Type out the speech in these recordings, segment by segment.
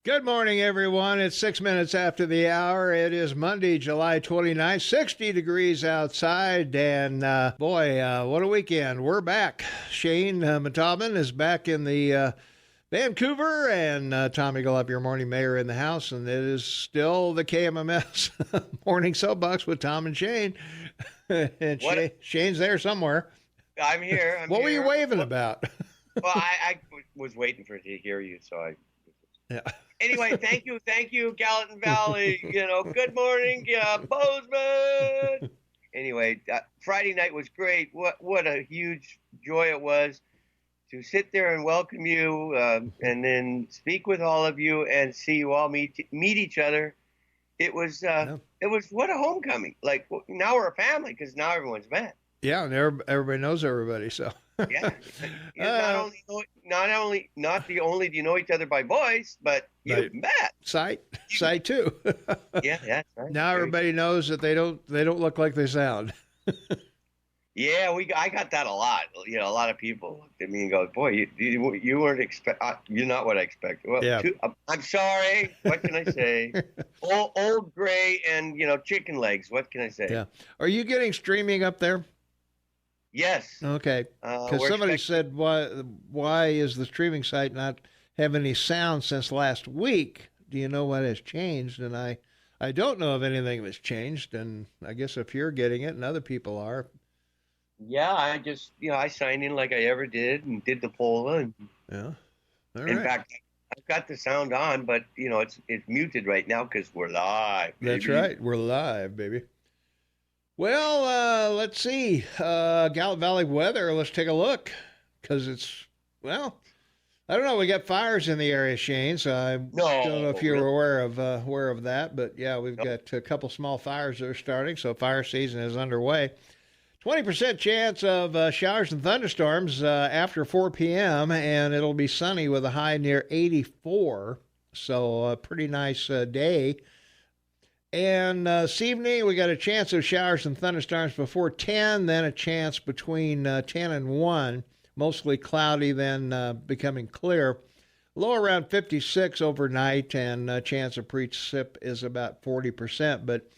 Good morning, everyone. It's 6 minutes after the hour. It is Monday, July 29th, 60 degrees outside. And boy, what a weekend. We're back. Shane Matobin is back in the Vancouver, and Tom Eagle up, your morning mayor in the house. And it is still the KMMS Morning Soapbox with Tom and Shane. And Shane's there somewhere. I'm here. What were you waving about? Well, I was waiting for it to hear you, so I. Yeah. Anyway, thank you, Gallatin Valley. Good morning, Bozeman. Anyway, Friday night was great. What a huge joy it was to sit there and welcome you, and then speak with all of you and see you all meet each other. It was what a homecoming. Like, now we're a family because now everyone's met. Yeah, and everybody knows everybody. So yeah, not only do you know each other by voice, but you've met sight too. Yeah, that's right. Now everybody knows that they don't look like they sound. Yeah, I got that a lot. A lot of people looked at me and go, "Boy, you weren't you're not what I expected." Well, yeah. I'm sorry. What can I say? old gray and chicken legs. What can I say? Yeah. Are you getting streaming up there? Yes. Okay. Because somebody said, why is the streaming site not have any sound since last week? Do you know what has changed? And I don't know if anything has changed. And I guess if you're getting it and other people are. Yeah, I just, I signed in like I ever did and did the poll. And yeah. All in right. fact, I've got the sound on, but, it's muted right now because we're live. Baby. That's right. We're live, baby. Well, let's see. Gallatin Valley weather, let's take a look. Because it's, I don't know. We got fires in the area, Shane, so I don't know if you're aware of that. But, yeah, we've got a couple small fires that are starting, so fire season is underway. 20% chance of showers and thunderstorms after 4 p.m., and it'll be sunny with a high near 84, so a pretty nice day. And this evening, we got a chance of showers and thunderstorms before 10, then a chance between 10 and 1, mostly cloudy, then becoming clear. Low around 56 overnight, and chance of precip is about 40%. But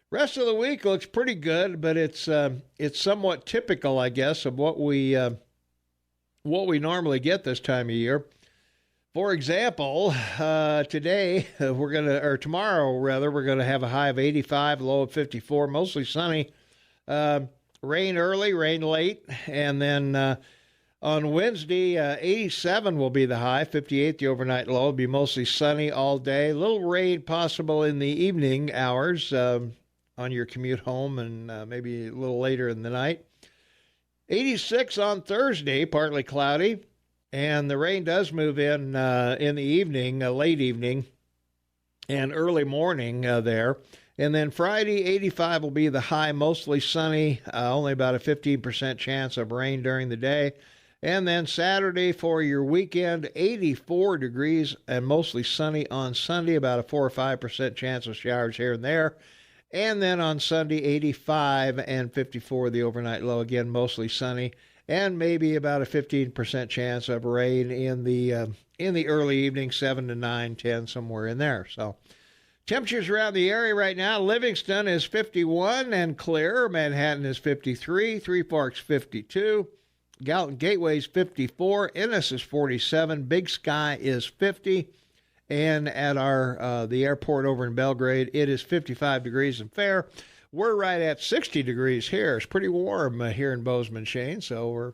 rest of the week looks pretty good, but it's somewhat typical, I guess, of what we normally get this time of year. For example, tomorrow we're going to have a high of 85, low of 54, mostly sunny. Rain early, rain late, and then on Wednesday, 87 will be the high, 58 the overnight low. It'll be mostly sunny all day. A little rain possible in the evening hours on your commute home, and maybe a little later in the night. 86 on Thursday, partly cloudy. And the rain does move in the evening, late evening, and early morning there. And then Friday, 85 will be the high, mostly sunny, only about a 15% chance of rain during the day. And then Saturday for your weekend, 84 degrees and mostly sunny on Sunday, about a 4 or 5% chance of showers here and there. And then on Sunday, 85 and 54 the overnight low, again, mostly sunny. And maybe about a 15% chance of rain in the early evening, 7 to 9, 10, somewhere in there. So temperatures around the area right now, Livingston is 51 and clear. Manhattan is 53. Three Forks 52. Gallatin Gateway is 54. Ennis is 47. Big Sky is 50. And at the airport over in Belgrade, it is 55 degrees and fair. We're right at 60 degrees here. It's pretty warm here in Bozeman, Shane, so we're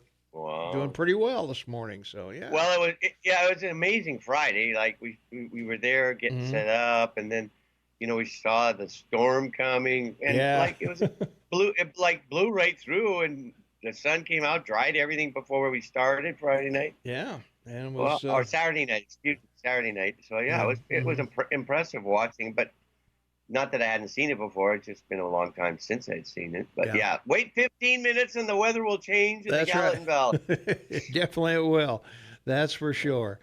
doing pretty well this morning. So, yeah. Well, it was an amazing Friday. Like, we were there getting set up, and then, we saw the storm coming, and it was blew right through, and the sun came out, dried everything before we started Friday night. Yeah. And it was, or Saturday night, Saturday night. So, it was impressive watching, but not that I hadn't seen it before. It's just been a long time since I'd seen it. But wait 15 minutes and the weather will change in the Gallatin Valley. Definitely it will. That's for sure.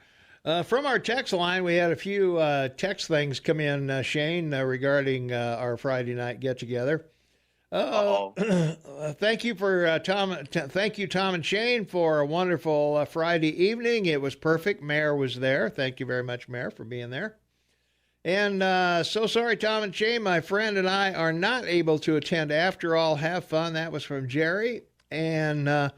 From our text line, we had a few text things come in, Shane, regarding our Friday night get-together. Thank you for Tom and Shane, for a wonderful Friday evening. It was perfect. Mayor was there. Thank you very much, Mayor, for being there. And so sorry, Tom and Shane, my friend and I are not able to attend after all. Have fun. That was from Jerry. And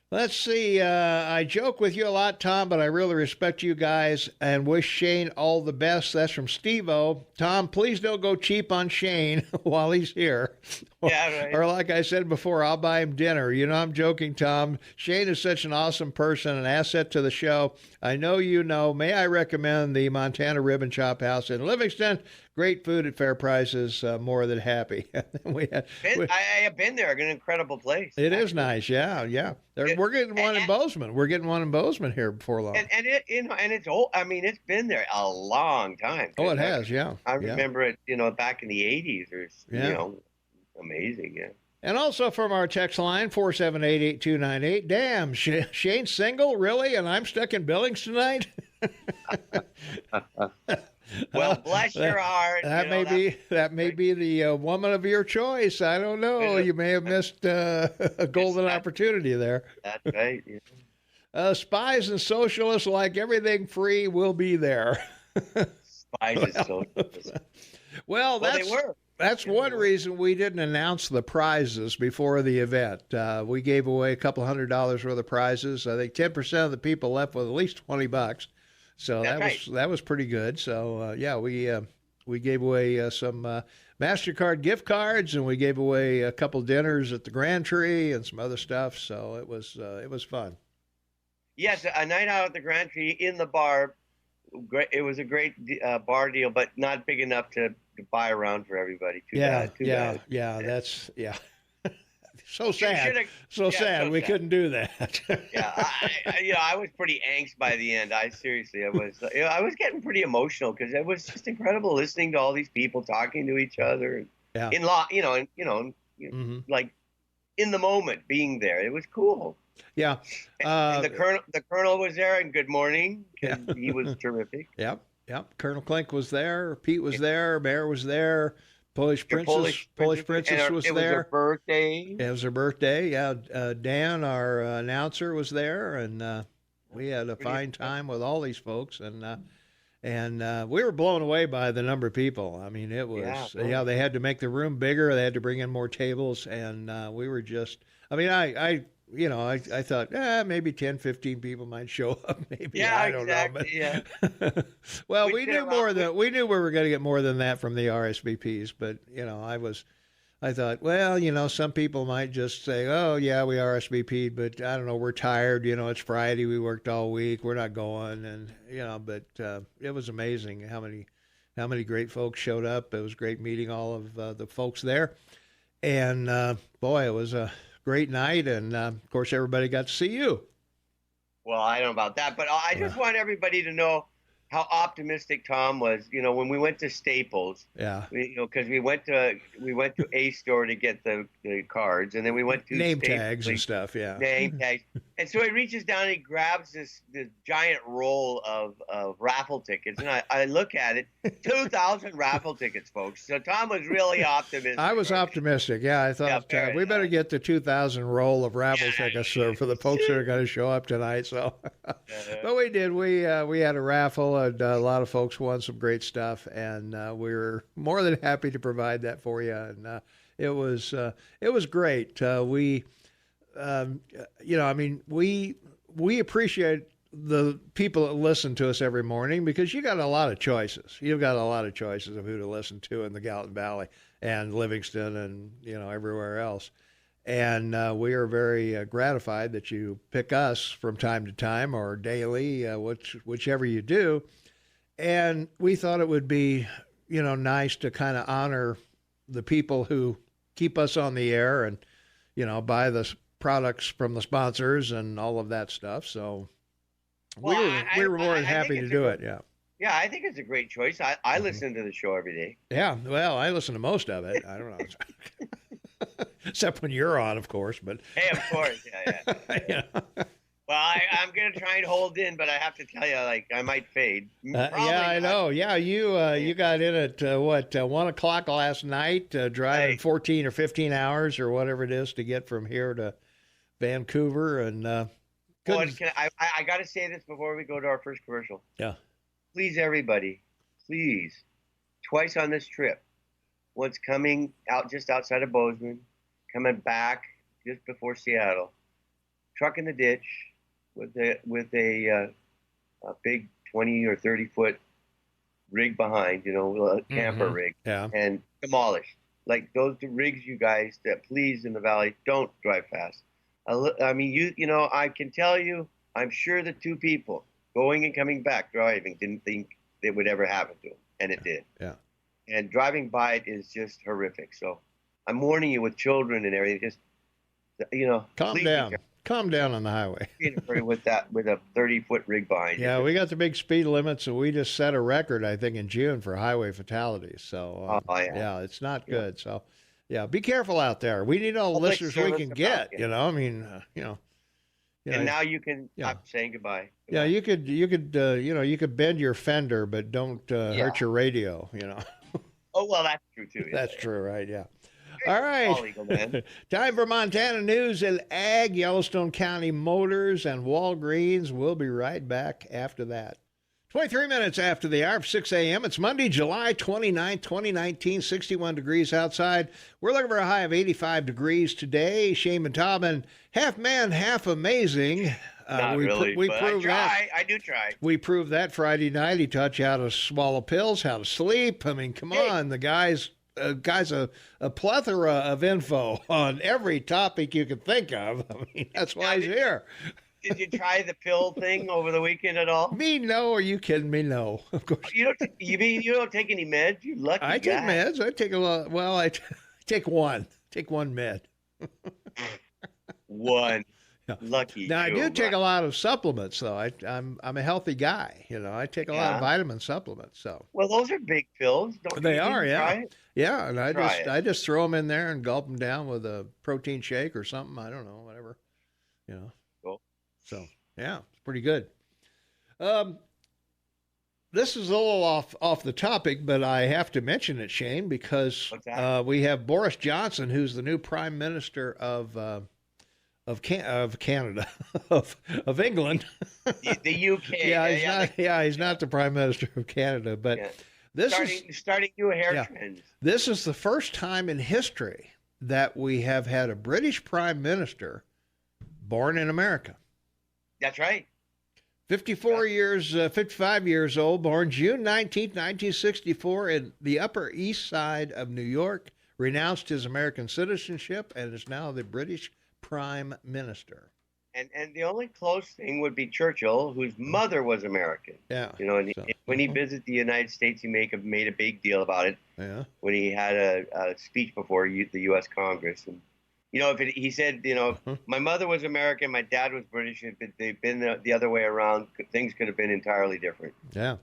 let's see. I joke with you a lot, Tom, but I really respect you guys and wish Shane all the best. That's from Steve-O. Tom, please don't go cheap on Shane while he's here. Yeah, right. Or like I said before, I'll buy him dinner. You know, I'm joking, Tom. Shane is such an awesome person, an asset to the show. I know you know. May I recommend the Montana Rib and Chop House in Livingston? Great food at fair prices. More than happy. I have been there. An incredible place. It is nice. Yeah, yeah. We're getting one in Bozeman. We're getting one in Bozeman here before long. And it's old. I mean, it's been there a long time. Oh, it has. Yeah. I remember it. Back in the '80s. Or amazing. Yeah. And also from our text line, 478-8298. Damn, Shane's single? Really? And I'm stuck in Billings tonight? Well, bless your heart. That may be the woman of your choice. I don't know. You may have missed a golden opportunity there. That's right. Yeah. Spies and socialists like everything free will be there. Spies and socialists. Well, they were. That's one reason we didn't announce the prizes before the event. We gave away a couple $100 worth of prizes. I think 10% of the people left with at least $20. So that was pretty good. So we gave away some MasterCard gift cards, and we gave away a couple dinners at the Grand Tree and some other stuff. So it was fun. Yes, a night out at the Grand Tree in the bar. Great. It was a great bar deal, but not big enough to buy around for everybody. Too bad. That's so sad. So sad. We couldn't do that. Yeah, I was pretty angst by the end. I was getting pretty emotional because it was just incredible listening to all these people talking to each other. Yeah. Like in the moment, being there. It was cool. Yeah. And the colonel was there, and good morning. Yeah. He was terrific. Yep. Colonel Klink was there. Pete was there. Mayor was there. Polish Princess was there. It was her birthday. It was her birthday. Yeah. Dan, our announcer, was there, and we had a fine time with all these folks, and we were blown away by the number of people. I mean, it was they had to make the room bigger. They had to bring in more tables, and we were just. I mean, I thought maybe 10, 15 people might show up. Maybe I don't know. But yeah. Well, we knew we were going to get more than that from the RSVPs. But I thought, well, some people might just say, oh yeah, we RSVP'd, but I don't know, we're tired. It's Friday, we worked all week, we're not going, and But it was amazing how many great folks showed up. It was great meeting all of the folks there, and boy, it was a great night, and of course everybody got to see you. Well, I don't know about that, but I just want everybody to know how optimistic Tom was. When we went to Staples, because we went to a store to get the cards, and then we went to name Staples, tags and stuff. Yeah, name tags. And so he reaches down and he grabs this giant roll of raffle tickets, and I look at it, 2,000 raffle tickets, folks. So Tom was really optimistic. I was optimistic. Yeah, I thought we better get the 2,000 roll of raffle tickets for the folks that are going to show up tonight. So, but we did. We had a raffle, and a lot of folks won some great stuff, and we were more than happy to provide that for you. And it was great. We appreciate the people that listen to us every morning because you got a lot of choices. You've got a lot of choices of who to listen to in the Gallatin Valley and Livingston and, everywhere else. And we are very gratified that you pick us from time to time or daily, whichever you do. And we thought it would be, nice to kind of honor the people who keep us on the air and, buy the products from the sponsors and all of that stuff. So we were more than happy to do it. Yeah. Yeah, I think it's a great choice. I listen to the show every day. Yeah, well, I listen to most of it. I don't know. Except when you're on, of course. But hey, of course. Yeah. Well, I'm going to try and hold in, but I have to tell you, I might fade. I know. Yeah, you got in at, 1 o'clock last night, driving 14 or 15 hours or whatever it is to get from here to Vancouver. And I got to say this before we go to our first commercial. Yeah. Please, everybody, please twice on this trip. Once coming out just outside of Bozeman, coming back just before Seattle. Truck in the ditch with a big 20 or 30-foot rig behind, a camper rig, and demolished. Like those rigs, you guys that please in the valley, don't drive fast. I mean, I can tell you, I'm sure the two people going and coming back driving didn't think it would ever happen to them, and it did. Yeah. And driving by it is just horrific. So I'm warning you with children and everything, just, calm down. Calm down on the highway. with a 30-foot rig behind you. Yeah, we got the big speed limits, and we just set a record, I think, in June for highway fatalities. So, yeah, it's not good. Yeah. So, yeah, be careful out there. We need all the listeners we can get. And now you can stop saying goodbye. Yeah, you could bend your fender, but don't hurt your radio. Oh well, that's true too. That's true, right? Yeah. All right. Time for Montana News and Ag, Yellowstone County Motors, and Walgreens. We'll be right back after that. 23 minutes after the hour, 6 a.m. It's Monday, July 29, 2019, 61 degrees outside. We're looking for a high of 85 degrees today. Shane Montalban, half man, half amazing. Not really, but I try. I do try. We proved that Friday night. He taught you how to swallow pills, how to sleep. I mean, come on. The guy's a plethora of info on every topic you could think of. I mean, that's why he's here. Did you try the pill thing over the weekend at all? Me, no. Are you kidding me? No. Of course. You don't take any meds? You lucky guy. I take meds. I take a lot. Well, I take one. Take one med. One. Yeah. Lucky. Now I do take a lot of supplements, though. I'm a healthy guy. I take a lot of vitamin supplements. So. Well, those are big pills. They are, yeah. Yeah, and I just throw them in there and gulp them down with a protein shake or something. I don't know, whatever. Cool. So yeah, it's pretty good. This is a little off the topic, but I have to mention it, Shane, because we have Boris Johnson, who's the new Prime Minister of Canada, of England. The UK. He's not the Prime Minister of Canada, but this starting new hair trends. This is the first time in history that we have had a British Prime Minister born in America. That's right. 55 years old, born June 19th, 1964, in the Upper East Side of New York, renounced his American citizenship and is now the British Prime Minister. And the only close thing would be Churchill, whose mother was American. Yeah. When he visited the United States, he made a big deal about it. Yeah. When he had a speech before the U.S. Congress, and he said, my mother was American, my dad was British. If they'd been the other way around, things could have been entirely different. Yeah.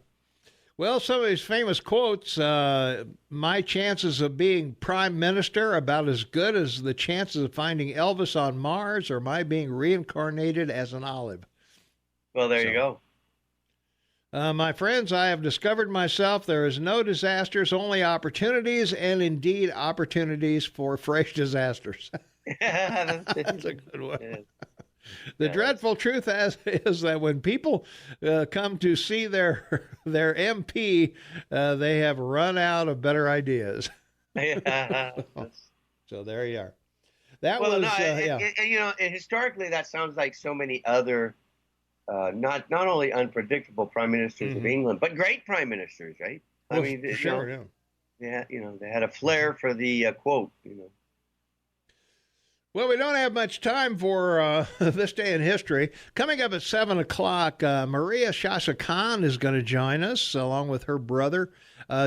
Well, some of his famous quotes, my chances of being prime minister about as good as the chances of finding Elvis on Mars or my being reincarnated as an olive. Well, there you go. My friends, I have discovered myself there is no disasters, only opportunities, and indeed opportunities for fresh disasters. That's a good one. Yeah. The dreadful truth is that when people come to see their MP, they have run out of better ideas. So there you are. Historically, that sounds like so many other, not only unpredictable prime ministers of England, but great prime ministers, right? Well, sure. Yeah, they had a flair for the quote, Well, we don't have much time for this day in history. Coming up at 7 o'clock, Maria Sascha Khan is going to join us along with her brother.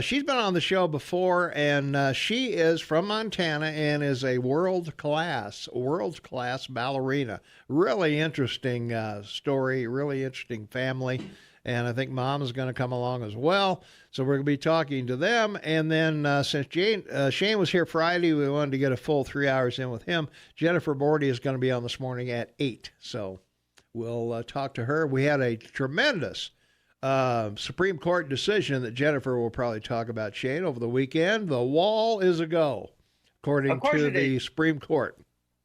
She's been on the show before, and she is from Montana and is a world-class ballerina. Really interesting story, really interesting family. And I think Mom is going to come along as well. So we're going to be talking to them. And then since Shane was here Friday, we wanted to get a full 3 hours in with him. Jennifer Bordy is going to be on this morning at 8. So we'll talk to her. We had a tremendous Supreme Court decision that Jennifer will probably talk about, Shane, over the weekend. The wall is a go, according to the Supreme Court.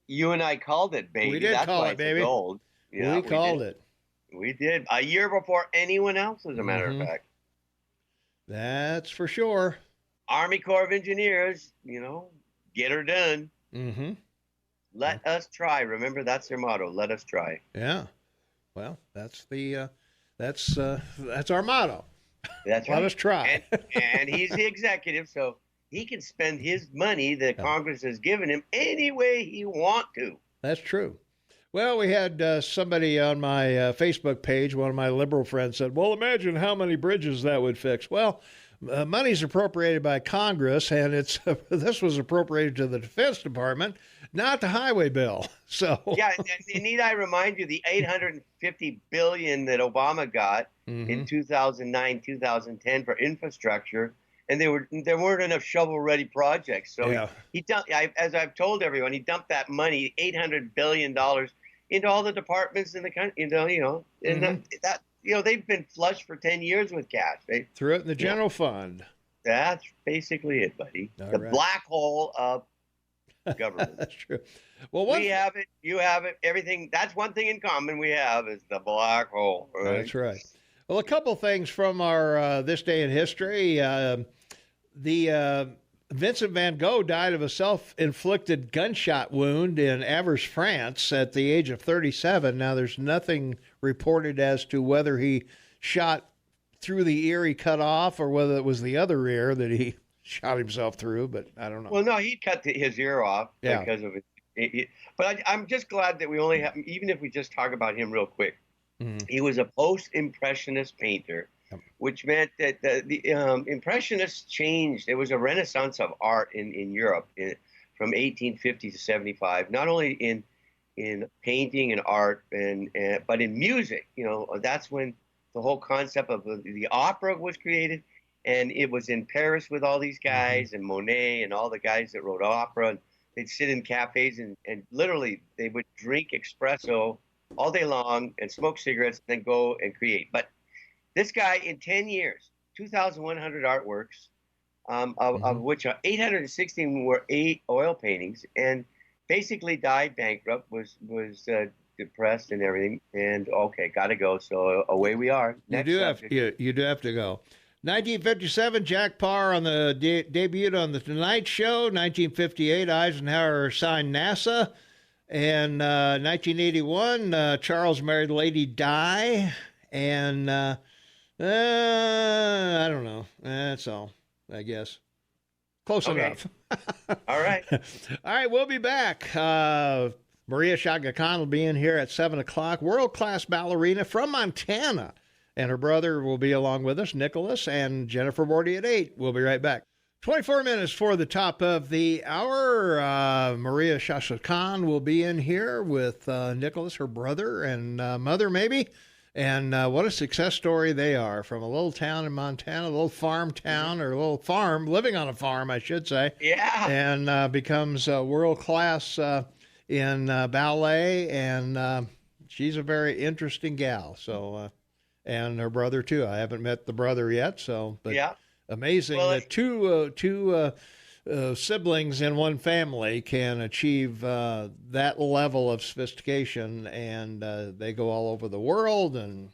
You and I called it, baby. We did call it, baby. Gold. Yeah, we called it. We did. A year before anyone else, as a matter of fact. That's for sure. Army Corps of Engineers, get her done. Mm-hmm. Let us try. Remember, that's their motto. Let us try. Yeah. Well, that's our motto. That's right. Let us try. And he's the executive, so he can spend his money that Congress has given him any way he want to. That's true. Well, we had somebody on my Facebook page, one of my liberal friends said, well, imagine how many bridges that would fix. Well, money's appropriated by Congress, and this was appropriated to the Defense Department, not the highway bill. So yeah, and need I remind you, the $850 billion that Obama got in 2009, 2010 for infrastructure, and there weren't enough shovel-ready projects. So he dumped, as I've told everyone, he dumped that money, $800 billion, into all the departments in the country. And they've been flush for 10 years with cash. They threw it in the general fund. That's basically it, buddy. Black hole of government. That's true. Well, we have it. You have it. Everything. That's one thing in common we have is the black hole. Right? That's right. Well, a couple things from our this day in history. Vincent van Gogh died of a self-inflicted gunshot wound in Avers, France at the age of 37. Now, there's nothing reported as to whether he shot through the ear he cut off or whether it was the other ear that he shot himself through, but I don't know. Well, no, he cut his ear off because of it. But I'm just glad that we only have, even if we just talk about him real quick, he was a post-impressionist painter, which meant that the Impressionists changed. There was a renaissance of art in Europe from 1850 to 75, not only in painting and art, but in music. That's when the whole concept of the opera was created. And it was in Paris with all these guys and Monet and all the guys that wrote opera. And they'd sit in cafes and literally they would drink espresso all day long and smoke cigarettes and then go and create. But this guy, in 10 years, 2,100 artworks, of which 816 were 8 oil paintings, and basically died bankrupt, was depressed and everything. And got to go. So away we are. You do have to go. 1957, Jack Paar on the debuted on the Tonight Show. 1958, Eisenhower signed NASA. And 1981, Charles married Lady Di. And I don't know. That's all, I guess. Close enough. All right. All right, we'll be back. Maria Sascha Khan will be in here at 7 o'clock. World-class ballerina from Montana. And her brother will be along with us, Nicholas, and Jennifer Bordy at 8. We'll be right back. 24 minutes for the top of the hour. Maria Sascha Khan will be in here with Nicholas, her brother, and mother, maybe. And what a success story they are, from a little town in Montana, a little farm town, or a little farm, living on a farm, I should say. Yeah. And becomes world-class in ballet, and she's a very interesting gal. So, and her brother, too. I haven't met the brother yet, but amazing that two siblings in one family can achieve that level of sophistication, and they go all over the world and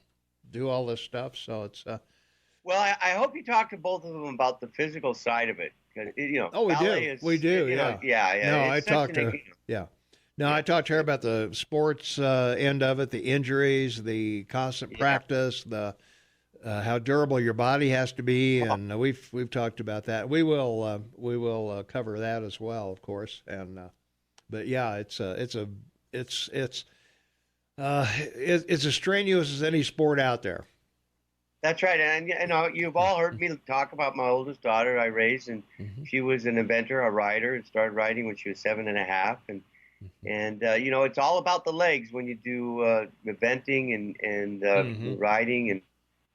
do all this stuff. So it's well, I hope you talk to both of them about the physical side of it. We do. Yeah. No, I talked to her. Yeah. No, I talked to her about the sports end of it, the injuries, the constant practice, the how durable your body has to be, and we've talked about that. We will cover that as well, of course. And but yeah, it's as strenuous as any sport out there. That's right, and you've all heard me talk about my oldest daughter I raised, and she was an inventor, a writer, and started writing when she was 7.5, and it's all about the legs when you do eventing and writing,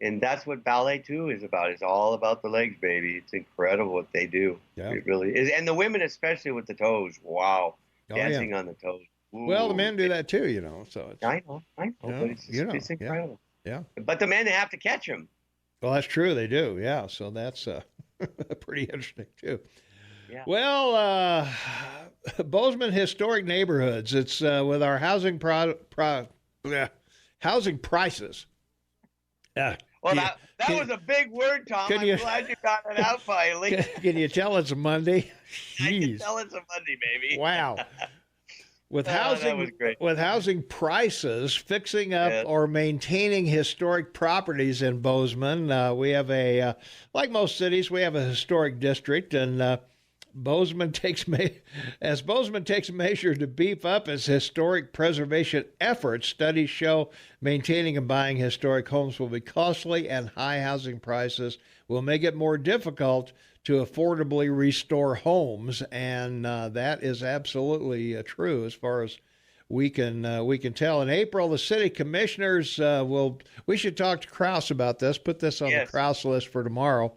and that's what ballet too is about. It's all about the legs, baby. It's incredible what they do. Yeah. It really is, and the women especially with the toes. Wow, dancing on the toes. Ooh. Well, the men do that too, So it's, I know, but it's incredible. Yeah, but the men have to catch them. Well, that's true. They do. Yeah, so that's pretty interesting too. Yeah. Well, Bozeman Historic Neighborhoods. It's with our housing prices. Well, Can that was a big word, Tom. I'm glad you got it out finally. Can you tell it's a Monday? I can tell it's a Monday, baby. Wow. With that was great. with housing prices, fixing up or maintaining historic properties in Bozeman, we have like most cities, we have a historic district, and Bozeman takes a measure to beef up its historic preservation efforts. Studies show maintaining and buying historic homes will be costly, and high housing prices will make it more difficult to affordably restore homes, and that is absolutely true as far as we can tell. In April, the city commissioners we should talk to Krause about this. Put this on the Krause list for tomorrow.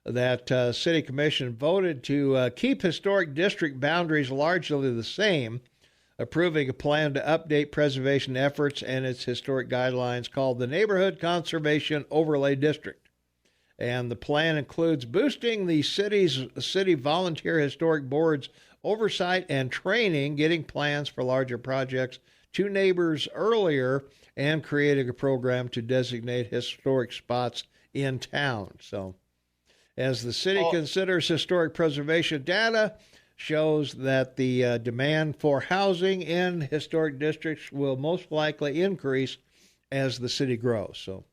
That city commission voted to keep historic district boundaries largely the same, approving a plan to update preservation efforts and its historic guidelines called the Neighborhood Conservation Overlay District. And the plan includes boosting the city volunteer historic board's oversight and training, getting plans for larger projects to neighbors earlier, and creating a program to designate historic spots in town. So, as the city considers historic preservation, data shows that the demand for housing in historic districts will most likely increase as the city grows. So,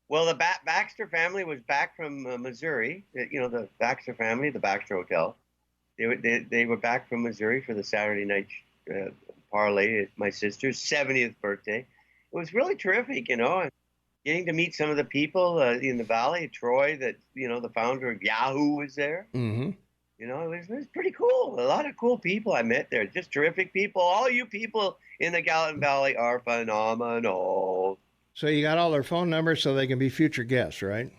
well, the Baxter family was back from Missouri. The Baxter family, the Baxter Hotel. They were back from Missouri for the Saturday night parlay at my sister's 70th birthday. It was really terrific, Getting to meet some of the people in the valley, Troy, the founder of Yahoo was there. Mm-hmm. It was pretty cool. A lot of cool people I met there. Just terrific people. All you people in the Gallatin Valley are phenomenal. So you got all their phone numbers so they can be future guests, right?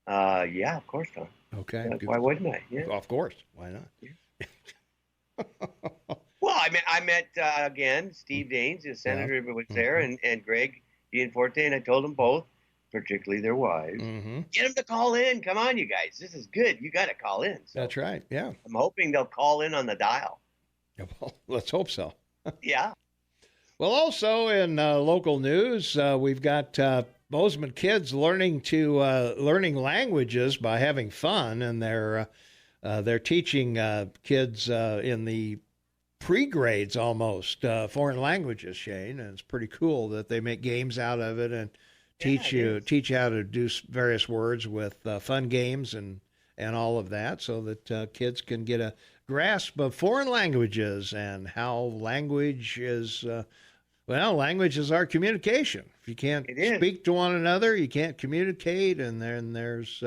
Yeah, of course, Tom. Okay. Why wouldn't I? Yeah. Of course. Why not? Yeah. Well, I met again, Steve Daines, the senator, was there, and Greg Gianforte, and I told them both, particularly their wives, get them to call in. Come on, you guys. This is good. You got to call in. So that's right. Yeah. I'm hoping they'll call in on the dial. Yeah, well, let's hope so. Yeah. Well, also in local news, we've got Bozeman kids learning languages by having fun, and they're teaching kids in the pre-grades almost foreign languages, Shane, and it's pretty cool that they make games out of it and teach you how to do various words with fun games and all of that, so that kids can get a grasp of foreign languages and how language is. Language is our communication. If you can't speak to one another, you can't communicate, and then there's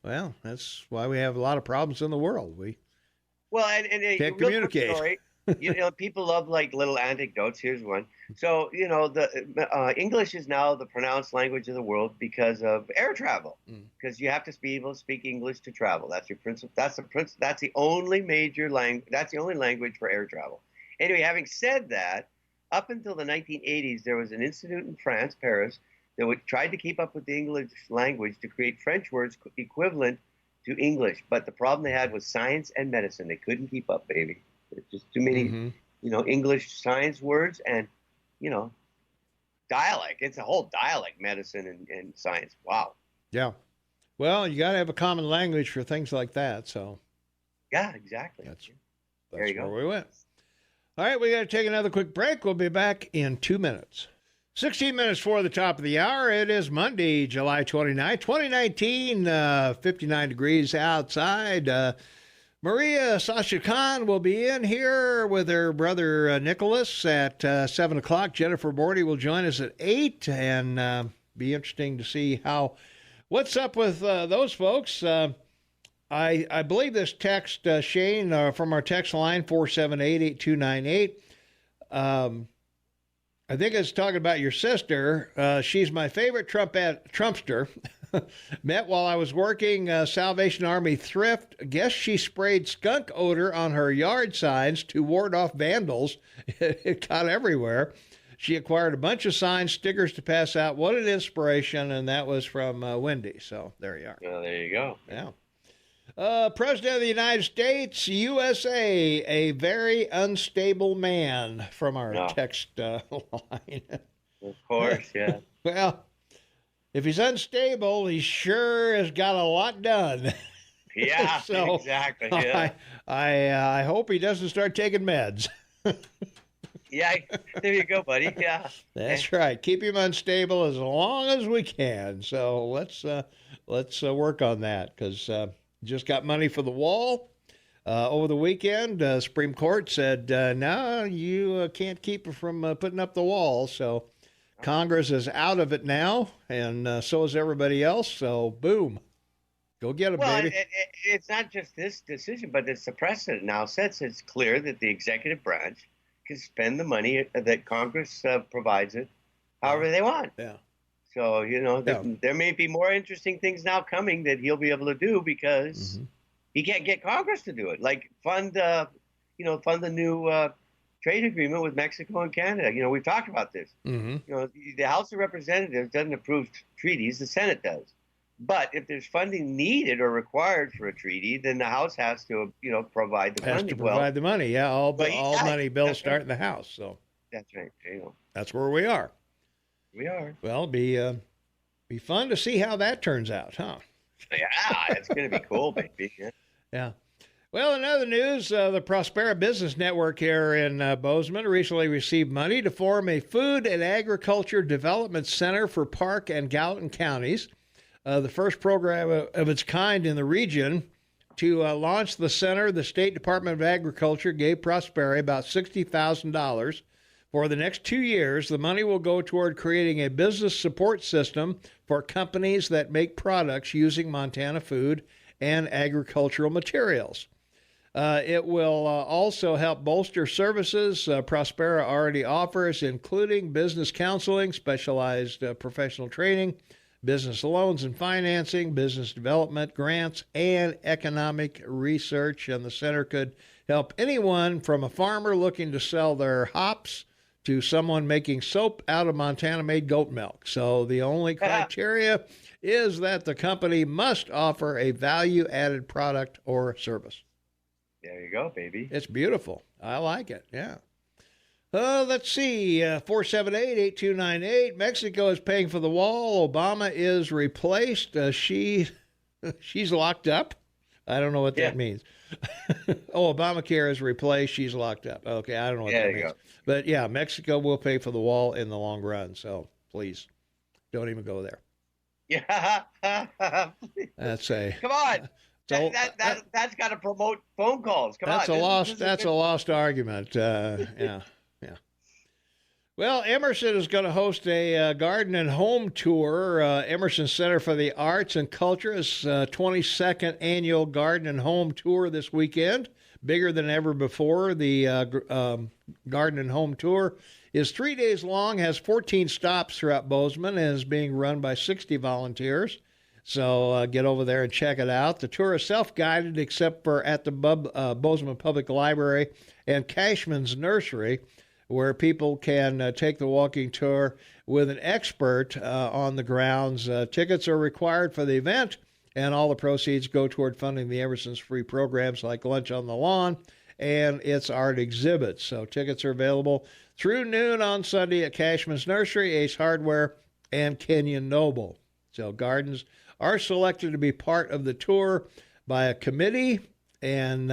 that's why we have a lot of problems in the world. We can't communicate. Story. People love like little anecdotes. Here's one. So, the English is now the pronounced language of the world because of air travel. Because you have to be able to speak English to travel. That's your principle. That's the only major language. That's the only language for air travel. Anyway, having said that, up until the 1980s, there was an institute in France, Paris, that tried to keep up with the English language to create French words equivalent to English. But the problem they had was science and medicine. They couldn't keep up, baby. There's just too many, English science words and, dialect. It's a whole dialect, medicine and science. Wow. Yeah. Well, you got to have a common language for things like that. So. Yeah, exactly. That's there you where go. we went. All right, we got to take another quick break. We'll be back in 2 minutes. 16 minutes for the top of the hour. It is Monday, July 29, 2019, 59 degrees outside. Maria Sascha Khan will be in here with her brother Nicholas at 7 o'clock. Jennifer Bordy will join us at 8, and be interesting to see what's up with those folks. I believe this text, Shane, from our text line, 478-8298, I think it's talking about your sister. She's my favorite Trumpster. Met while I was working Salvation Army thrift. Guess she sprayed skunk odor on her yard signs to ward off vandals. It got everywhere. She acquired a bunch of signs, stickers to pass out. What an inspiration, and that was from Wendy. So there you are. Well, there you go. Yeah. President of the United States, USA, a very unstable man, from our text line. Of course, yeah. Well, if he's unstable, he sure has got a lot done. Yeah, So, exactly. Yeah. I hope he doesn't start taking meds. Yeah, there you go, buddy. Yeah. That's right. Keep him unstable as long as we can. So let's work on that because just got money for the wall over the weekend. Supreme Court said no, you can't keep it from putting up the wall. So Congress is out of it now, and so is everybody else. So boom, go get it, Well, baby. it's not just this decision, but it's the precedent now sets. It's clear that the executive branch can spend the money that Congress provides it however they want. Yeah. So, there may be more interesting things now coming that he'll be able to do because he can't get Congress to do it. Like fund the new trade agreement with Mexico and Canada. We've talked about this. The House of Representatives doesn't approve treaties. The Senate does. But if there's funding needed or required for a treaty, then the House has to, provide the funding. Has to provide the money. Yeah, all money bills start right. in the House. So That's right. that's where we are. We are. Well, be fun to see how that turns out, huh? Yeah, it's going to be cool, baby. Yeah. Well, in other news, the Prospera Business Network here in Bozeman recently received money to form a food and agriculture development center for Park and Gallatin counties. The first program of its kind in the region. To launch the center, the State Department of Agriculture gave Prospera about $60,000. For the next 2 years, the money will go toward creating a business support system for companies that make products using Montana food and agricultural materials. It will also help bolster services Prospera already offers, including business counseling, specialized professional training, business loans and financing, business development, grants, and economic research. And the center could help anyone from a farmer looking to sell their hops to someone making soap out of Montana-made goat milk. So the only criteria is that the company must offer a value-added product or service. There you go, baby. It's beautiful. I like it, yeah. Let's see, 478-8298. Mexico is paying for the wall. Obama is replaced. She's locked up. I don't know what that means. Obamacare is replaced. She's locked up. Okay, I don't know what that means. Go. But yeah, Mexico will pay for the wall in the long run. So please, don't even go there. Yeah. That's a... Come on. That's got to promote phone calls. Come on. That's a lost argument. Yeah. Well, Emerson is going to host a garden and home tour. Emerson Center for the Arts and Culture's 22nd annual garden and home tour this weekend. Bigger than ever before. The garden and home tour is 3 days long, has 14 stops throughout Bozeman, and is being run by 60 volunteers. So get over there and check it out. The tour is self-guided except for at the Bozeman Public Library and Cashman's Nursery, where people can take the walking tour with an expert on the grounds. Tickets are required for the event, and all the proceeds go toward funding the Emerson's free programs like Lunch on the Lawn and its art exhibits. So tickets are available through noon on Sunday at Cashman's Nursery, Ace Hardware, and Kenyon Noble. So gardens are selected to be part of the tour by a committee, and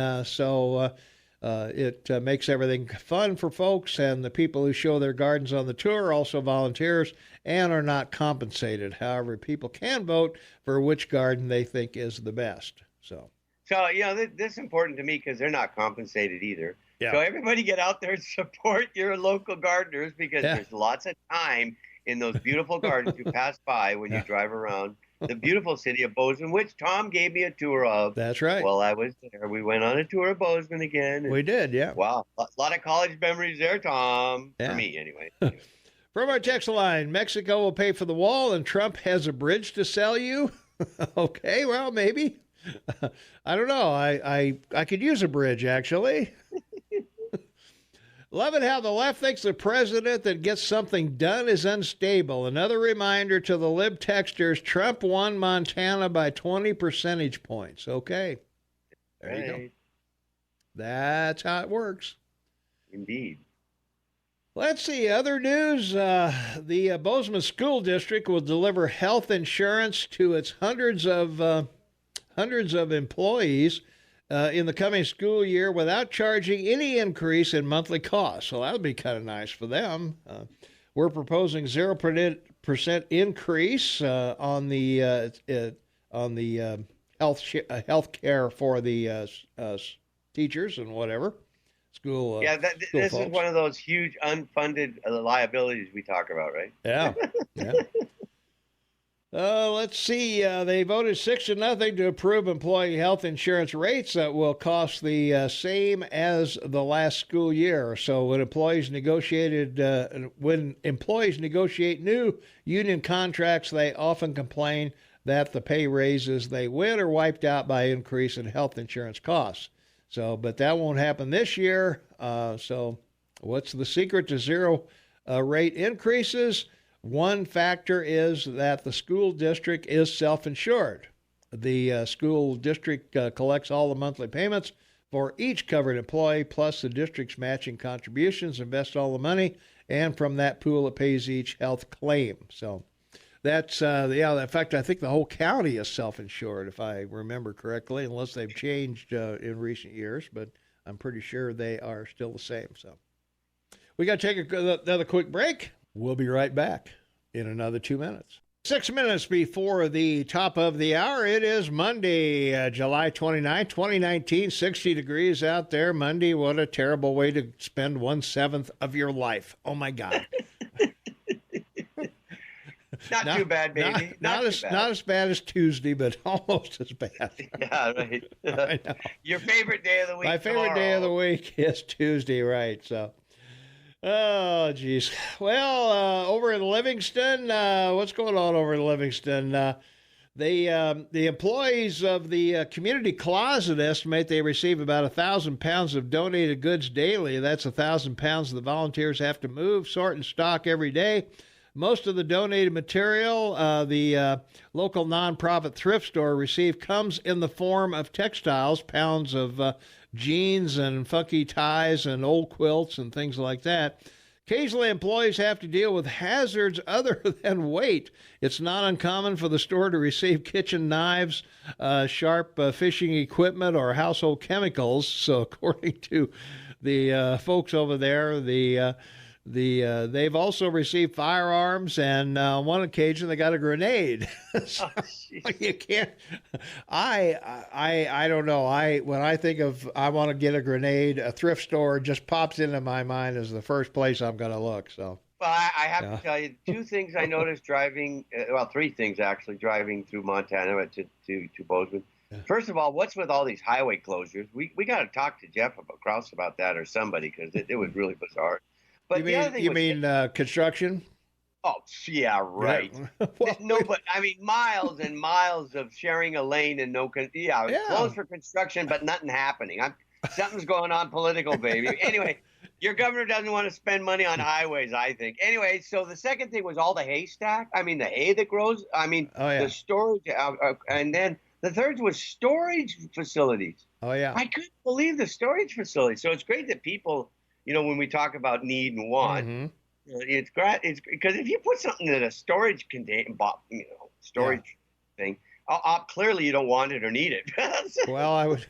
it makes everything fun for folks, and the people who show their gardens on the tour are also volunteers and are not compensated. However, people can vote for which garden they think is the best. So this is important to me because they're not compensated either. Yeah. So everybody get out there and support your local gardeners because there's lots of time in those beautiful gardens you pass by when you drive around the beautiful city of Bozeman, which Tom gave me a tour of. That's right. While I was there. We went on a tour of Bozeman again. We did, yeah. Wow. A lot of college memories there, Tom. Yeah. For me, anyway. From our text line, Mexico will pay for the wall and Trump has a bridge to sell you? Okay, well, maybe. I don't know. I could use a bridge, actually. Love it how the left thinks the president that gets something done is unstable. Another reminder to the lib texters, Trump won Montana by 20 percentage points. Okay. There you go. That's how it works. Indeed. Let's see, other news. The Bozeman School District will deliver health insurance to its hundreds of employees in the coming school year without charging any increase in monthly costs. So that'll be kind of nice for them. We're proposing 0% increase on the health care for the teachers and whatever. School. This is one of those huge unfunded liabilities we talk about, right? Yeah. Yeah. Let's see. They voted 6-0 to approve employee health insurance rates that will cost the same as the last school year. So when employees negotiate new union contracts, they often complain that the pay raises they win are wiped out by increase in health insurance costs. So, but that won't happen this year. So what's the secret to zero rate increases? One factor is that the school district is self-insured. The school district collects all the monthly payments for each covered employee, plus the district's matching contributions, invests all the money, and from that pool it pays each health claim. So that's, in fact, I think the whole county is self-insured, if I remember correctly, unless they've changed in recent years, but I'm pretty sure they are still the same. So we got to take another quick break. We'll be right back in another 2 minutes. 6 minutes before the top of the hour. It is Monday, July 29, 2019, 60 degrees out there. Monday, what a terrible way to spend 1/7 of your life. Oh, my God. Not too bad, baby. Not as bad as Tuesday, but almost as bad. Yeah, right. I know. Your favorite day of the week. My favorite day of the week is Tuesday, right? So, oh, geez. Well, over in Livingston, what's going on over in Livingston? The employees of the community closet estimate they receive about 1,000 pounds of donated goods daily. That's 1,000 pounds the volunteers have to move, sort, and stock every day. Most of the donated material the local nonprofit thrift store received comes in the form of textiles, pounds of jeans and funky ties and old quilts and things like that. Occasionally, employees have to deal with hazards other than weight. It's not uncommon for the store to receive kitchen knives, sharp fishing equipment, or household chemicals. So according to the folks over there, they've also received firearms, and on one occasion they got a grenade. So, you can't. I don't know. When I think of I want to get a grenade, a thrift store just pops into my mind as the first place I'm going to look. So. Well, I have to tell you 2 things I noticed driving. 3 things actually driving through Montana to Bozeman. Yeah. First of all, what's with all these highway closures? We got to talk to Jeff Krause about that, or somebody, because it was really bizarre. But you mean construction? Oh, yeah, right. Yeah. Well, no, but I mean miles and miles of sharing a lane and closed for construction, but nothing happening. Something's going on political, baby. Anyway, your governor doesn't want to spend money on highways, I think. Anyway, so the second thing was all the haystack. I mean, the hay that grows. I mean, the storage. And then the third was storage facilities. Oh, yeah. I couldn't believe the storage facilities. So it's great that people, when we talk about need and want, it's great. It's because if you put something in a storage thing, clearly you don't want it or need it. Well, I would.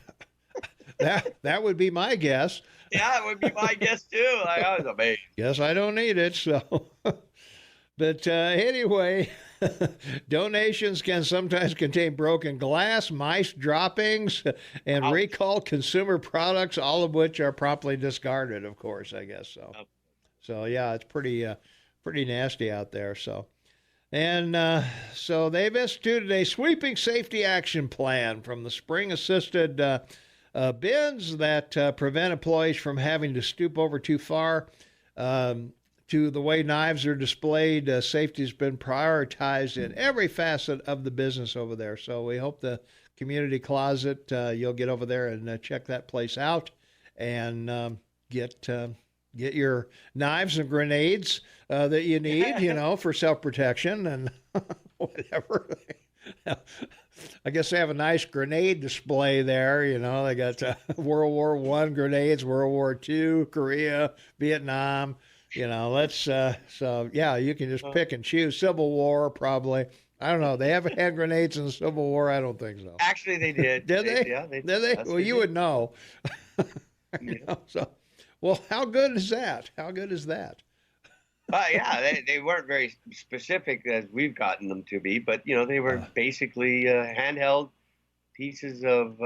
That would be my guess. Yeah, it would be my guess too. I was amazed. Guess I don't need it. So, but anyway, donations can sometimes contain broken glass, mice droppings, and recalled consumer products, all of which are promptly discarded. Of course, I guess so. So yeah, it's pretty nasty out there. So, and so they've instituted a sweeping safety action plan from the spring-assisted bins that prevent employees from having to stoop over too far to the way knives are displayed. Safety has been prioritized in every facet of the business over there. So we hope the community closet, you'll get over there and check that place out and get your knives and grenades that you need, for self-protection and whatever. I guess they have a nice grenade display there. They got World War I grenades, World War II, Korea, Vietnam, let's, so yeah, you can just pick and choose. Civil War, probably. I don't know. They have hand grenades in the Civil War? I don't think so. Actually, they did. Did they? Yeah, Did they? Yes, Well, they you did. would know. Yeah. So, well, how good is that? How good is that? Yeah, they weren't very specific as we've gotten them to be, but they were basically handheld pieces of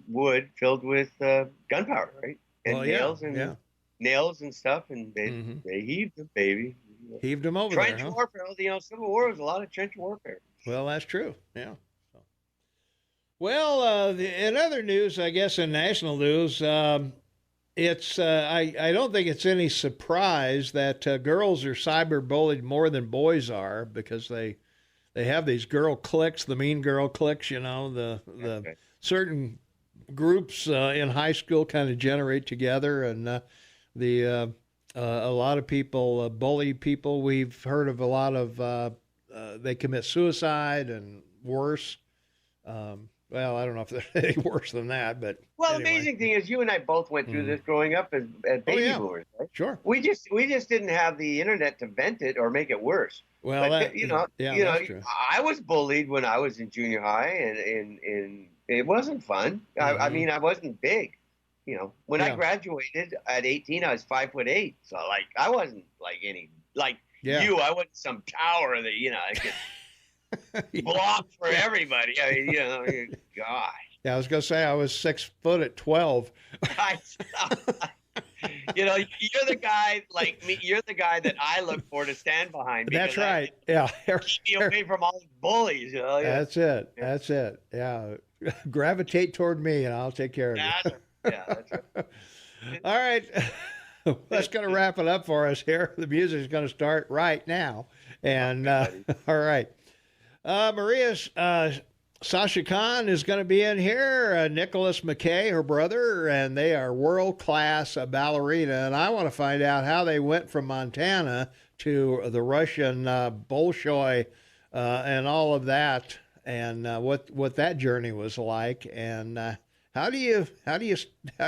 wood filled with gunpowder, right? And Well, nails and stuff, and Mm-hmm. they heaved them, baby. Heaved them over Trench there, huh? warfare. Civil War was a lot of trench warfare. Well, that's true. Yeah. So. Well, in other news, I guess in national news, it's I don't think it's any surprise that girls are cyberbullied more than boys are, because they have these girl cliques, the mean girl cliques, the Okay. certain groups in high school kind of generate together, and a lot of people bully people. We've heard of a lot of they commit suicide and worse. Well, I don't know if they're any worse than that, but Well, anyway. the amazing thing is, you and I both went through this growing up as baby yeah. boomers. Right? Sure. We just didn't have the internet to vent it or make it worse. Well, But, that's true. I was bullied when I was in junior high, and it wasn't fun. I mean, I wasn't big. When I graduated at 18, I was 5'8", so like I wasn't like you. I wasn't some tower that I could block for everybody. I mean, God. Yeah, I was gonna say I was 6 foot at 12. You're the guy like me. You're the guy that I look for to stand behind. That's right. Yeah. Keep me away from all the bullies. Yeah. That's it. That's it. Yeah. Gravitate toward me, and I'll take care of you. That's right. All right. That's going to wrap it up for us here. The music is going to start right now. And all right. Maria's Sascha Khan is going to be in here. Nicholas Mackay, her brother, and they are world-class ballerina. And I want to find out how they went from Montana to the Russian Bolshoi and all of that, and what that journey was like, and how do you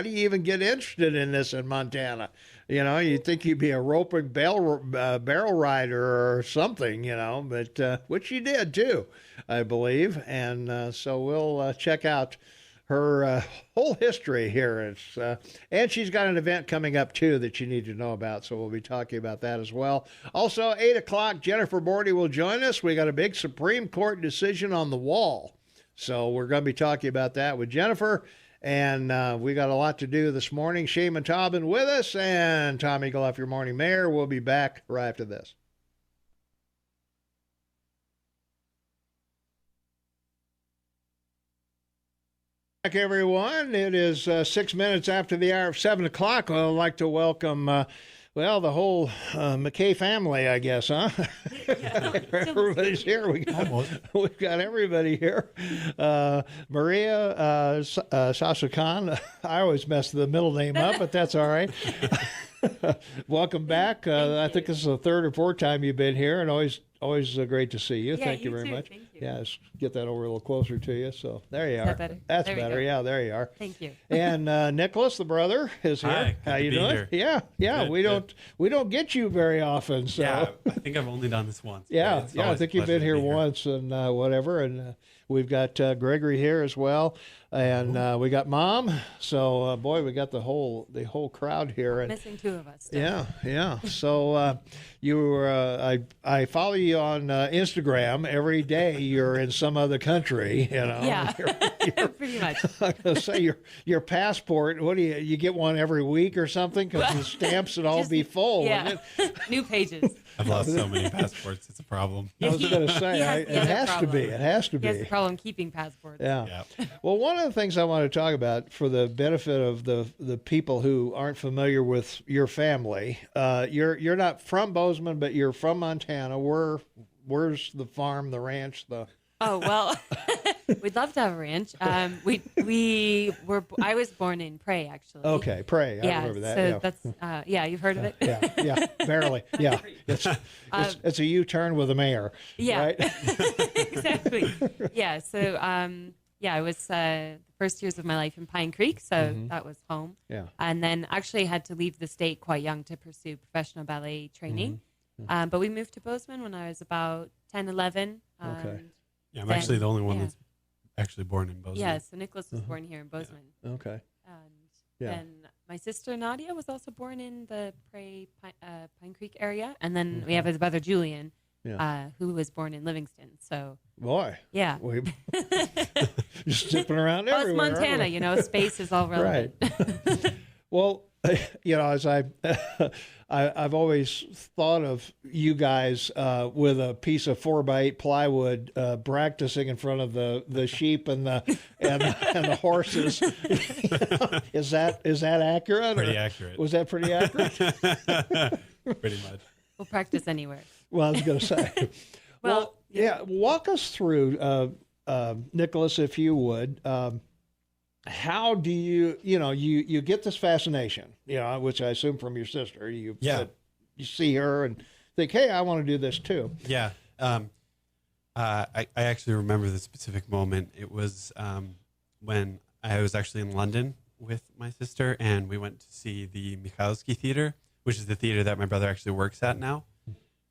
even get interested in this in Montana? You'd think you'd be a roping barrel rider or something, but which you did too, I believe. And so we'll check out her whole history here. And she's got an event coming up too that you need to know about. So we'll be talking about that as well. Also, 8 o'clock, Jennifer Bordy will join us. We got a big Supreme Court decision on the wall. So we're going to be talking about that with Jennifer. And we got a lot to do this morning. Shaman Taubin with us, and Tommy Gluff, your morning mayor. We'll be back right after this. Back, everyone. It is 6 minutes after the hour of 7 o'clock. I'd like to welcome the whole Mackay family, I guess, huh? Everybody's here. We've got everybody here. Maria, Sascha Khan. I always mess the middle name up, but that's all right. Welcome back. I think this is the third or fourth time you've been here, and always great to see you. Thank you very much. Thank you. Yeah, let's get that over a little closer to you. So there you are. Better? That's there better. Yeah, there you are. Thank you. And Nicholas, the brother, is here. Hi, How you doing? Here. Yeah. Good, We don't get you very often. So yeah, I think I've only done this once. yeah. I always think a you've been pleasure here to be once and whatever. And we've got Gregory here as well, and we got Mom. So boy, we got the whole crowd here. And Missing two of us. Still. yeah. So you were I follow you on Instagram every day. You're in some other country, Yeah. You're, Pretty much. I'm gonna say your passport. What do you get one every week or something? Because the stamps would all Just- be full. Yeah. New pages. I've lost so many passports. It's a problem. I was going to say has the it other has to problem. be. It has to He has the be. problem keeping passports. Yeah. Yeah. Well, one of the things I want to talk about for the benefit of the people who aren't familiar with your family, you're not from Bozeman, but you're from Montana. Where's the farm, the ranch, the? Oh well, we'd love to have a ranch. I was born in Prey, actually. Okay, Pray. I Yeah. remember that. So yeah. that's you've heard of it. Yeah, barely. Yeah, it's a U-turn with a mayor. Yeah. Right? Exactly. Yeah. So Yeah, it was the first years of my life in Pine Creek, so Mm-hmm. that was home. Yeah. And then actually had to leave the state quite young to pursue professional ballet training. Mm-hmm. But we moved to Bozeman when I was about 10, 11. Okay. Yeah, I'm Then- actually the only one yeah. that's actually born in Bozeman. Yeah, so Nicholas was born here in Bozeman. Okay. And Yeah. then my sister Nadia was also born in the Pine Creek area. And then we have his brother Julian, Yeah. who was born in Livingston. So, Boy. yeah. We just zipping around Well, it's everywhere. aren't Montana, we? you know, space is all relevant. Well, you know, as I've always thought of you guys with a piece of 4x8 plywood practicing in front of the sheep and the horses. Is that accurate? Pretty or accurate. Was that pretty accurate? Pretty much. We'll practice anywhere. Well, I was going to say. Well, yeah. Walk us through, Nicholas, if you would. How do you get this fascination, which I assume from your sister. You see her and think, hey, I want to do this too. Yeah. I actually remember the specific moment. It was when I was actually in London with my sister, and we went to see the Mikhailsky Theater, which is the theater that my brother actually works at now,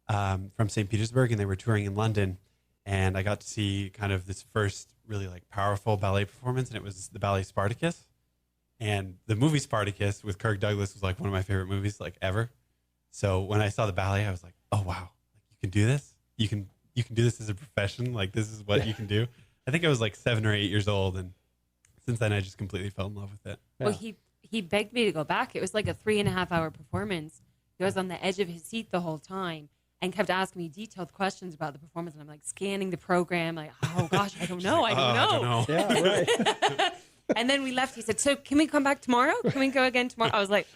from St. Petersburg, and they were touring in London. And I got to see kind of this first really like powerful ballet performance, and it was the ballet Spartacus. And the movie Spartacus with Kirk Douglas was like one of my favorite movies like ever. So when I saw the ballet, I was like, oh wow, like, you can do this. You can do this as a profession. Like this is what you can do. I think I was like 7 or 8 years old, and since then I just completely fell in love with it. Yeah. Well, he begged me to go back. It was like a 3.5-hour performance. He was on the edge of his seat the whole time and kept asking me detailed questions about the performance. And I'm like scanning the program, like, oh gosh, I don't know. Like, I don't know. Yeah, right. And then we left. He said, so can we come back tomorrow? Can we go again tomorrow? I was like,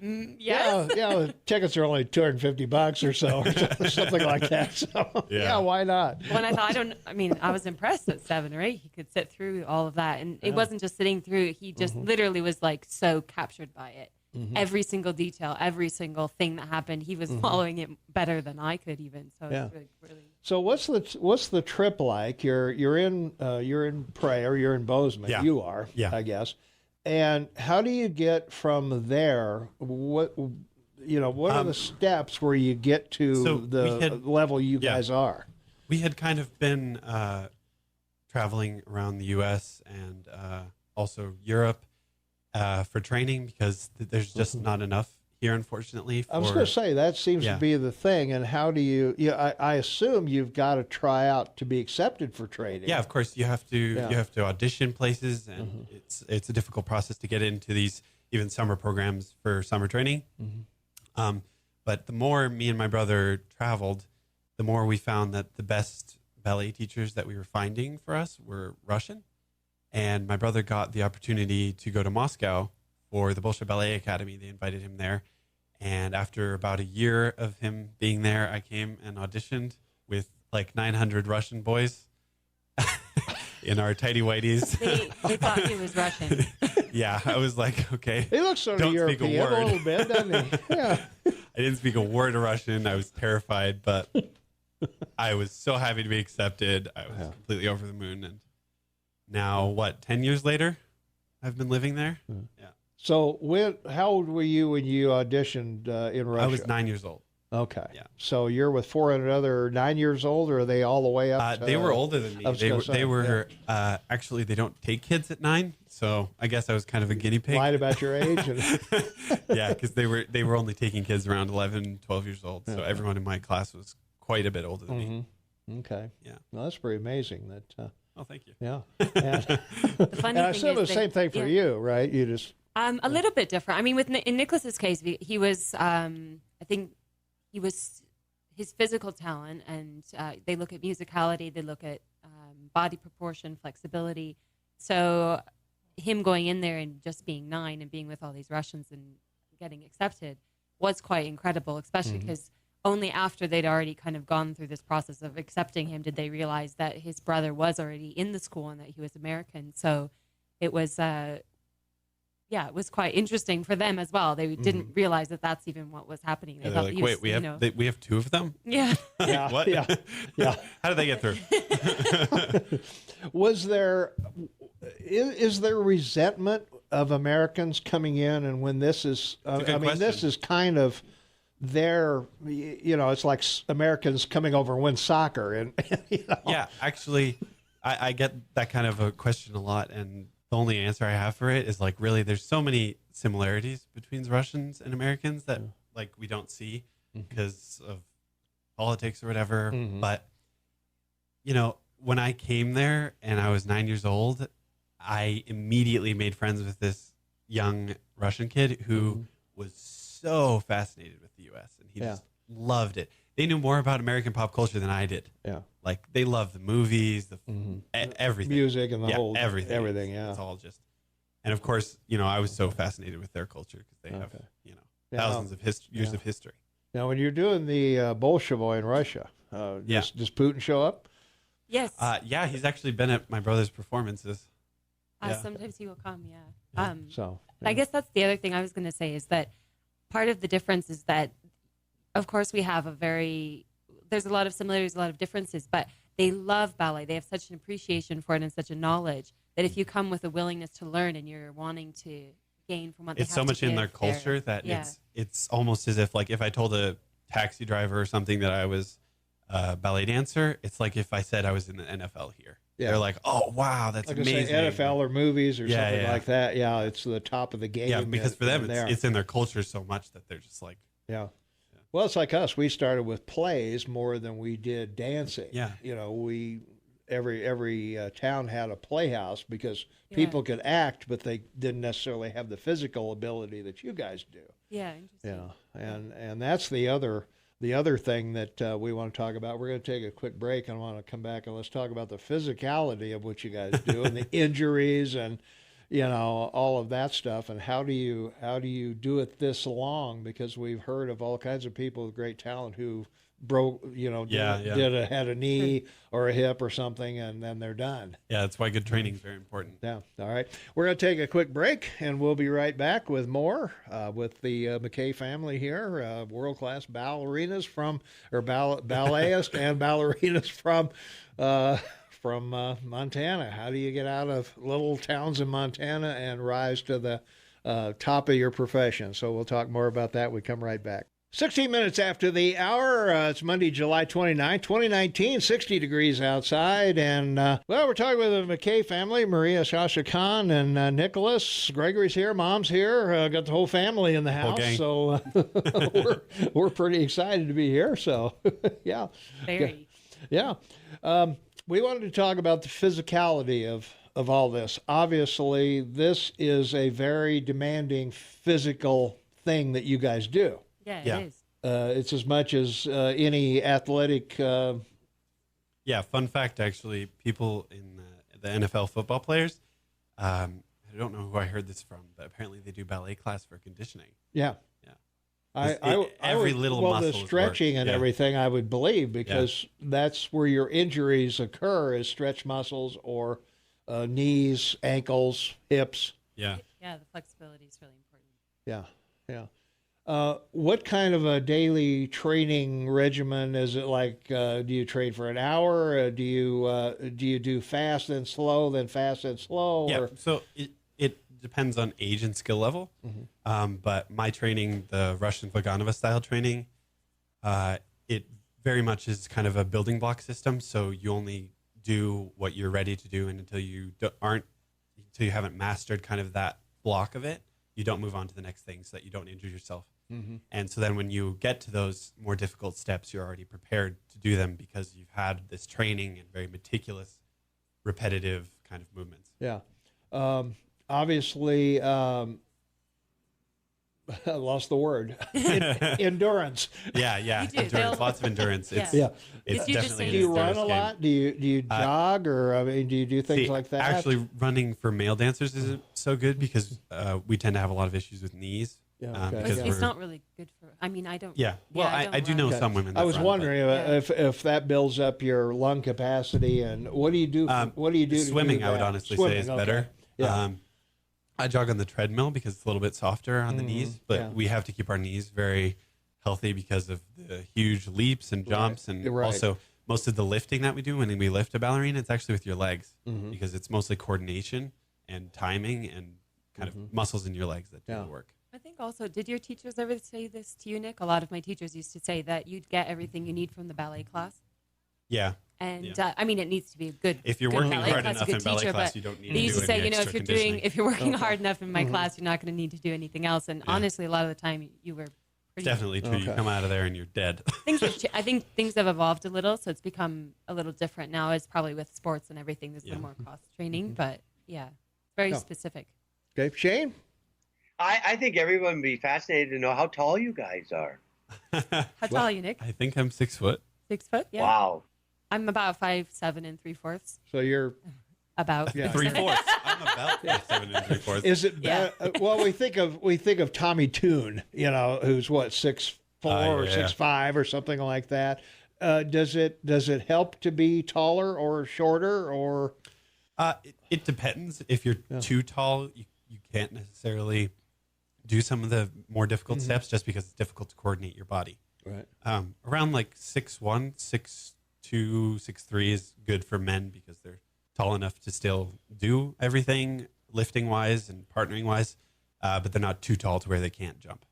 yes. Yeah, the tickets are only $250 or so, or something like that. So yeah, why not? When I thought, I was impressed at 7 or 8. He could sit through all of that. And it wasn't just sitting through. He just literally was like so captured by it. Every single detail, every single thing that happened, he was following it better than I could even. So Yeah. it's really So what's the trip like? You're in Prey, or you're in Bozeman. Yeah. You are, Yeah. I guess. And how do you get from there? What are the steps where you get to So the we had- level you guys are? We had kind of been traveling around the U.S. and also Europe for training because there's just not enough here, unfortunately. I was going to say that seems to Yeah. be the thing. And how do you? I assume you've got to try out to be accepted for training. Yeah, of course you have to. Yeah. You have to audition places, and it's a difficult process to get into these even summer programs for summer training. But the more me and my brother traveled, the more we found that the best ballet teachers that we were finding for us were Russian. And my brother got the opportunity to go to Moscow for the Bolshoi Ballet Academy. They invited him there. And after about a year of him being there, I came and auditioned with like 900 Russian boys in our tighty whiteys. they thought he was Russian. Yeah, I was like, okay. He looks sort of Don't speak a European a word. little bit, doesn't he? Yeah. I didn't speak a word of Russian. I was terrified, but I was so happy to be accepted. I was completely over the moon. And now, 10 years later, I've been living there? Yeah. So how old were you when you auditioned in Russia? I was 9 years old. Okay. Yeah. So you're with 400 other 9 years old, or are they all the way up? They were older than me. I was gonna say, They were actually, they don't take kids at 9. So I guess I was kind of a guinea pig. Lied about your age. Yeah, because they were only taking kids around 11, 12 years old. So everyone in my class was quite a bit older than me. Okay. Yeah. Well, that's pretty amazing. That. Oh, thank you. Yeah. And, The funny and I thing assume is the same thing for you, right? You just. A little bit different. I mean, in Nicholas's case, he was, I think he was his physical talent, and they look at musicality, they look at body proportion, flexibility. So him going in there and just being 9 and being with all these Russians and getting accepted was quite incredible, especially because only after they'd already kind of gone through this process of accepting him did they realize that his brother was already in the school and that he was American. So it was yeah, it was quite interesting for them as well. They didn't realize that that's even what was happening. They Yeah, thought they're like, he was, wait, we have two of them? yeah. Yeah, What? yeah, yeah. How did they get through? Was there is there resentment of Americans coming in, and when this is a good I mean, this question. is kind of their, it's like Americans coming over and win soccer, and Yeah, actually, I get that kind of a question a lot, and the only answer I have for it is like, really, there's so many similarities between Russians and Americans that like we don't see because of politics or whatever. But when I came there and I was 9 years old, I immediately made friends with this young Russian kid who was so fascinated with the U.S. and he just loved it. They knew more about American pop culture than I did. Yeah. Like they loved the movies, the everything, music and the whole everything. Yeah. It's all just, and of course, I was so fascinated with their culture because they have, thousands of years of history. Now, when you're doing the Bolshoi in Russia, does Putin show up? Yes. Yeah, he's actually been at my brother's performances. Sometimes he will come. Yeah. So I guess that's the other thing I was going to say is that part of the difference is that, of course, there's a lot of similarities, a lot of differences, but they love ballet. They have such an appreciation for it and such a knowledge that if you come with a willingness to learn and you're wanting to gain from what they have It's so to much in their give, culture that it's almost as if like if I told a taxi driver or something that I was a ballet dancer, it's like if I said I was in the NFL here. Yeah. They're like, oh wow, that's like amazing. I say, NFL or movies or something yeah. like that. Yeah, it's the top of the game. Yeah, because for them it's in their culture so much that they're just like, Well, it's like us. We started with plays more than we did dancing. Yeah. We every town had a playhouse because people could act, but they didn't necessarily have the physical ability that you guys do. Yeah, interesting. And that's the other thing that we want to talk about. We're going to take a quick break and I want to come back and let's talk about the physicality of what you guys do and the injuries and all of that stuff, and how do you do it this long? Because we've heard of all kinds of people with great talent who broke, had a knee or a hip or something, and then they're done. Yeah, that's why good training is very important. Yeah. All right. We're going to take a quick break, and we'll be right back with more with the Mackay family here, world-class ballerinas balletist and ballerinas from Montana. How do you get out of little towns in Montana and rise to the top of your profession? So we'll talk more about that. We come right back. 16 minutes after the hour. It's Monday, July 29, 2019, 60 degrees outside. And, we're talking with the Mackay family, Maria, Sascha Khan, and Nicholas. Gregory's here. Mom's here. Got the whole family in the house. gang. So we're pretty excited to be here. So, yeah. Very. Yeah. We wanted to talk about the physicality of all this. Obviously, this is a very demanding physical thing that you guys do. Yeah, Yeah. it is. It's as much as any athletic. Yeah, fun fact actually, people in the NFL football players, I don't know who I heard this from, but apparently they do ballet class for conditioning. Yeah. Yeah. Every little muscle the is stretching worked. and Yeah. everything, I would believe, because that's where your injuries occur, is stretch muscles or knees, ankles, hips. Yeah. Yeah, the flexibility is really important. Yeah. What kind of a daily training regimen is it like? Do you train for an hour? Do you do fast and slow, then fast and slow? Yeah. Or? So it depends on age and skill level. But my training, the Russian Vaganova style training, it very much is kind of a building block system. So you only do what you're ready to do, and until you haven't mastered kind of that block of it, you don't move on to the next thing so that you don't injure yourself. And so then when you get to those more difficult steps, you're already prepared to do them because you've had this training and very meticulous, repetitive kind of movements. Yeah. Obviously, I lost the word. Endurance. Yeah. You do. Endurance, lots of endurance. It's, Yeah. it's Did you just definitely say an Do you run endurance a game. lot? Do you jog, or do you do things See, like that? Actually, running for male dancers isn't so good because we tend to have a lot of issues with knees. Yeah, okay. But because it's we're- not really good for. I mean, I don't. Yeah. Well, don't I do run. know Okay. some women. That I was run, but- wondering if that builds up your lung capacity, and what do you do? What do you do? To Swimming, do I would that? honestly Swimming, say, is okay. better. Yeah. I jog on the treadmill because it's a little bit softer on the knees, but we have to keep our knees very healthy because of the huge leaps and jumps. And also most of the lifting that we do when we lift a ballerina, it's actually with your legs because it's mostly coordination and timing and kind of muscles in your legs that do the work. I think also, did your teachers ever say this to you, Nick? A lot of my teachers used to say that you'd get everything you need from the ballet class. Yeah. And I mean, it needs to be a good. If you're working hard enough in ballet class, you don't need to do any extra say, conditioning. if you're working hard enough in my class, you're not going to need to do anything else. And honestly, a lot of the time, you were pretty. Definitely true. You come out of there and you're dead. I think things have evolved a little, so it's become a little different now. It's probably with sports and everything. There's a little more cross training, but very specific. Okay, Shane. I think everyone would be fascinated to know how tall you guys are. How tall are you, Nick? I think I'm 6 foot. 6 foot? Yeah. Wow. I'm about 5'7" and 3/4. So you're about 3/4. I'm about 5'7" and 3/4. Is it? Well, we think of Tommy Toon, who's what 6'4" or 6'5" or something like that. Does it help to be taller or shorter or? It depends. If you're too tall, you can't necessarily do some of the more difficult steps just because it's difficult to coordinate your body. Right. Around like 6'1", 6'2", 6'3" is good for men because they're tall enough to still do everything lifting wise and partnering wise, but they're not too tall to where they can't jump.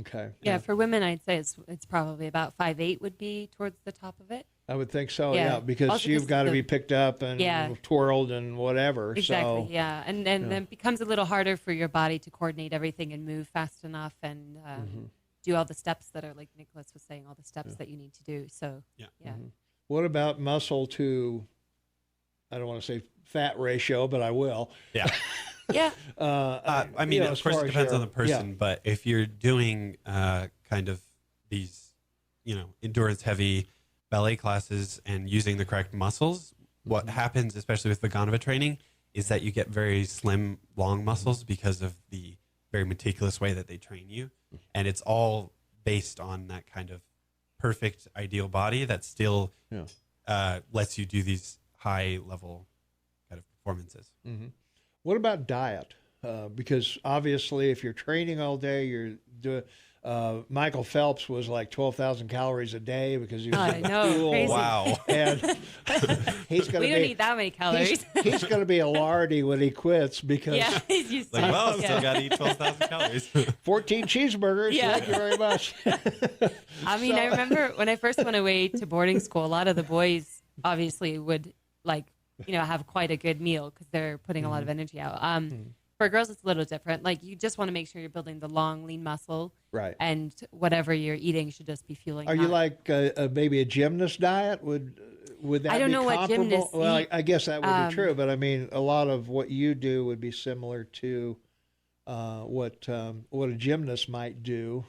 Okay. Yeah, for women, I'd say it's probably about 5'8" would be towards the top of it. I would think so, because also you've got to be picked up and twirled and whatever. Exactly, so, and then it becomes a little harder for your body to coordinate everything and move fast enough and do all the steps that are, like Nicholas was saying, all the steps that you need to do. So, What about muscle to, I don't want to say fat ratio, but I will. Yeah. Yeah. I mean, of course, it depends on the person, but if you're doing kind of these, endurance heavy ballet classes and using the correct muscles, what happens, especially with Vaganova training, is that you get very slim, long muscles because of the very meticulous way that they train you. And it's all based on that kind of perfect, ideal body that still lets you do these high level kind of performances. What about diet? Because obviously, if you're training all day, you're doing. Michael Phelps was like 12,000 calories a day because he was I know, crazy. Wow. And he's going to we don't eat that many calories. He's going to be a lardy when he quits because he's used to I still got to eat 12,000 calories. 14 cheeseburgers. Yeah. Thank you very much. I mean, I remember when I first went away to boarding school, a lot of the boys obviously would have quite a good meal because they're putting a lot of energy out. For girls, it's a little different. Like, you just want to make sure you're building the long, lean muscle. Right. And whatever you're eating should just be fueling. Are you like maybe a gymnast diet? Would that I don't be know comparable? what gymnasts Well, eat. I guess that would be true, but I mean, a lot of what you do would be similar to what a gymnast might do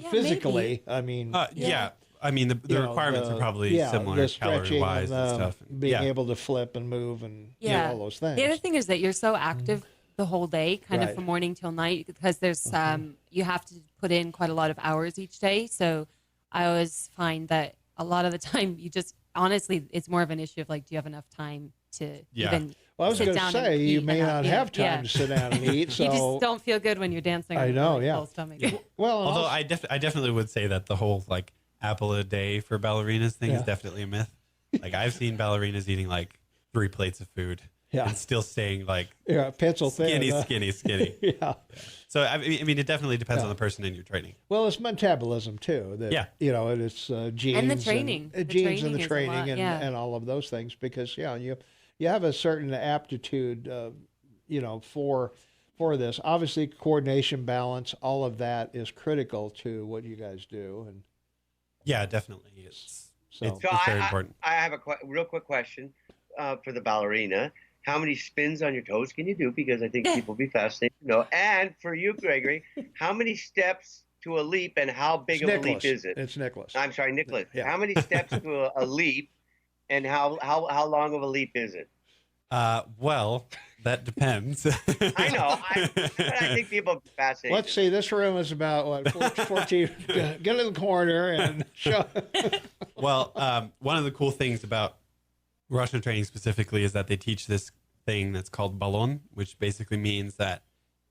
physically. Maybe. I mean, I mean, the requirements are probably similar calorie-wise and stuff. Being able to flip and move and all those things. The other thing is that you're so active the whole day, kind of from morning till night, because there's you have to put in quite a lot of hours each day. So I always find that a lot of the time you just, honestly, it's more of an issue of like, do you have enough time to even Well, I was going to say, you may not have time to sit down and eat. So you just don't feel good when you're dancing on a full stomach. Well, although I definitely would say that the whole like apple a day for ballerinas thing is definitely a myth. Like, I've seen ballerinas eating like 3 plates of food and still staying like pencil skinny, thin. skinny. So I mean, it definitely depends on the person in your training. Well, it's metabolism too. That, and it's genes and the training, and and all of those things. Because you have a certain aptitude, for this. Obviously, coordination, balance, all of that is critical to what you guys do. And yeah, definitely, it's very important. I have a real quick question for the ballerina. How many spins on your toes can you do? Because I think people will be fascinated to know. And for you, Gregory, how many steps to a leap and how big of a leap is it? It's Nicholas. I'm sorry, Nicholas. Yeah. How many steps to a leap and how long of a leap is it? Well, that depends. I know. But I think people are fascinated. Let's see. This room is about 14. Get in the corner and show. Well, one of the cool things about Russian training specifically is that they teach this thing that's called ballon, which basically means that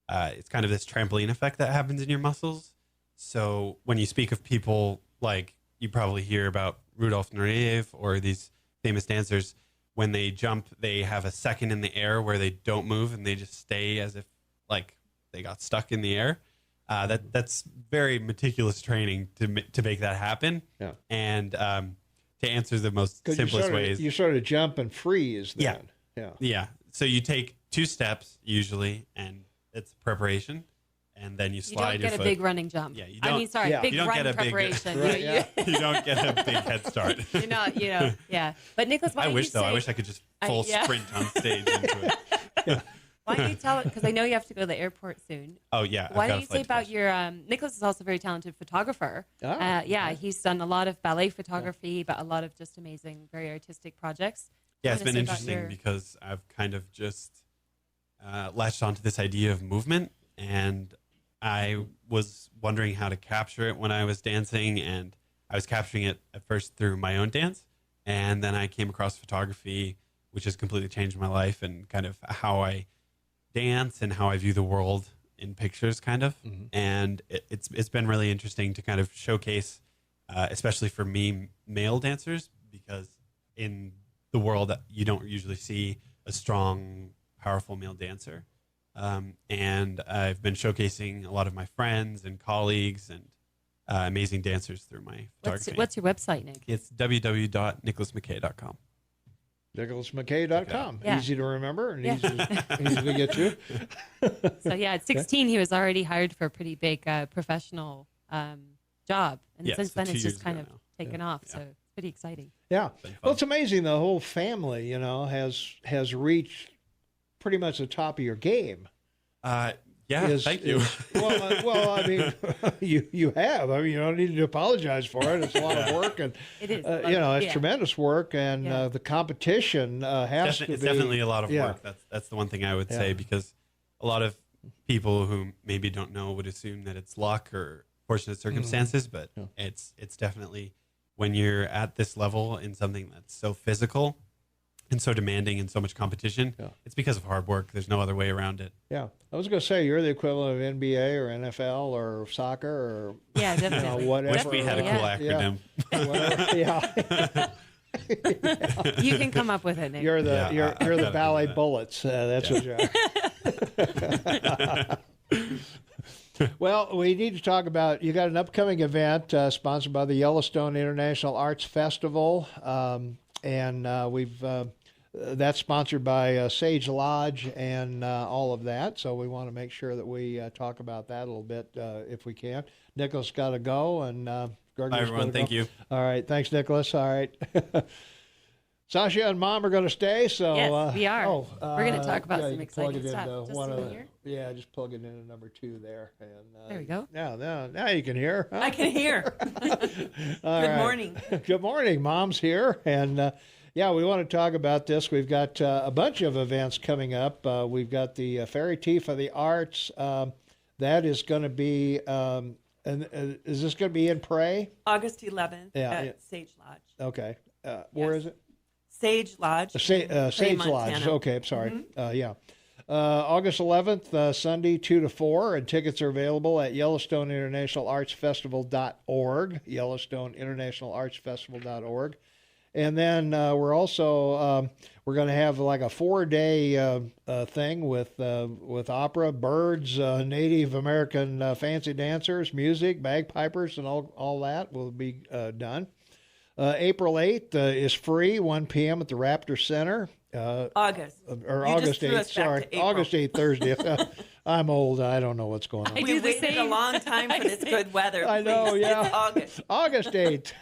it's kind of this trampoline effect that happens in your muscles. So when you speak of people like you probably hear about Rudolf Nureyev or these famous dancers, when they jump, they have a second in the air where they don't move and they just stay as if like they got stuck in the air. That's very meticulous training to make that happen. Yeah. And to answer the most simplest ways, you sort of jump and freeze. Then. Yeah. So you take 2 steps usually, and it's preparation, and then you slide your foot. You don't get a big running jump. Yeah, you don't. Big you don't run get a preparation. Big, you don't get a big head start. You're not, yeah. But Nicholas, why I don't wish you though. say, I wish I could just full sprint on stage into it. Yeah. Why don't you tell it? Because I know you have to go to the airport soon. Oh yeah. Why don't you say about your? Nicholas is also a very talented photographer. He's done a lot of ballet photography, but a lot of just amazing, very artistic projects. Yeah, it's been interesting because I've kind of just latched onto this idea of movement, and I was wondering how to capture it when I was dancing, and I was capturing it at first through my own dance, and then I came across photography, which has completely changed my life and kind of how I dance and how I view the world in pictures, kind of. Mm-hmm. And it's been really interesting to kind of showcase, especially for me, male dancers, because in the world you don't usually see a strong, powerful male dancer. And I've been showcasing a lot of my friends and colleagues and amazing dancers through my photography. What's your website, Nick? It's www.nicholasmackay.com. NicholasMackay.com. Yeah. Easy to remember and easy to get to. So at 16, he was already hired for a pretty big professional job, and since then it's just kind of taken off. Yeah. So it's pretty exciting. Yeah. Well, it's amazing. The whole family, has reached pretty much the top of your game. Thank you. Well, I mean, you have. I mean, you don't need to apologize for it. It's a lot of work, and it is. It's tremendous work, and the competition has to be. It's definitely a lot of work. That's the one thing I would say, because a lot of people who maybe don't know would assume that it's luck or fortunate circumstances, but it's definitely, when you're at this level in something that's so physical and so demanding and so much competition, it's because of hard work. There's no other way around it. Yeah. I was going to say, you're the equivalent of NBA or NFL or soccer or definitely. Whatever. Wish we had a cool acronym. You can come up with it, Nick. You're the ballet bullets. That's what you are. Well, we need to talk about, you got an upcoming event sponsored by the Yellowstone International Arts Festival. And we've that's sponsored by Sage Lodge and all of that. So we want to make sure that we talk about that a little bit if we can. Nicholas got to go, and Gregory's Hi, everyone. Thank you. All right. Thanks, Nicholas. All right. Sascha and Mom are going to stay. So yes, we are. We're going to talk about some exciting stuff. Just plug it into number 2 there. And there we go. Now you can hear. Huh? I can hear. Good morning. Good morning. Mom's here, and we want to talk about this. We've got a bunch of events coming up. We've got the Fairy Tea for the Arts. That is going to be. Is this going to be in Prey? August 11th at Sage Lodge. Okay. Where is it? Sage Lodge. Sage Lodge. Okay, I'm sorry. Mm-hmm. August 11th, Sunday, 2 to 4, and tickets are available at Yellowstone International Arts Festival.org, YellowstoneInternationalArtsFestival.org. And then we're also we're going to have like a 4-day thing with opera, birds, Native American fancy dancers, music, bagpipers, and all that will be done. April 8th is free, 1 p.m. at the Raptor Center. August 8th, sorry. August 8th, Thursday. I'm old. I don't know what's going on. We waited a long time for this good weather. I know, yeah. It's August. August 8th.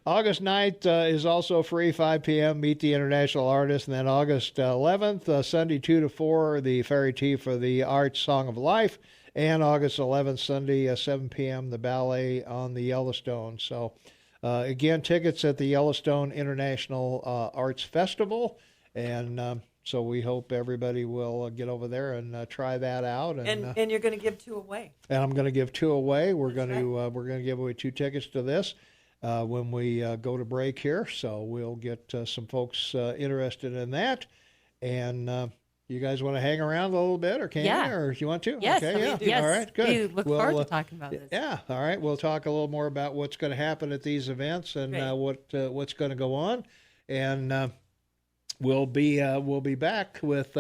August 9th is also free, 5 p.m. Meet the International Artists. And then August 11th, Sunday, 2 to 4, the Fairy Tea for the Arts Song of Life. And August 11th, Sunday, 7 p.m., the ballet on the Yellowstone. So, again, tickets at the Yellowstone International Arts Festival. And so we hope everybody will get over there and try that out. And you're going to give 2 away. And I'm going to give 2 away. We're going to give away 2 tickets to this when we go to break here. So we'll get some folks interested in that. And you guys want to hang around a little bit, or can Yeah. you, or you want to? Yes, Okay, yeah. yes. All right, good. We look Well, forward to talking about this. Yeah, all right. We'll talk a little more about what's going to happen at these events and Great. what's going to go on, and we'll be back with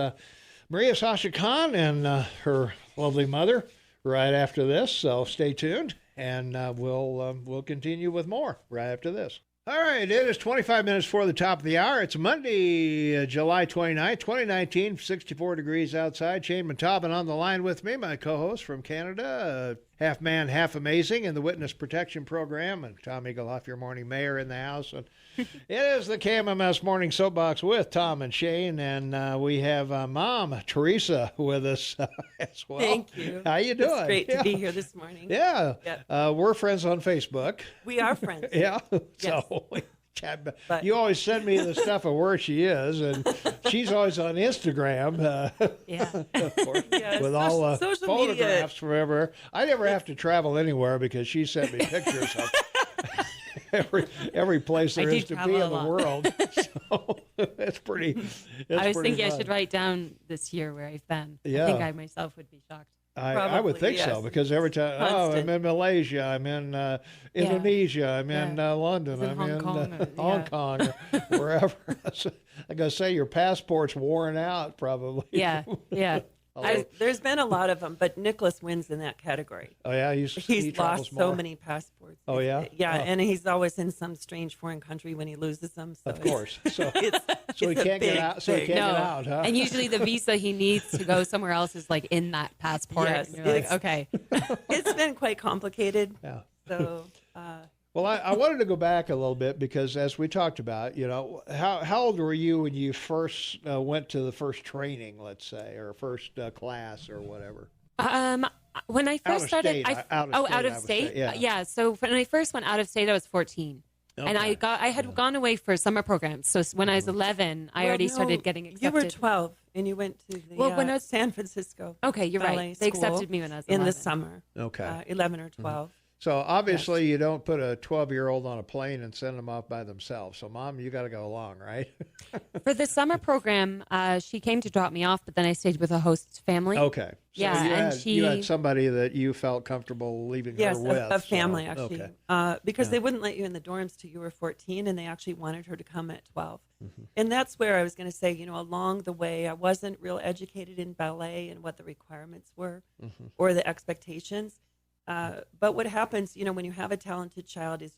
Maria Sascha Khan and her lovely mother right after this. So stay tuned, and we'll continue with more right after this. All right, it is 25 minutes before the top of the hour. It's Monday, July 29th, 2019, 64 degrees outside. Shane Montalban on the line with me, my co-host from Canada, half man, half amazing in the Witness Protection Program, and Tom Eaglehoff, your morning mayor in the house. And it is the KMMS Morning Soapbox with Tom and Shane, and we have Mom, Teresa, with us as well. Thank you. How you doing? It's great to be here this morning. Yeah. Yep. We're friends on Facebook. We are friends. Yeah. Yes. So we chat. But- you always send me the stuff of where she is, and she's always on Instagram. Yeah. Of course, Yeah, with all social photographs from everywhere. I never have to travel anywhere because she sent me pictures of every place there I do is to be travel in a the lot. world. So it's pretty. I was thinking I fun. should write down this year where I've been. Yeah. I think I myself would be shocked. I would Probably, think so, yes. because every time, I'm Constant. in Malaysia, I'm in Indonesia, I'm in London, Is it I'm Hong in Kong or- Hong yeah. Kong, or wherever. I gotta say, your passport's worn out, probably. Yeah. Yeah. There's been a lot of them, but Nicholas wins in that category. Oh yeah, he He's travels lost so more. many passports. Oh, yeah? Yeah, Oh. and he's always in some strange foreign country when he loses them. So Of course. So, It's, so he it's a can't get big out. So he thing. can't No. get out, huh? And usually the visa he needs to go somewhere else is like in that passport. Yes, and you're like, it's- okay. It's been quite complicated. Yeah. So, Well, I wanted to go back a little bit because, as we talked about, how old were you when you first went to the first training, let's say, or first class or whatever? When I Out first of started, state, out of state, out I of would state, say, yeah. yeah. So when I first went out of state, I was 14, and I had gone away for summer programs. So when I was 11, I well, already no, started getting accepted. You were 12 and you went to the Well, when I was- San Francisco. Okay, you're ballet right. They school accepted me when I was in 11. the summer. Okay. 11 or 12. So obviously you don't put a 12-year-old on a plane and send them off by themselves. So, Mom, you got to go along, right? For the summer program, she came to drop me off, but then I stayed with a host family. Okay. So Yeah, you and you had somebody that you felt comfortable leaving Yes, her with. a family so, actually, Okay. because they wouldn't let you in the dorms till you were 14, and they actually wanted her to come at 12. Mm-hmm. And that's where I was going to say, along the way, I wasn't real educated in ballet and what the requirements were Mm-hmm. or the expectations. But what happens, when you have a talented child is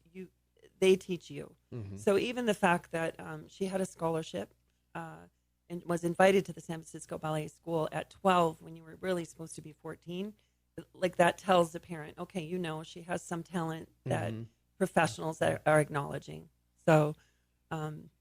they teach you. Mm-hmm. So even the fact that she had a scholarship and was invited to the San Francisco Ballet School at 12 when you were really supposed to be 14, like that tells the parent, okay, she has some talent that Mm-hmm. professionals are acknowledging. So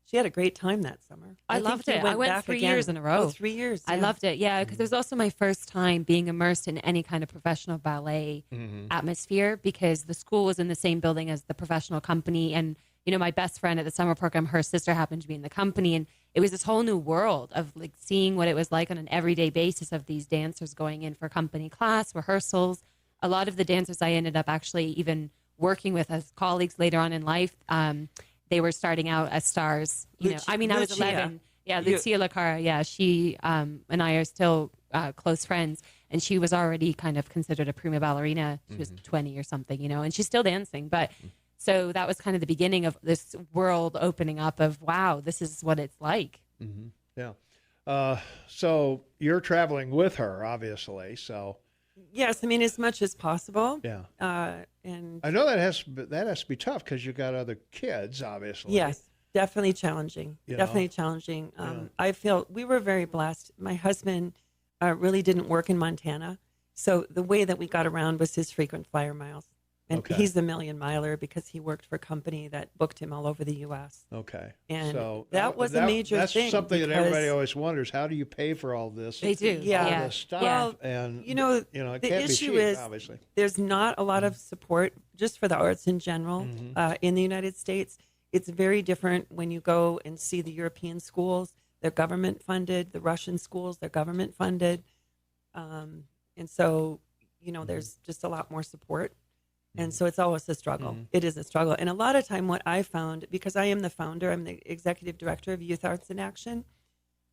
she had a great time that summer. I think loved we it. I went back 3 again. years in a row. Oh, 3 years. I yeah. loved it, yeah, because it was also my first time being immersed in any kind of professional ballet atmosphere because the school was in the same building as the professional company. And, my best friend at the summer program, her sister happened to be in the company. And it was this whole new world of like seeing what it was like on an everyday basis of these dancers going in for company class, rehearsals. A lot of the dancers I ended up actually even working with as colleagues later on in life, they were starting out as stars. I was Lucia. 11. Yeah, Lucia Lacara. Yeah, she and I are still close friends, and she was already kind of considered a prima ballerina. She was 20 or something, and she's still dancing. But so that was kind of the beginning of this world opening up of, wow, this is what it's like. Mm-hmm. Yeah. So you're traveling with her, obviously. So Yes, as much as possible. yeah, And I know that has to be tough because you got other kids, obviously. yes, definitely challenging. You Definitely know? challenging. Yeah. I feel we were very blessed. My husband really didn't work in Montana, so the way that we got around was his frequent flyer miles. And Okay. he's a million miler because he worked for a company that booked him all over the U.S. Okay. And so that was a major that's thing. something that because- everybody always wonders: how do you pay for all this? They do. Yeah. all Yeah. this stuff, Well, and it it the can't be issue cheap, is obviously. there's not a lot of support just for the arts in general in the United States. It's very different when you go and see the European schools. They're government funded. The Russian schools, they're government funded. And so, there's just a lot more support. And so it's always a struggle. It is a struggle. And a lot of time what I found, because I am the founder, I'm the executive director of Youth Arts in Action,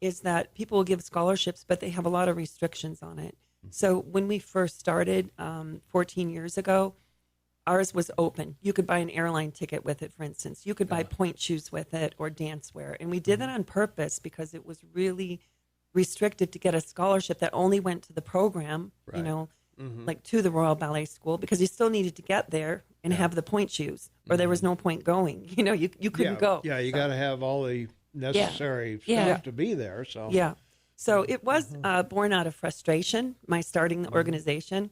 is that people will give scholarships, but they have a lot of restrictions on it. So when we first started 14 years ago, ours was open. You could buy an airline ticket with it, for instance. You could buy point shoes with it or dance wear. And we did that on purpose because it was really restricted to get a scholarship that only went to the program, you know, like to the Royal Ballet School, because you still needed to get there and have the point shoes, or there was no point going. You know, you couldn't go. Yeah, you got to have all the necessary stuff to be there. So So it was born out of frustration, my starting the organization,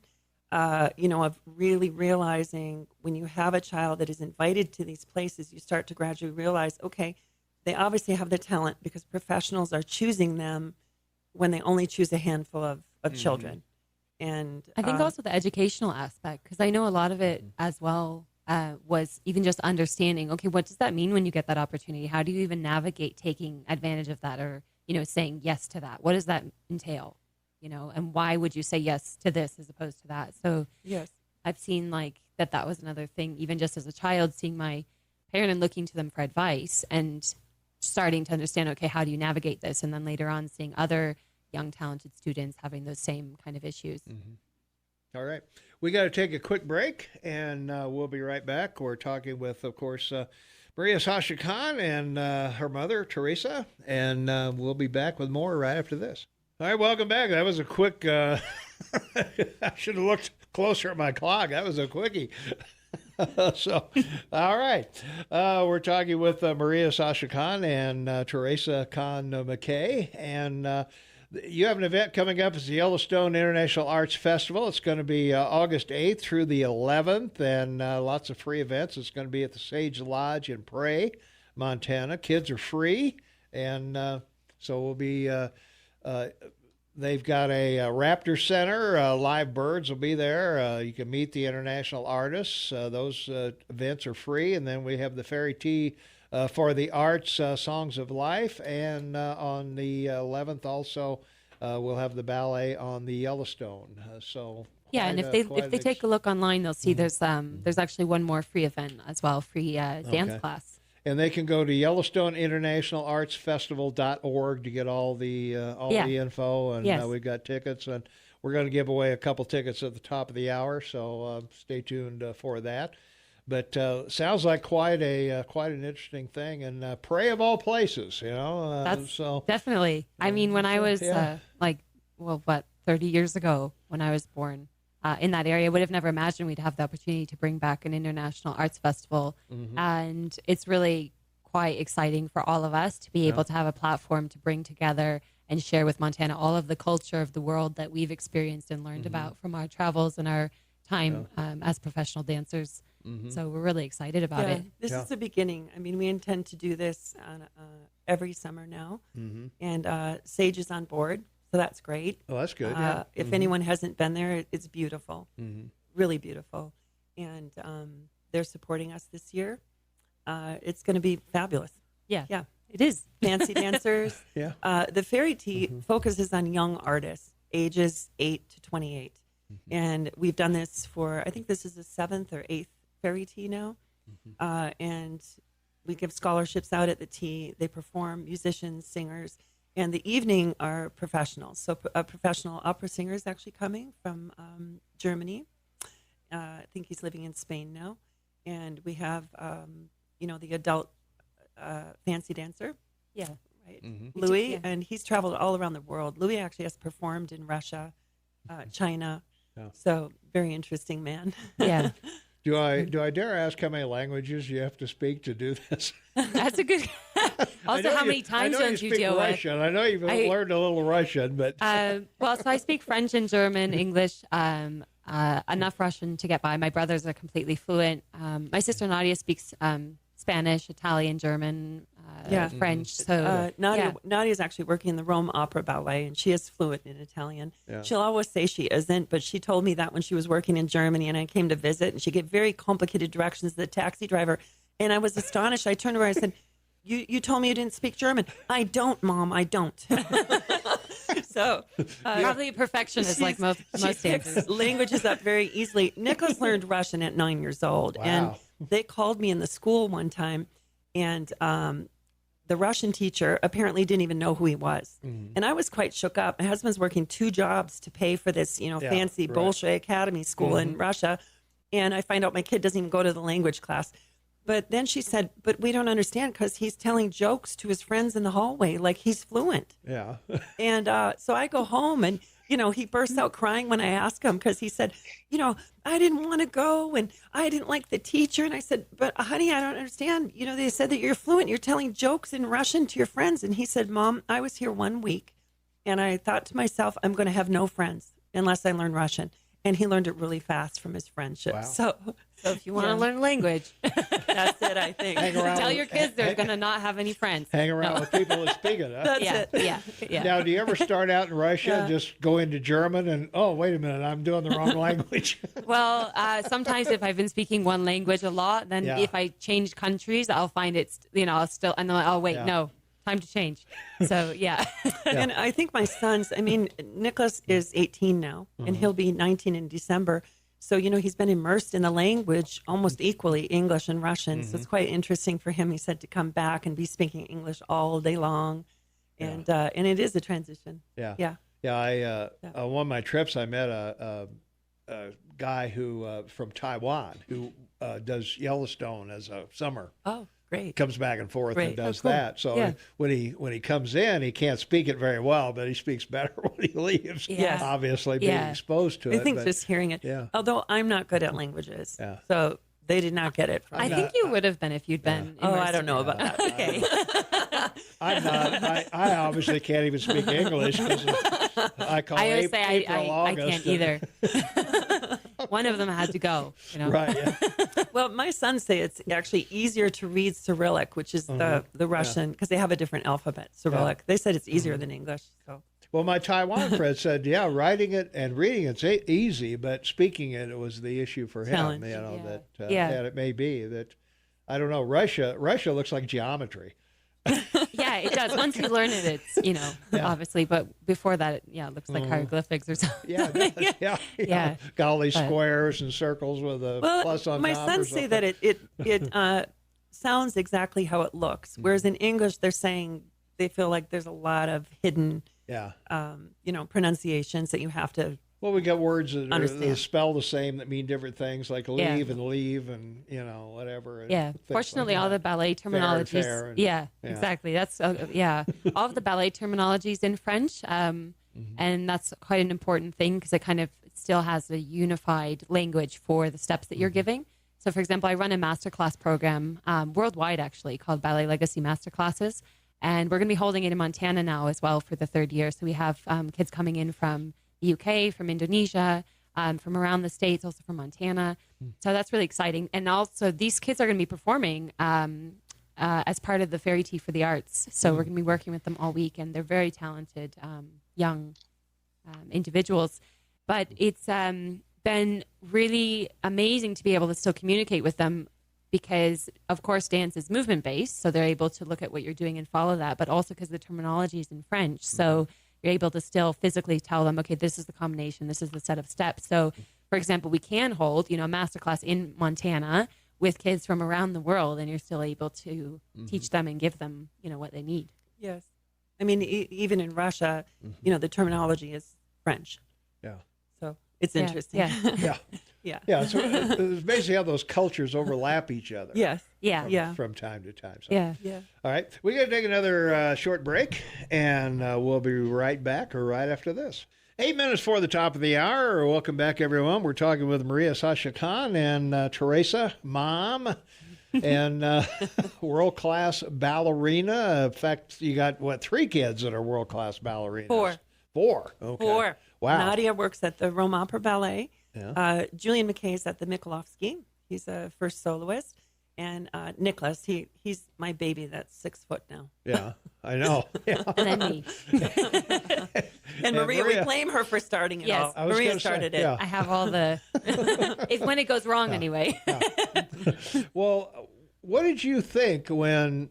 you know, of really realizing when you have a child that is invited to these places, you start to gradually realize, okay, they obviously have the talent because professionals are choosing them when they only choose a handful of children. And I think also the educational aspect, because I know a lot of it as well was even just understanding, okay, what does that mean when you get that opportunity? How do you even navigate taking advantage of that, or, you know, saying yes to that? What does that entail? You know, and why would you say yes to this as opposed to that? So yes, I've seen like that was another thing, even just as a child, seeing my parent and looking to them for advice and starting to understand, okay, how do you navigate this? And then later on seeing other young, talented students having those same kind of issues. All right. We got to take a quick break, and we'll be right back. We're talking with, of course, Maria Sascha Khan and her mother, Teresa, and we'll be back with more right after this. All right, welcome back. That was a quick, I should have looked closer at my clock. That was a quickie. So, all right. We're talking with Maria Sascha Khan and Teresa Khan MacKay, and you have an event coming up. It's the Yellowstone International Arts Festival. It's going to be August 8th through the 11th, and lots of free events. It's going to be at the Sage Lodge in Prairie, Montana. Kids are free, and so we'll be they've got a Raptor Center. Live birds will be there. You can meet the international artists. Those events are free, and then we have the Fairy Tea for the Arts, Songs of Life, and on the 11th also we'll have the ballet on the Yellowstone. And if they take a look online, they'll see there's actually one more free event as well, free dance class. And they can go to YellowstoneInternationalArtsFestival.org to get all the info, and we've got tickets, and we're going to give away a couple tickets at the top of the hour, so stay tuned for that. But sounds like quite an interesting thing, and Prairie of all places, you know. That's definitely. I mean, when I was 30 years ago, when I was born in that area, I would have never imagined we'd have the opportunity to bring back an international arts festival, and it's really quite exciting for all of us to be able to have a platform to bring together and share with Montana all of the culture of the world that we've experienced and learned about from our travels and our time as professional dancers. So we're really excited about it. This is the beginning. I mean, we intend to do this on, every summer now, and Sage is on board, so that's great. Oh, that's good. If anyone hasn't been there, it's beautiful, really beautiful, and they're supporting us this year. It's going to be fabulous. Yeah, it is. Fancy dancers. The Fairy Tea focuses on young artists, ages 8 to 28. And we've done this for, I think this is the 7th or 8th Fairy Tea now. And we give scholarships out at the tea. They perform, musicians, singers. And the evening are professionals. So a professional opera singer is actually coming from Germany. I think he's living in Spain now. And we have, the adult fancy dancer. Yeah. Right. Louis, and he's traveled all around the world. Louis actually has performed in Russia, China. So very interesting man. Yeah. Do I dare ask how many languages you have to speak to do this? That's a good. Also, how many time zones you deal Russian. I know you've learned a little Russian, but so I speak French and German, English, enough Russian to get by. My brothers are completely fluent. My sister Nadia speaks Spanish, Italian, German, French. So Nadia is actually working in the Rome Opera Ballet, and she is fluent in Italian. She'll always say she isn't, but she told me that when she was working in Germany, and I came to visit, and she gave very complicated directions to the taxi driver, and I was astonished. I turned around and said, "You told me you didn't speak German." "I don't, Mom. I don't." So probably a perfectionist like most dancers. Languages up very easily. Nicholas learned Russian at 9 years old, and they called me in the school one time, and the Russian teacher apparently didn't even know who he was. And I was quite shook up. My husband's working 2 jobs to pay for this, fancy Bolshoi Academy school in Russia. And I find out my kid doesn't even go to the language class. But then she said, but we don't understand because he's telling jokes to his friends in the hallway like he's fluent. Yeah. And so I go home and, he bursts out crying when I ask him because he said, I didn't want to go and I didn't like the teacher. And I said, but honey, I don't understand. They said that you're fluent. You're telling jokes in Russian to your friends. And he said, Mom, I was here 1 week and I thought to myself, I'm going to have no friends unless I learn Russian. And he learned it really fast from his friendship. Wow. So if you want to learn language, that's it, I think. tell your kids they're going to not have any friends. Hang around with people that speak it. Huh? That's Yeah, it. yeah. Now, do you ever start out in Russia and just go into German and, oh, wait a minute, I'm doing the wrong language? Well, sometimes if I've been speaking one language a lot, then if I change countries, I'll find it, I'll still, and then I'll wait, no, time to change. So, yeah. And I think my sons, Nicholas is 18 now, and he'll be 19 in December. So, he's been immersed in the language almost equally, English and Russian. So it's quite interesting for him, he said, to come back and be speaking English all day long. And it is a transition. Yeah. Yeah. Yeah. On one of my trips, I met a guy who from Taiwan who does Yellowstone as a summer. Oh, great. Comes back and forth and does cool. that. So when he comes in, he can't speak it very well, but he speaks better when he leaves. Yes. Obviously being exposed to it. I think just hearing it. Yeah. Although I'm not good at languages. Yeah. So they did not get it from I me. think you would have been if you'd been. Oh, I immersed don't know in it. about that. Okay. I'm not. I obviously can't even speak English because I call I always April, say I August. can't either. One of them had to go. Right. Yeah. Well, my sons say it's actually easier to read Cyrillic, which is the Russian, because they have a different alphabet, Cyrillic. They said it's easier than English. So. Well, my Taiwan friend said, writing it and reading it's easy, but speaking it was the issue for him. Challenge. That it may be that, I don't know, Russia looks like geometry. Yeah, it does. Once you learn it, it's, obviously, but before that, it looks like hieroglyphics or something. Yeah, it does. Yeah. Got all these squares and circles with a plus on my top. sons say that it sounds exactly how it looks, whereas in English they're saying they feel like there's a lot of hidden, pronunciations that you have to. Well, we got words that spell the same that mean different things, like leave and leave and, whatever. And fortunately, like all the ballet terminologies. Fair Exactly. That's, all of the ballet terminologies in French. And that's quite an important thing because it kind of still has a unified language for the steps that you're giving. So, for example, I run a masterclass program worldwide, actually, called Ballet Legacy Masterclasses. And we're going to be holding it in Montana now as well for the 3rd year. So we have kids coming in from the UK, from Indonesia, from around the States, also from Montana. So that's really exciting. And also these kids are going to be performing as part of the Fairy Tea for the Arts. So we're going to be working with them all week, and they're very talented young individuals. But it's been really amazing to be able to still communicate with them because, of course, dance is movement-based, so they're able to look at what you're doing and follow that, but also because the terminology is in French. So you're able to still physically tell them, okay, this is the combination, this is the set of steps. So, for example, we can hold, a masterclass in Montana with kids from around the world, and you're still able to teach them and give them, what they need. Yes. I mean, even in Russia, the terminology is French. Yeah. So it's interesting. Yeah. Yeah. So it's basically how those cultures overlap each other. Yes. From time to time. So. Yeah. All right. We got to take another short break, and we'll be right back right after this. 8 minutes for the top of the hour. Welcome back, everyone. We're talking with Maria Sascha Khan and Teresa, mom, and world-class ballerina. In fact, you got, 3 kids that are world-class ballerinas? 4. Okay. 4. Wow. Nadia works at the Rome Opera Ballet. Yeah. Julian Mackay is at the Mikhailovsky. He's a first soloist. And Nicholas, he's my baby that's 6 foot now. Yeah, I know. Yeah. And then me. And Maria, we blame her for starting it all. Maria started it. I have all the, if when it goes wrong anyway. Well, what did you think when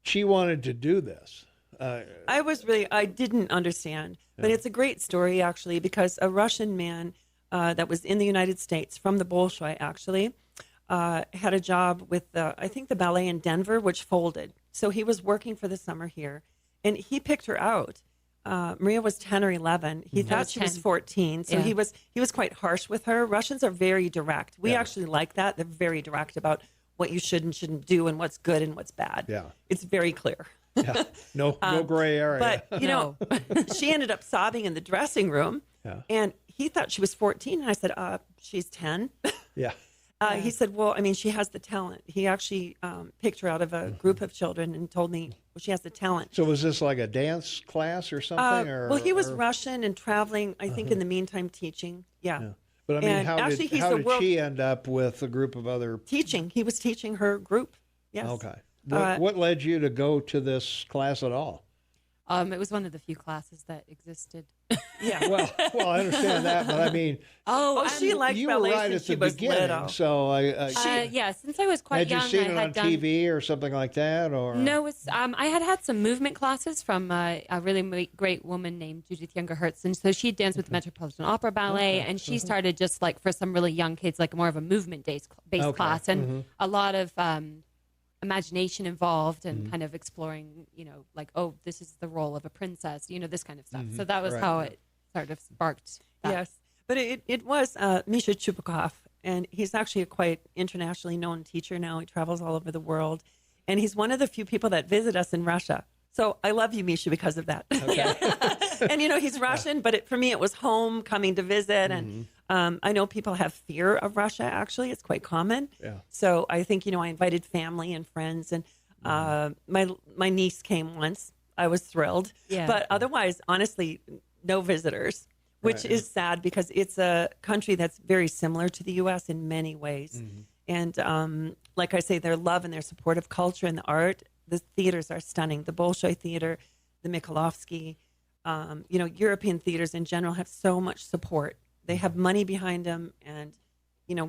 she wanted to do this? I didn't understand. But it's a great story, actually, because a Russian man that was in the United States, from the Bolshoi, actually, had a job with, I think, the ballet in Denver, which folded. So he was working for the summer here, and he picked her out. Maria was 10 or 11. He thought she was 14. So he was quite harsh with her. Russians are very direct. We actually like that. They're very direct about what you should and shouldn't do and what's good and what's bad. Yeah. It's very clear. Yeah. No gray area. But, she ended up sobbing in the dressing room. Yeah. And he thought she was 14. And I said, she's 10. Yeah. He said, well, I mean, she has the talent. He actually picked her out of a group of children and told me, well, she has the talent. So was this like a dance class or something? Well, he was Russian and traveling, I think, in the meantime, teaching. Yeah. But I mean, how did she end up with a group of other... Teaching. He was teaching her group. Yes. Okay. What led you to go to this class at all? It was one of the few classes that existed. Yeah. Well, I understand that, but I mean, she liked you ballet were right since at she the was beginning. little. So since I was quite young, had you seen it on TV or something like that, or no? I had some movement classes from a really great woman named Judith Younger-Hertz, and so she danced with the Metropolitan Opera Ballet, and she started just like for some really young kids, like more of a movement-based class, and a lot of imagination involved and kind of exploring, like, oh, this is the role of a princess, this kind of stuff. So that was how it sort of sparked that. Yes. But it was Misha Chupakov, and he's actually a quite internationally known teacher now. He travels all over the world, and he's one of the few people that visit us in Russia. So I love you, Misha, because of that. Okay. And, he's Russian, but for me, it was home, coming to visit. And I know people have fear of Russia, actually. It's quite common. Yeah. So I think, I invited family and friends. And my niece came once. I was thrilled. Yeah. But otherwise, honestly, no visitors, which is sad because it's a country that's very similar to the U.S. in many ways. And like I say, their love and their support of culture and the art, the theaters are stunning. The Bolshoi Theater, the Mikhailovsky, European theaters in general have so much support. They have money behind them and,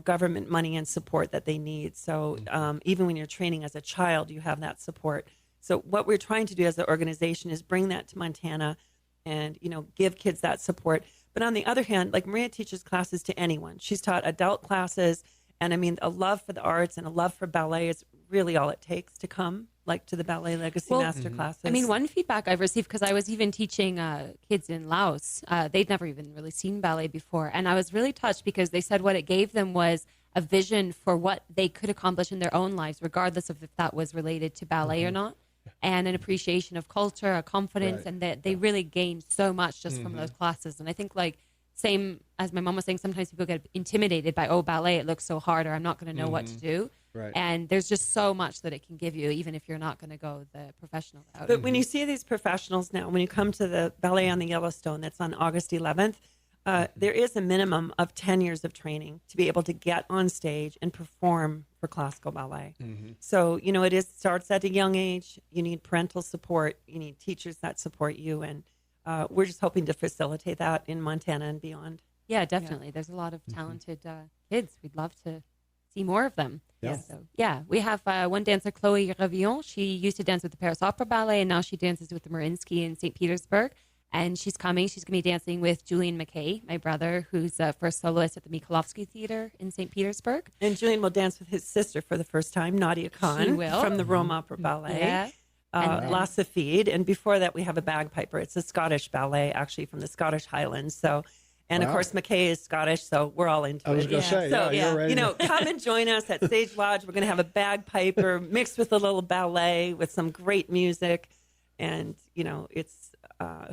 government money and support that they need. So even when you're training as a child, you have that support. So what we're trying to do as an organization is bring that to Montana and, give kids that support. But on the other hand, like Maria teaches classes to anyone. She's taught adult classes. And I mean, a love for the arts and a love for ballet is really all it takes to come like to the Ballet Legacy Master classes. I mean, one feedback I've received, because I was even teaching kids in Laos, they'd never even really seen ballet before. And I was really touched because they said what it gave them was a vision for what they could accomplish in their own lives, regardless of if that was related to ballet or not. And an appreciation of culture, a confidence, and that they really gained so much just from those classes. And I think, like, same as my mom was saying, sometimes people get intimidated by, ballet, it looks so hard, or I'm not going to know what to do. Right. And there's just so much that it can give you, even if you're not going to go the professional route. But when you see these professionals now, when you come to the Ballet on the Yellowstone, that's on August 11th, there is a minimum of 10 years of training to be able to get on stage and perform for classical ballet. So, it starts at a young age. You need parental support. You need teachers that support you. And we're just hoping to facilitate that in Montana and beyond. Yeah, definitely. Yeah. There's a lot of talented kids. We'd love to see more of them. Yeah. So, we have one dancer, Chloe Revillon. She used to dance with the Paris Opera Ballet, and now she dances with the Mariinsky in St. Petersburg. And she's coming. She's going to be dancing with Julian Mackay, my brother, who's first soloist at the Mikhailovsky Theater in St. Petersburg. And Julian will dance with his sister for the first time, Nadia Khan, from the Rome Opera Ballet. La Safide. And before that, we have a bagpiper. It's a Scottish ballet, actually, from the Scottish Highlands. So, and of course, Mackay is Scottish, so we're all into it. I was going to say, you're ready. Come and join us at Sage Lodge. We're going to have a bagpiper mixed with a little ballet with some great music. And, it's,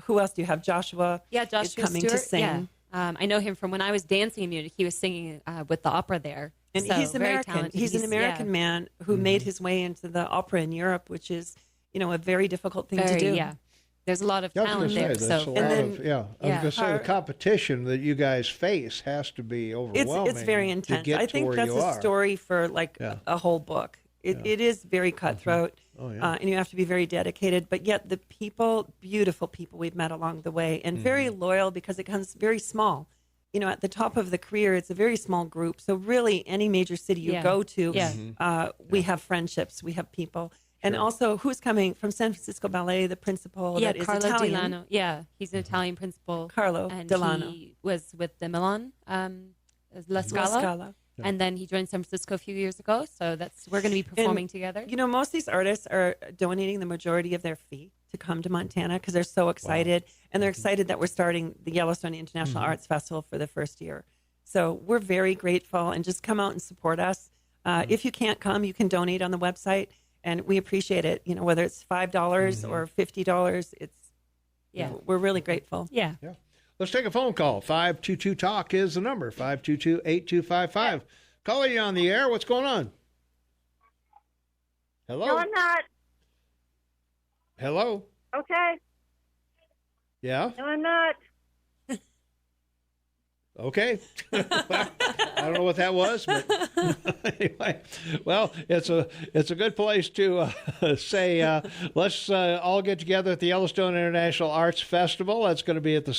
who else do you have? Joshua. Yeah, Joshua is coming Stewart, to sing. Yeah. I know him from when I was dancing in Munich. He was singing with the opera there. And he's American. He's an American man who made his way into the opera in Europe, which is, a very difficult thing to do. Yeah. There's a lot of talent there. The competition that you guys face has to be overwhelming. It's very intense. I think that's a story for a whole book. It is very cutthroat, and you have to be very dedicated. But yet the people, beautiful people we've met along the way, and very loyal because it comes very small. At the top of the career, it's a very small group. So really, any major city you go to, we have friendships, we have people. And also, who's coming from San Francisco Ballet? The principal that is Carlo Italian. Delano. Yeah, he's an Italian principal. Carlo and Delano. He was with the Milan, La La Scala. And then he joined San Francisco a few years ago. So we're going to be performing together. You know, most of these artists are donating the majority of their fee to come to Montana because they're so excited. Wow. And they're excited that we're starting the Yellowstone International Arts Festival for the first year. So we're very grateful, and just come out and support us. If you can't come, you can donate on the website, and we appreciate it. You know, whether it's $5 or $50, we're really grateful. Yeah. Let's take a phone call. 522-TALK is the number, 522-8255. Calling you on the air. What's going on? Hello? No, I'm not. Hello? Okay. Yeah? No, I'm not. Okay. Well, I don't know what that was, but anyway. Well, it's a good place to say let's all get together at the Yellowstone International Arts Festival. That's going to be at the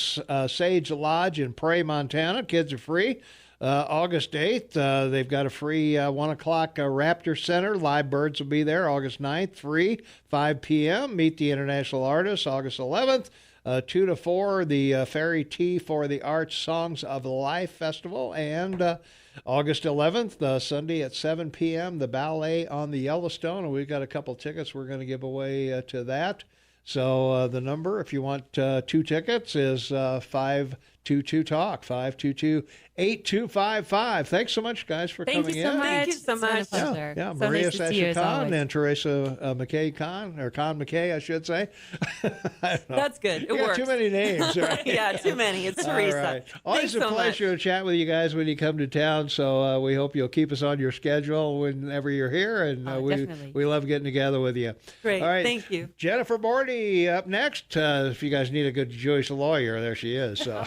Sage Lodge in Prairie, Montana. Kids are free. August 8th, they've got a free 1 o'clock Raptor Center. Live Birds will be there. August 9th, free, 5 p.m. Meet the international artists. August 11th. 2 to 4, the Fairy Tea for the Arts Songs of Life Festival. And August 11th, Sunday at 7 p.m., the Ballet on the Yellowstone. And we've got a couple tickets we're going to give away to that. So the number, if you want 2 tickets, is 522-TALK, 522-8255. Thanks so much, guys, for coming in. Thank you so much. Yeah, So Maria nice to see you, Sascha as Khan always. and Teresa Mackay Khan, or Khan MacKay, I should say. I don't know. That's good. It You got works. too many names, right? Yeah, too many. It's Teresa. All right. Always Thanks a so pleasure to chat with you guys when you come to town. So we hope you'll keep us on your schedule whenever you're here, and definitely. we love getting together with you. Great. All right. Thank you. Jennifer Bordy up next. If you guys need a good Jewish lawyer, there she is. So,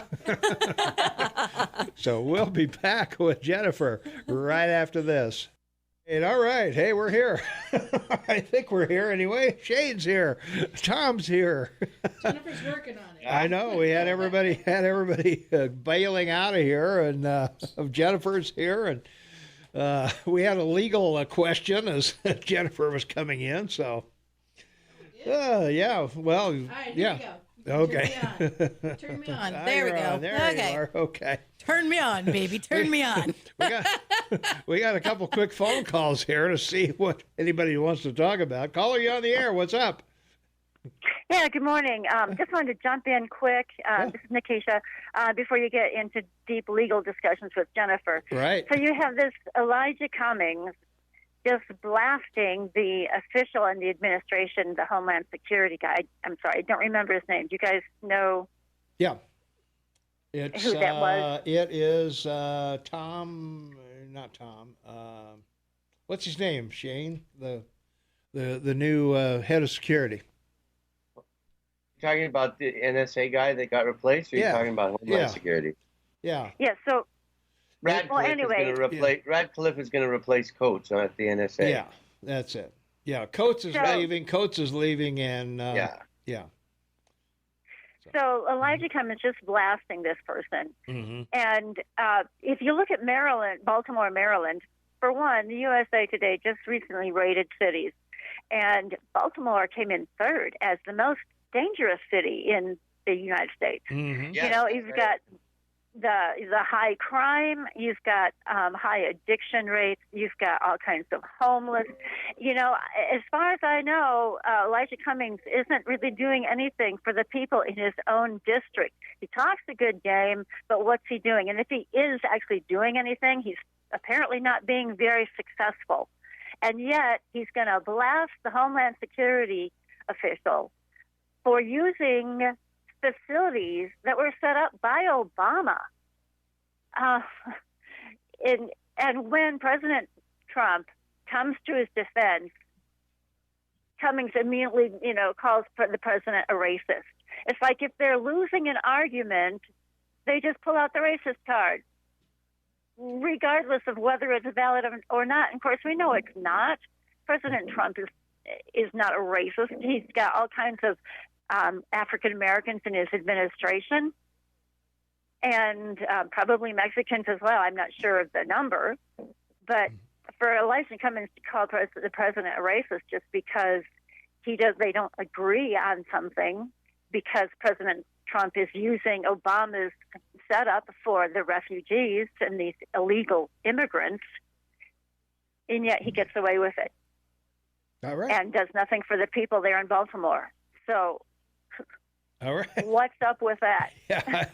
so we'll be back with Jennifer right after this. And all right, hey, we're here. I think we're here anyway. Shane's here. Tom's here. Jennifer's working on it. I know we had everybody bailing out of here, and Jennifer's here, and we had a legal question as Jennifer was coming in. So, yeah, well, All right, yeah. here we go. Okay. Turn me on. Ah, There we you're go. on. There you Okay. are. Okay. Turn me on, baby. Turn me on. We got a couple quick phone calls here to see what anybody wants to talk about. Caller, you on the air. What's up? Yeah, good morning. Just wanted to jump in quick. This is Nikisha. Before you get into deep legal discussions with Jennifer. Right. So you have this Elijah Cummings just blasting the official and the administration, the Homeland Security guy. I'm sorry, I don't remember his name. Do you guys know? Yeah. It's, who that was? It is Tom, not Tom. What's his name? Shane, the new head of security. Talking about the NSA guy that got replaced, or are you talking about Homeland Security? Yeah. Yeah. So Radcliffe is going to replace Coates at the NSA. Yeah, that's it. Yeah, Coates is leaving, and yeah. So Elijah Cummings just blasting this person. Mm-hmm. And if you look at Baltimore, Maryland, for one, the USA Today just recently rated cities. And Baltimore came in third as the most dangerous city in the United States. Mm-hmm. You know, you've got the high crime, you've got high addiction rates, you've got all kinds of homeless. You know, as far as I know, Elijah Cummings isn't really doing anything for the people in his own district. He talks a good game, but what's he doing? And if he is actually doing anything, he's apparently not being very successful. And yet he's going to blast the Homeland Security official for using facilities that were set up by Obama. And when President Trump comes to his defense, Cummings immediately, calls the president a racist. It's like if they're losing an argument, they just pull out the racist card, regardless of whether it's valid or not. And of course, we know it's not. President Trump is not a racist. He's got all kinds of African Americans in his administration, and probably Mexicans as well. I'm not sure of the number, but for Elijah Cummings to call the president a racist just because they don't agree on something, because President Trump is using Obama's set up for the refugees and these illegal immigrants, and yet he gets away with it. All right. And does nothing for the people there in Baltimore. So, All right. what's up with that? Yeah.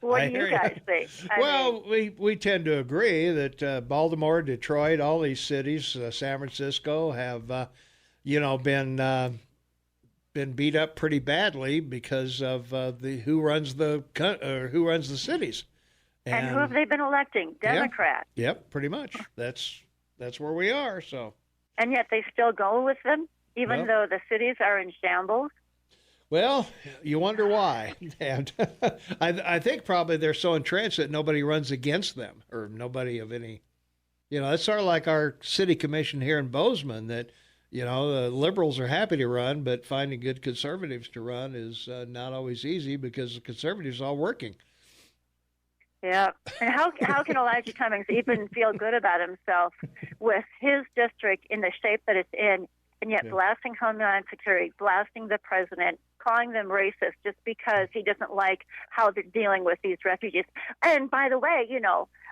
What I do hear you guys think? Well, we tend to agree that Baltimore, Detroit, all these cities, San Francisco, have been beat up pretty badly because of who runs the cities. And who have they been electing? Democrats. Yep, pretty much. That's where we are. So. And yet they still go with them, even though the cities are in shambles. Well, you wonder why. And I think probably they're so entrenched that nobody runs against them, or nobody of any. It's sort of like our city commission here in Bozeman that, the liberals are happy to run, but finding good conservatives to run is not always easy because the conservatives are all working. Yeah. And how can Elijah Cummings even feel good about himself with his district in the shape that it's in, and yet blasting Homeland Security, blasting the president, calling them racist just because he doesn't like how they're dealing with these refugees? And by the way,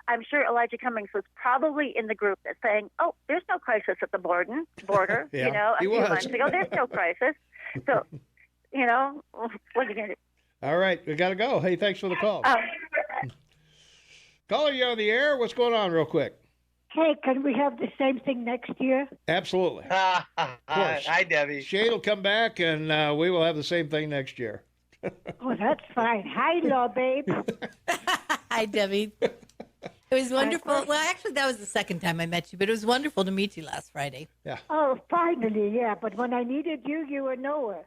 I'm sure Elijah Cummings was probably in the group that's saying, "Oh, there's no crisis at the border." Yeah, a few months ago, there's no crisis. So, what are you going to do? All right, we got to go. Hey, thanks for the call. Caller, you on the air? What's going on, real quick? Hey, can we have the same thing next year? Absolutely. Of course. Hi, Debbie. Shane will come back, and we will have the same thing next year. Oh, that's fine. Hi, Law Babe. Hi, Debbie. It was wonderful. Well, actually, that was the second time I met you, but it was wonderful to meet you last Friday. Yeah. Oh, finally, yeah. But when I needed you, you were nowhere.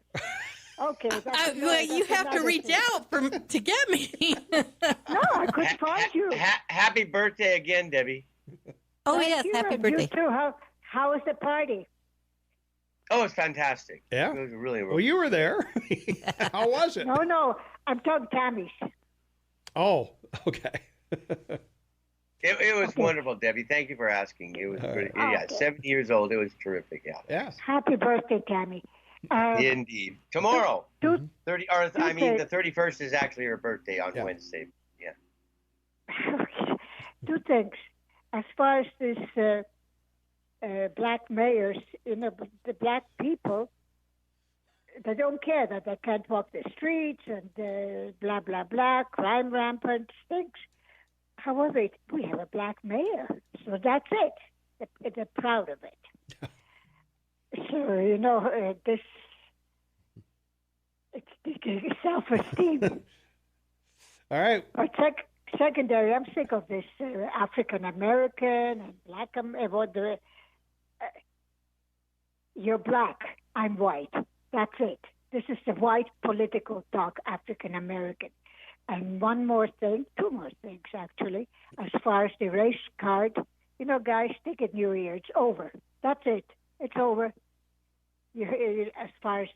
Okay. You have to reach out to get me. No, I couldn't find you. Happy birthday again, Debbie. Oh, Thank yes, you, happy and birthday. You too. How was the party? Oh, it's fantastic. Yeah? It was really Well, you were there. How was it? No, I'm talking Tammy's. Oh, okay. It was wonderful, Debbie. Thank you for asking. It was pretty, Okay. 70 years old. It was terrific. Yeah. Yeah. Happy birthday, Tammy. Indeed. Tomorrow, Two- 30. Or I mean, Okay. the 31st is actually her birthday on Wednesday. Yeah. Two things. As far as this black mayors, the black people, they don't care that they can't walk the streets and blah, blah, blah, crime rampant, stinks. However, we have a black mayor, so that's it. They're proud of it. So, it's self-esteem. All right. But secondary, I'm sick of this African American and black. You're black, I'm white. That's it. This is the white political talk, African American. And one more thing, two more things actually, as far as the race card. Guys, take it New Year. It's over. That's it. It's over. As far as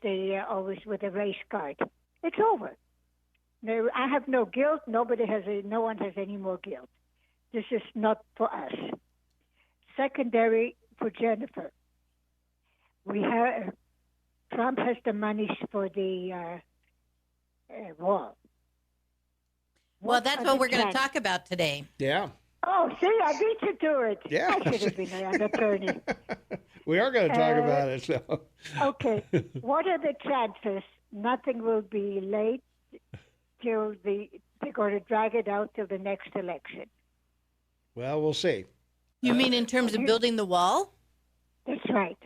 always with the race card, it's over. No, I have no guilt. No one has any more guilt. This is not for us. Secondary for Jennifer. Trump has the money for the wall. Well, that's what we're going to talk about today. Yeah. Oh, see, I beat you to it. Yeah. I should have been an attorney. We are going to talk about it. So. Okay. What are the chances nothing will be late till they're going to drag it out till the next election? Well, we'll see. You mean in terms of building the wall? That's right.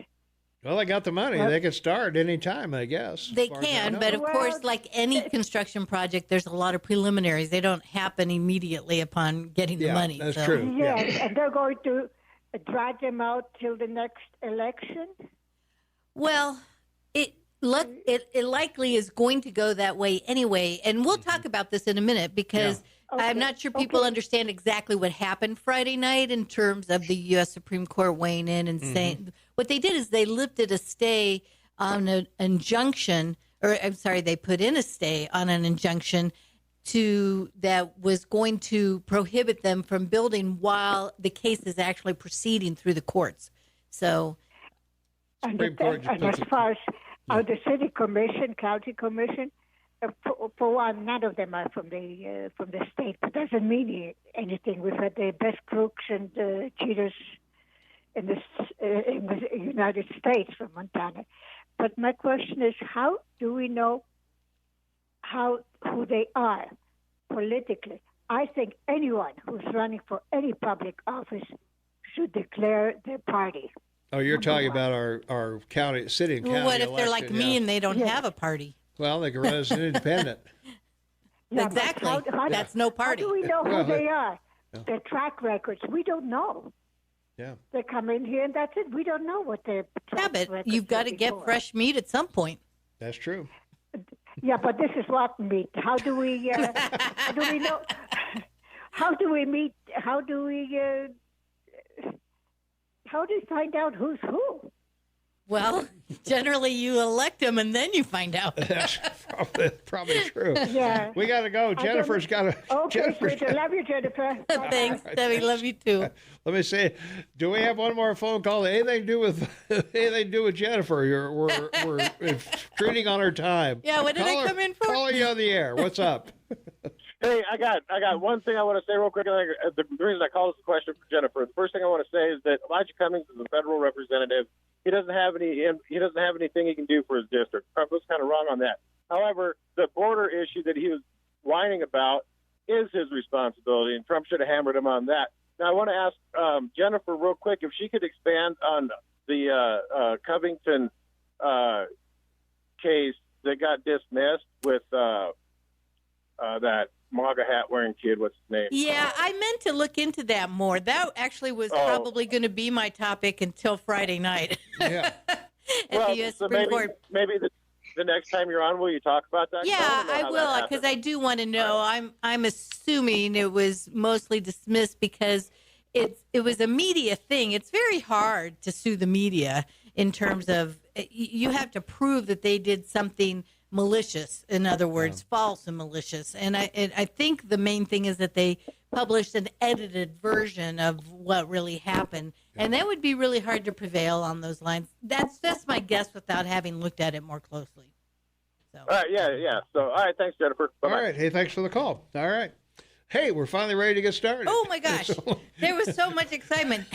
Well, they got the money. They can start any time, I guess. They as far as I can, know. but of course, like any construction project, there's a lot of preliminaries. They don't happen immediately upon getting the money. That's so. true. Yeah, and they're going to drag them out till the next election? Well, it likely is going to go that way anyway. And we'll talk about this in a minute because I'm not sure people understand exactly what happened Friday night in terms of the U.S. Supreme Court weighing in and saying what they did is they lifted a stay on an injunction, or I'm sorry, they put in a stay on an injunction that was going to prohibit them from building while the case is actually proceeding through the courts. So, And as far as the city commission, county commission, for one, none of them are from the state, but doesn't mean anything. We've had the best crooks and cheaters in the United States from Montana. But my question is, how do we know who they are politically? I think anyone who's running for any public office should declare their party. Oh, you're talking about our county, city and county Well, what if they're like election, me yeah. and they don't have a party? Well, they can run as an independent. Yeah, but Exactly. That's no party. How do we know Well, who they are? yeah. Their track records, we don't know. Yeah. They come in here and that's it. We don't know what their Yeah, track but records you've got were to get before. fresh meat at some point. That's true. Yeah, but this is rotten meat. How do we? How do we know? How do we meet? How do we? How do you find out who's who? Well, generally you elect them and then you find out. That's probably true. Yeah. We got to go. Jennifer's got to. Okay, sweet. I love you, Jennifer. Bye-bye. Thanks, Debbie. Love you too. Let me see. Do we have one more phone call? Anything to do with Jennifer? We're treating on her time. Yeah, what did I come in for? Calling you on the air. What's up? Hey, I got one thing I want to say real quick. The reason I called this question for Jennifer, the first thing I want to say is that Elijah Cummings is a federal representative. He doesn't have anything he can do for his district. I was kind of wrong on that. However, the border issue that he was whining about is his responsibility, and Trump should have hammered him on that. Now, I want to ask Jennifer real quick if she could expand on the Covington case that got dismissed with that MAGA hat wearing kid. What's his name? Yeah, I meant to look into that more. That actually was probably going to be my topic until Friday night. Yeah. At Well, the U.S. so Supreme Court. maybe the next time you're on, will you talk about that? 'Cause Yeah, wanna know I how that will, happened. because I do want to know. I'm assuming it was mostly dismissed because it was a media thing. It's very hard to sue the media in terms of you have to prove that they did something malicious. In other words, false and malicious. And I think the main thing is that they published an edited version of what really happened, and that would be really hard to prevail on those lines. That's my guess without having looked at it more closely. So. All right, yeah. So, all right, thanks, Jennifer. Bye-bye. All right. Hey, thanks for the call. All right. Hey, we're finally ready to get started. Oh my gosh, there was so much excitement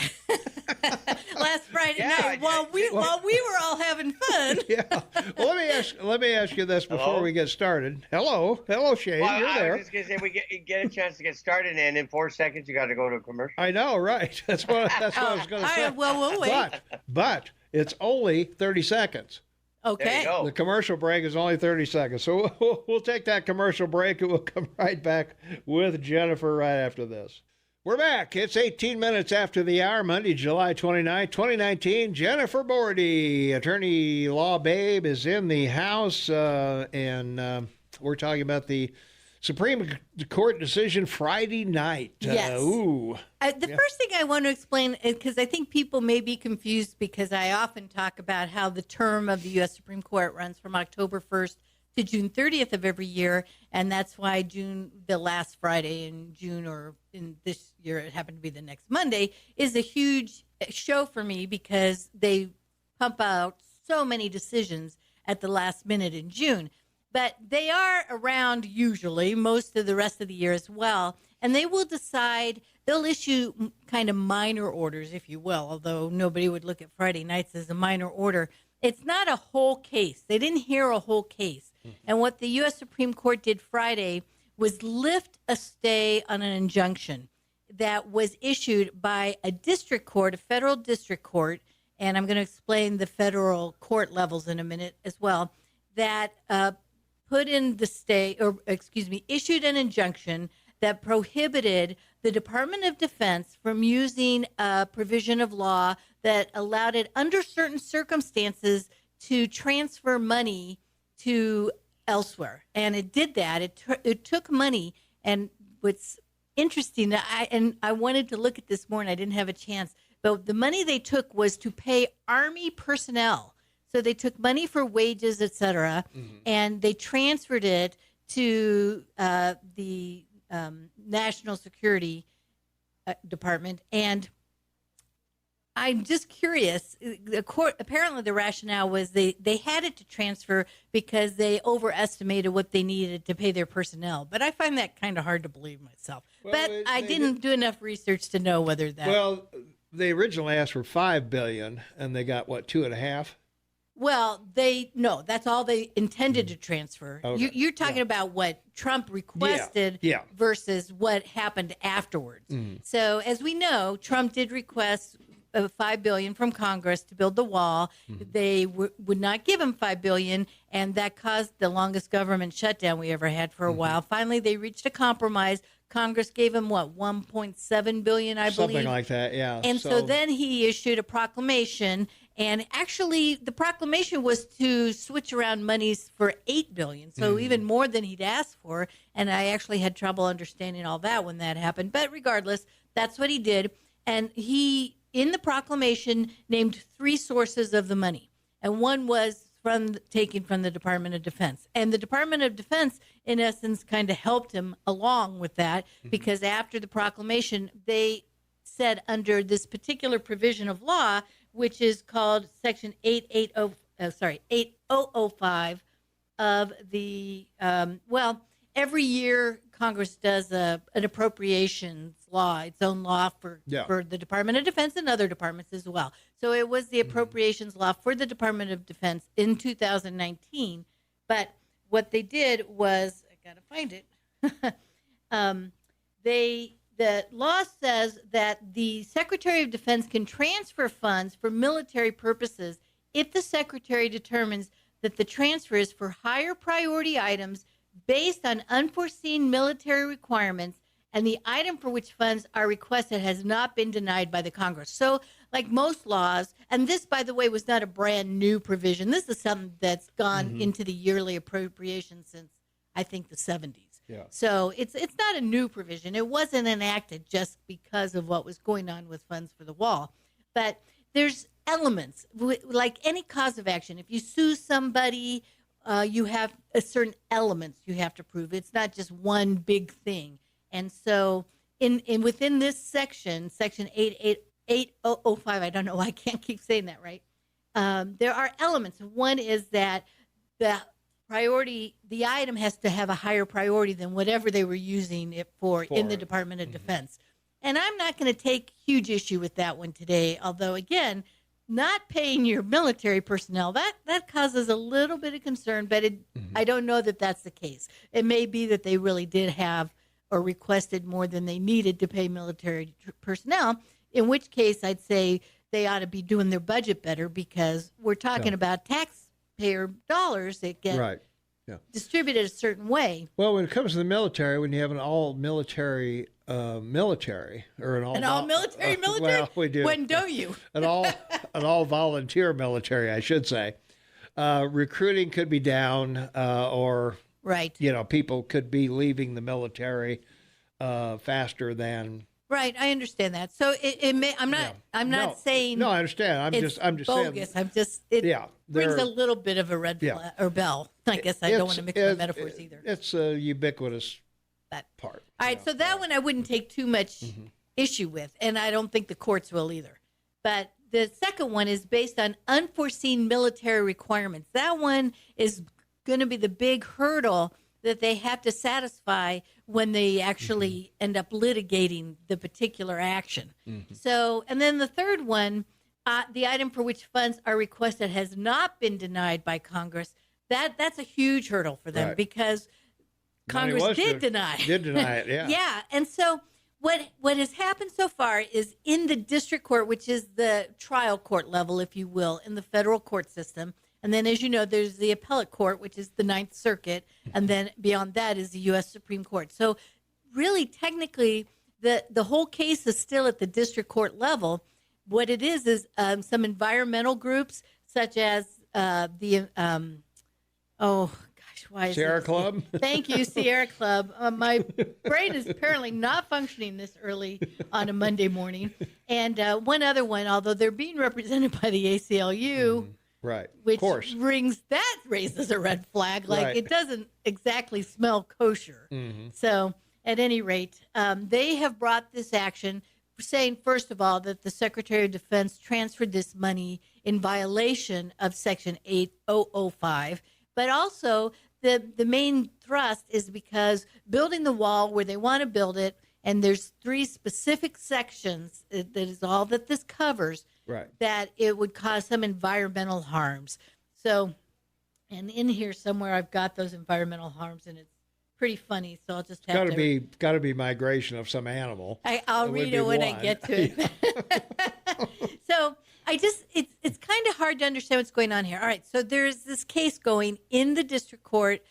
last Friday night while we were all having fun. Yeah. Well, let me ask you this before Hello? we get started. Hello, Shane. Well, You're I there. was just gonna say we get a chance to get started, and in 4 seconds you got to go to a commercial. I know, right? That's what I was going to say. Well, we'll wait. But it's only 30 seconds. There Okay. you go. The commercial break is only 30 seconds. So we'll take that commercial break and we'll come right back with Jennifer right after this. We're back. It's 18 minutes after the hour, Monday, July 29, 2019. Jennifer Bordy, attorney law babe, is in the house, and we're talking about the Supreme Court decision Friday night. Yes. The first thing I want to explain, because I think people may be confused, because I often talk about how the term of the U.S. Supreme Court runs from October 1st to June 30th of every year, and that's why the last Friday in June, or in this year it happened to be the next Monday, is a huge show for me, because they pump out so many decisions at the last minute in June. But they are around usually most of the rest of the year as well, and they will decide, they'll issue kind of minor orders, if you will, although nobody would look at Friday nights as a minor order. It's not a whole case. They didn't hear a whole case. And what the U.S. Supreme Court did Friday was lift a stay on an injunction that was issued by a district court, a federal district court, and I'm going to explain the federal court levels in a minute as well, that put in the stay, or issued an injunction that prohibited the Department of Defense from using a provision of law that allowed it under certain circumstances to transfer money to elsewhere. And it did that. It took money. And what's interesting, I wanted to look at this more and I didn't have a chance, but the money they took was to pay Army personnel. So they took money for wages, et cetera, and they transferred it to the National Security Department. And I'm just curious. The court, apparently the rationale was they had it to transfer because they overestimated what they needed to pay their personnel. But I find that kind of hard to believe myself. Well, but I didn't do enough research to know whether that. Well, they originally asked for $5 billion, and they got what, 2.5? Well, that's all they intended to transfer. Okay. You're talking about what Trump requested versus what happened afterwards. So as we know, Trump did request $5 billion from Congress to build the wall. They would not give him $5 billion, and that caused the longest government shutdown we ever had for a while. Finally, they reached a compromise. Congress gave him what, $1.7 billion, I believe, something like that. Yeah. And so then he issued a proclamation. And actually, the proclamation was to switch around monies for $8 billion, so even more than he'd asked for. And I actually had trouble understanding all that when that happened. But regardless, that's what he did. And he, in the proclamation, named 3 sources of the money. And one was taken from the Department of Defense. And the Department of Defense, in essence, kind of helped him along with that, because after the proclamation, they said under this particular provision of law, which is called Section 8005 of the, every year Congress does an appropriations law, its own law for the Department of Defense and other departments as well. So it was the appropriations law for the Department of Defense in 2019. But what they did was, I got to find it, the law says that the Secretary of Defense can transfer funds for military purposes if the Secretary determines that the transfer is for higher priority items based on unforeseen military requirements and the item for which funds are requested has not been denied by the Congress. So like most laws, and this, by the way, was not a brand new provision. This is something that's gone into the yearly appropriation since, I think, the 70s. Yeah. So it's not a new provision. It wasn't enacted just because of what was going on with funds for the wall. But there's elements, like any cause of action. If you sue somebody, you have a certain elements you have to prove. It's not just one big thing. And so within this section, Section 8005, I don't know why I can't keep saying that right, there are elements. One is that the item has to have a higher priority than whatever they were using it for in the Department of Defense. And I'm not going to take huge issue with that one today, although, again, not paying your military personnel, that causes a little bit of concern, but I don't know that that's the case. It may be that they really did have or requested more than they needed to pay military personnel, in which case I'd say they ought to be doing their budget better, because we're talking about taxpayer dollars that get distributed a certain way. Well, when it comes to the military, when you have an all-military military, or an all-military military? Well, we do. When don't you? an all-volunteer military, I should say. Recruiting could be down, or people could be leaving the military faster than. Right, I understand that. So it may. I'm not saying. No, I understand. I'm just bogus. saying. It brings a little bit of a red flag or bell. I guess I don't want to mix my metaphors either. It's a ubiquitous part. All right, so that one I wouldn't take too much issue with, and I don't think the courts will either. But the second one is based on unforeseen military requirements. That one is going to be the big hurdle that they have to satisfy when they actually end up litigating the particular action. So, and then the third one, the item for which funds are requested has not been denied by Congress. That's a huge hurdle for them, because Congress did deny it. Yeah. Yeah. And so what has happened so far is in the district court, which is the trial court level, if you will, in the federal court system. And then, as you know, there's the appellate court, which is the Ninth Circuit. And then beyond that is the U.S. Supreme Court. So really, technically, the whole case is still at the district court level. What it is some environmental groups, such as Sierra Club? Thank you, Sierra Club. My brain is apparently not functioning this early on a Monday morning. And one other one, although they're being represented by the ACLU, right, which of course. raises a red flag. Like it doesn't exactly smell kosher. So at any rate, they have brought this action saying, first of all, that the Secretary of Defense transferred this money in violation of Section 8005, but also the main thrust is because building the wall where they want to build it, and there's 3 specific sections, that is all that this covers, right, that it would cause some environmental harms. So, and in here somewhere I've got those environmental harms, and it's pretty funny, so I'll just have got to be migration of some animal. I'll read it when I get to it. So it's kind of hard to understand what's going on here. All right, so there's this case going in the district court,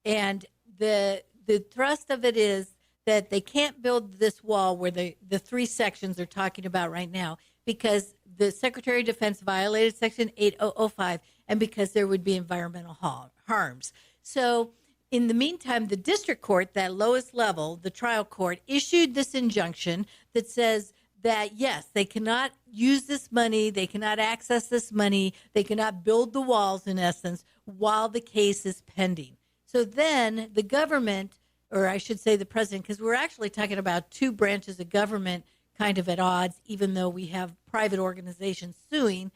and the thrust of it is that they can't build this wall where the 3 sections they're talking about right now, because the Secretary of Defense violated Section 8005, and because there would be environmental harms. So in the meantime, the district court, that lowest level, the trial court, issued this injunction that says that, yes, they cannot use this money, they cannot access this money, they cannot build the walls, in essence, while the case is pending. So then the government, or I should say the president, because we're actually talking about 2 branches of government kind of at odds, even though we have private organizations suing,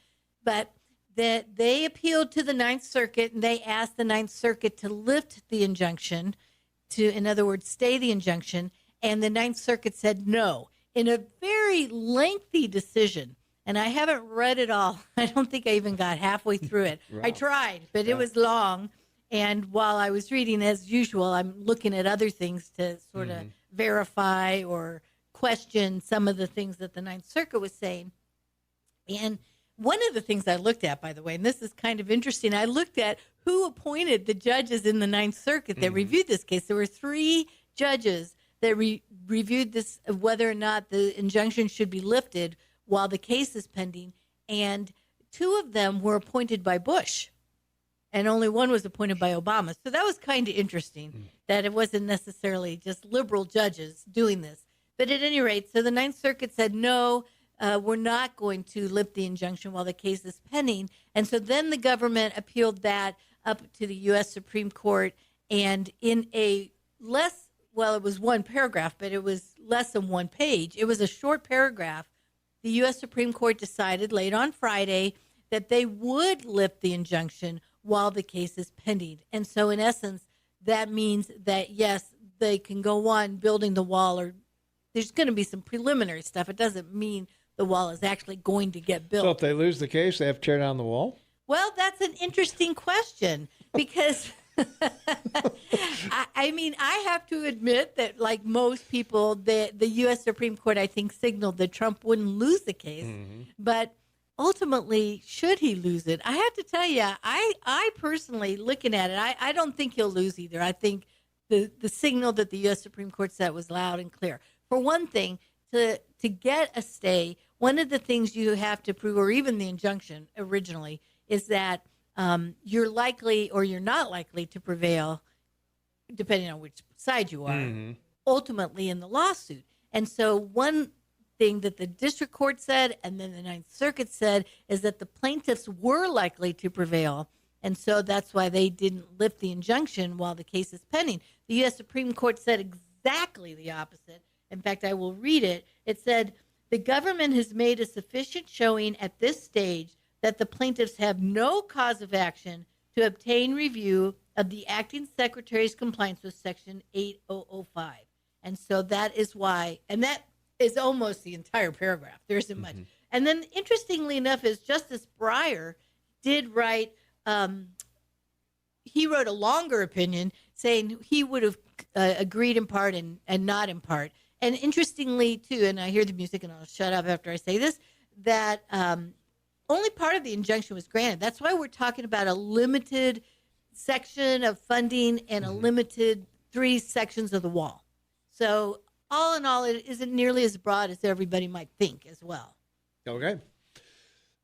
but that they appealed to the Ninth Circuit, and they asked the Ninth Circuit to lift the injunction, to, in other words, stay the injunction, and the Ninth Circuit said no, in a very lengthy decision. And I haven't read it all. I don't think I even got halfway through it. Wow. I tried, but it was long. And while I was reading, as usual, I'm looking at other things to sort of verify or question some of the things that the Ninth Circuit was saying. And one of the things I looked at, by the way, and this is kind of interesting, I looked at who appointed the judges in the Ninth Circuit that reviewed this case. There were 3 judges that reviewed this, whether or not the injunction should be lifted while the case is pending, and 2 of them were appointed by Bush, and only 1 was appointed by Obama. So that was kind of interesting, that it wasn't necessarily just liberal judges doing this. But at any rate, so the Ninth Circuit said, no, we're not going to lift the injunction while the case is pending. And so then the government appealed that up to the U.S. Supreme Court, and in a less, well, it was 1 paragraph, but it was less than 1 page. It was a short paragraph. The U.S. Supreme Court decided late on Friday that they would lift the injunction while the case is pending. And so in essence, that means that, yes, they can go on building the wall, or there's going to be some preliminary stuff. It doesn't mean the wall is actually going to get built. So if they lose the case, they have to tear down the wall? Well, that's an interesting question, because I mean, I have to admit that, like most people, the U.S. Supreme Court, I think, signaled that Trump wouldn't lose the case. But ultimately, should he lose it? I have to tell you, I personally, looking at it, I don't think he'll lose either. I think the signal that the U.S. Supreme Court set was loud and clear. For one thing, to get a stay, one of the things you have to prove, or even the injunction originally, is that you're likely or you're not likely to prevail, depending on which side you are, ultimately in the lawsuit. And so one thing that the district court said, and then the Ninth Circuit said, is that the plaintiffs were likely to prevail. And so that's why they didn't lift the injunction while the case is pending. The U.S. Supreme Court said exactly the opposite. In fact, I will read it. It said, the government has made a sufficient showing at this stage that the plaintiffs have no cause of action to obtain review of the acting secretary's compliance with Section 8005. And so that is why, and that is almost the entire paragraph. There isn't much. And then, interestingly enough, is Justice Breyer did write, he wrote a longer opinion saying he would have agreed in part and not in part. And interestingly, too, and I hear the music and I'll shut up after I say this, that only part of the injunction was granted. That's why we're talking about a limited section of funding and a limited 3 sections of the wall. So all in all, it isn't nearly as broad as everybody might think as well. Okay.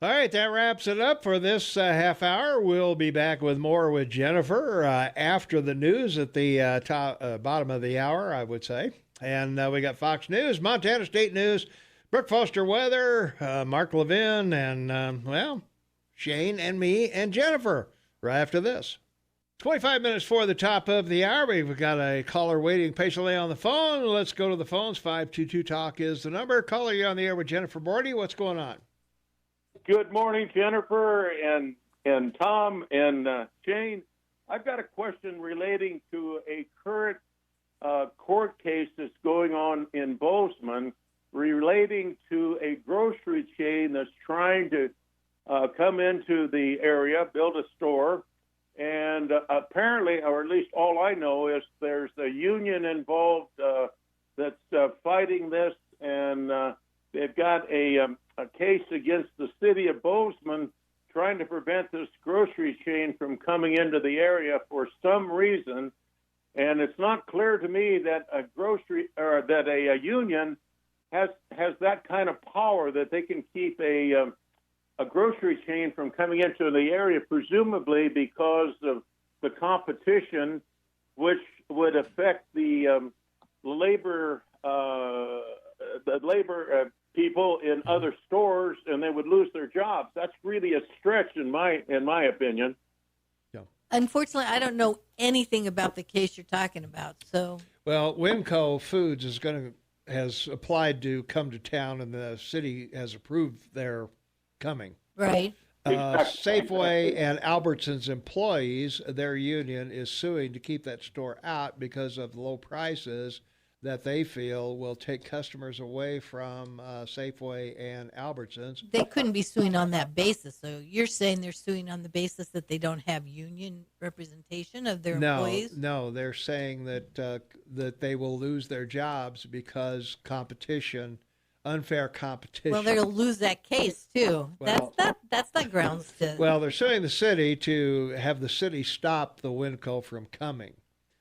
All right, that wraps it up for this half hour. We'll be back with more with Jennifer after the news at the bottom of the hour, I would say. And we got Fox News, Montana State News, Brooke Foster Weather, Mark Levin, and, Shane and me and Jennifer right after this. 25 minutes for the top of the hour. We've got a caller waiting patiently on the phone. Let's go to the phones. 522-TALK is the number. Caller, you're on the air with Jennifer Bordy. What's going on? Good morning, Jennifer and Tom and Shane. I've got a question relating to a current court case that's going on in Bozeman relating to a grocery chain that's trying to come into the area, build a store. And apparently, or at least all I know, is there's a union involved that's fighting this, and they've got a case against the city of Bozeman trying to prevent this grocery chain from coming into the area for some reason. And it's not clear to me that a union has that kind of power that they can keep a grocery chain from coming into the area, presumably because of the competition, which would affect the labor people in other stores, and they would lose their jobs. That's really a stretch in my opinion. Unfortunately, I don't know anything about the case you're talking about. So, well, Winco Foods has applied to come to town, and the city has approved their coming. Right. Safeway and Albertsons employees, their union is suing to keep that store out because of low prices that they feel will take customers away from Safeway and Albertsons. They couldn't be suing on that basis. So you're saying they're suing on the basis that they don't have union representation of their employees? No, they're saying that that they will lose their jobs because unfair competition. Well, they'll lose that case too. Well, that's not grounds to. Well, they're suing the city to have the city stop the Winco from coming,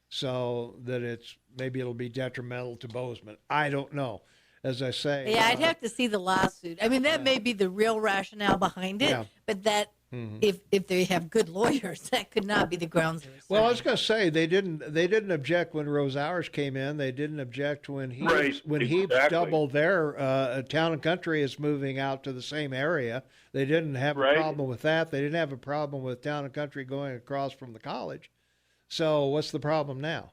so that maybe it'll be detrimental to Bozeman. I don't know. As I say, yeah, I'd have to see the lawsuit. I mean, that may be the real rationale behind it, but that. Mm-hmm. If they have good lawyers, that could not be the grounds. Well, I was going to say they didn't object when Rose Hours came in. They didn't object when Heaps doubled their Town and Country is moving out to the same area. They didn't have a problem with that. They didn't have a problem with Town and Country going across from the college. So what's the problem now?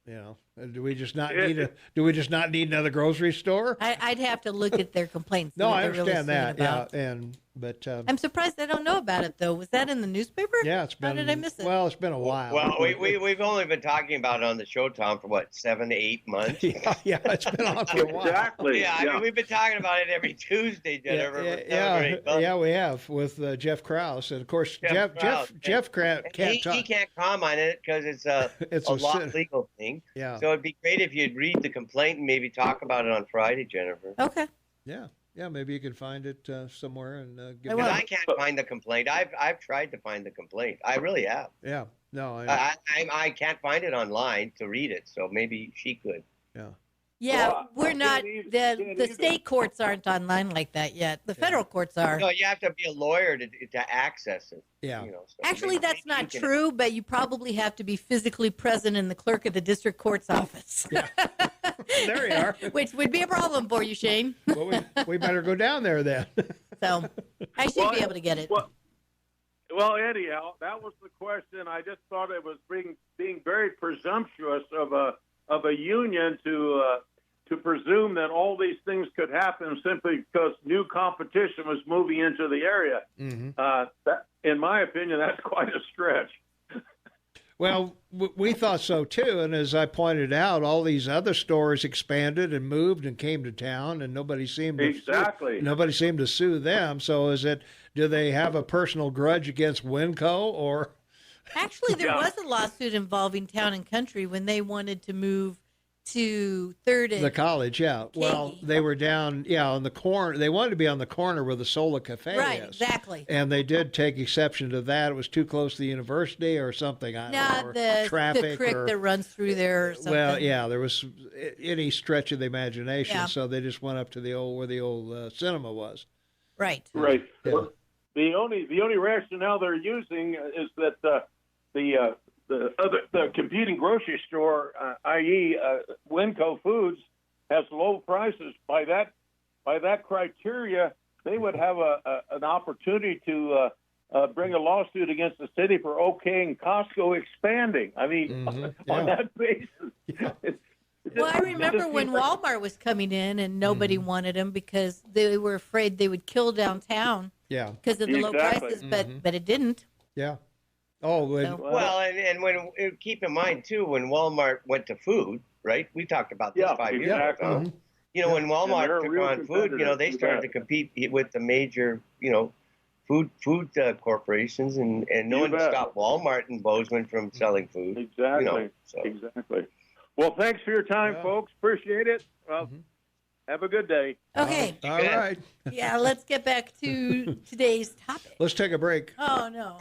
Do we just not need another grocery store? I'd have to look at their complaints. No, I understand that. Yeah, but I'm surprised I don't know about it though. Was that in the newspaper? Yeah, it's been. How did I miss it? Well, it's been a while. Well, we've only been talking about it on the show, Tom, for what, 7 to 8 months? yeah, it's been on for a while. Exactly. Yeah, I mean, we've been talking about it every Tuesday, Jennifer. Yeah, we have with Jeff Krause, and of course Jeff can't talk. He can't comment on it because it's a legal thing. Yeah. So it'd be great if you'd read the complaint and maybe talk about it on Friday, Jennifer. Okay. Yeah, maybe you can find it somewhere and give. Because I can't find the complaint. I've tried to find the complaint. I really have. Yeah. No. I can't find it online to read it. So maybe she could. Yeah. Yeah, well, we're not. The state courts aren't online like that yet. The federal courts are. No, you have to be a lawyer to access it. Yeah. So actually, that's not true. But you probably have to be physically present in the clerk of the district court's office. Yeah. There you are. Which would be a problem for you, Shane. Well, we better go down there then. So I should be able to get it. Well, anyhow, that was the question. I just thought it was being very presumptuous of a union to presume that all these things could happen simply because new competition was moving into the area. Mm-hmm. That, in my opinion, that's quite a stretch. Well, we thought so too, and as I pointed out, all these other stores expanded and moved and came to town, and nobody seemed to sue them. So, do they have a personal grudge against Winco, or? Actually, there was a lawsuit involving Town and Country when they wanted to move to Third and the college. Yeah, well, they were down on the corner. They wanted to be on the corner where the Sola Cafe is. Exactly. And they did take exception to that. It was too close to the university or something. I don't know, traffic the creek that runs through there or something. Well, yeah, there was any stretch of the imagination, so they just went up to where the old cinema was. Right. Right. Yeah. Well, the only rationale they're using is that the competing grocery store, i.e., Winco Foods, has low prices. By that criteria, they would have an opportunity to bring a lawsuit against the city for okaying Costco expanding. I mean, on that basis. Yeah. Well, I remember when Walmart was coming in and nobody wanted them because they were afraid they would kill downtown. Yeah. Because of the low prices, but it didn't. Yeah. Oh, well, and when keep in mind too, when Walmart went to food, right? We talked about this 5 years ago. You know, when Walmart took on food, you know, they started to compete with the major, you know, food corporations, and no one stopped Walmart and Bozeman from selling food. Exactly. You know, so. Exactly. Well, thanks for your time, folks. Appreciate it. Well, have a good day. Okay. All right. Yeah, let's get back to today's topic. Let's take a break. Oh, no.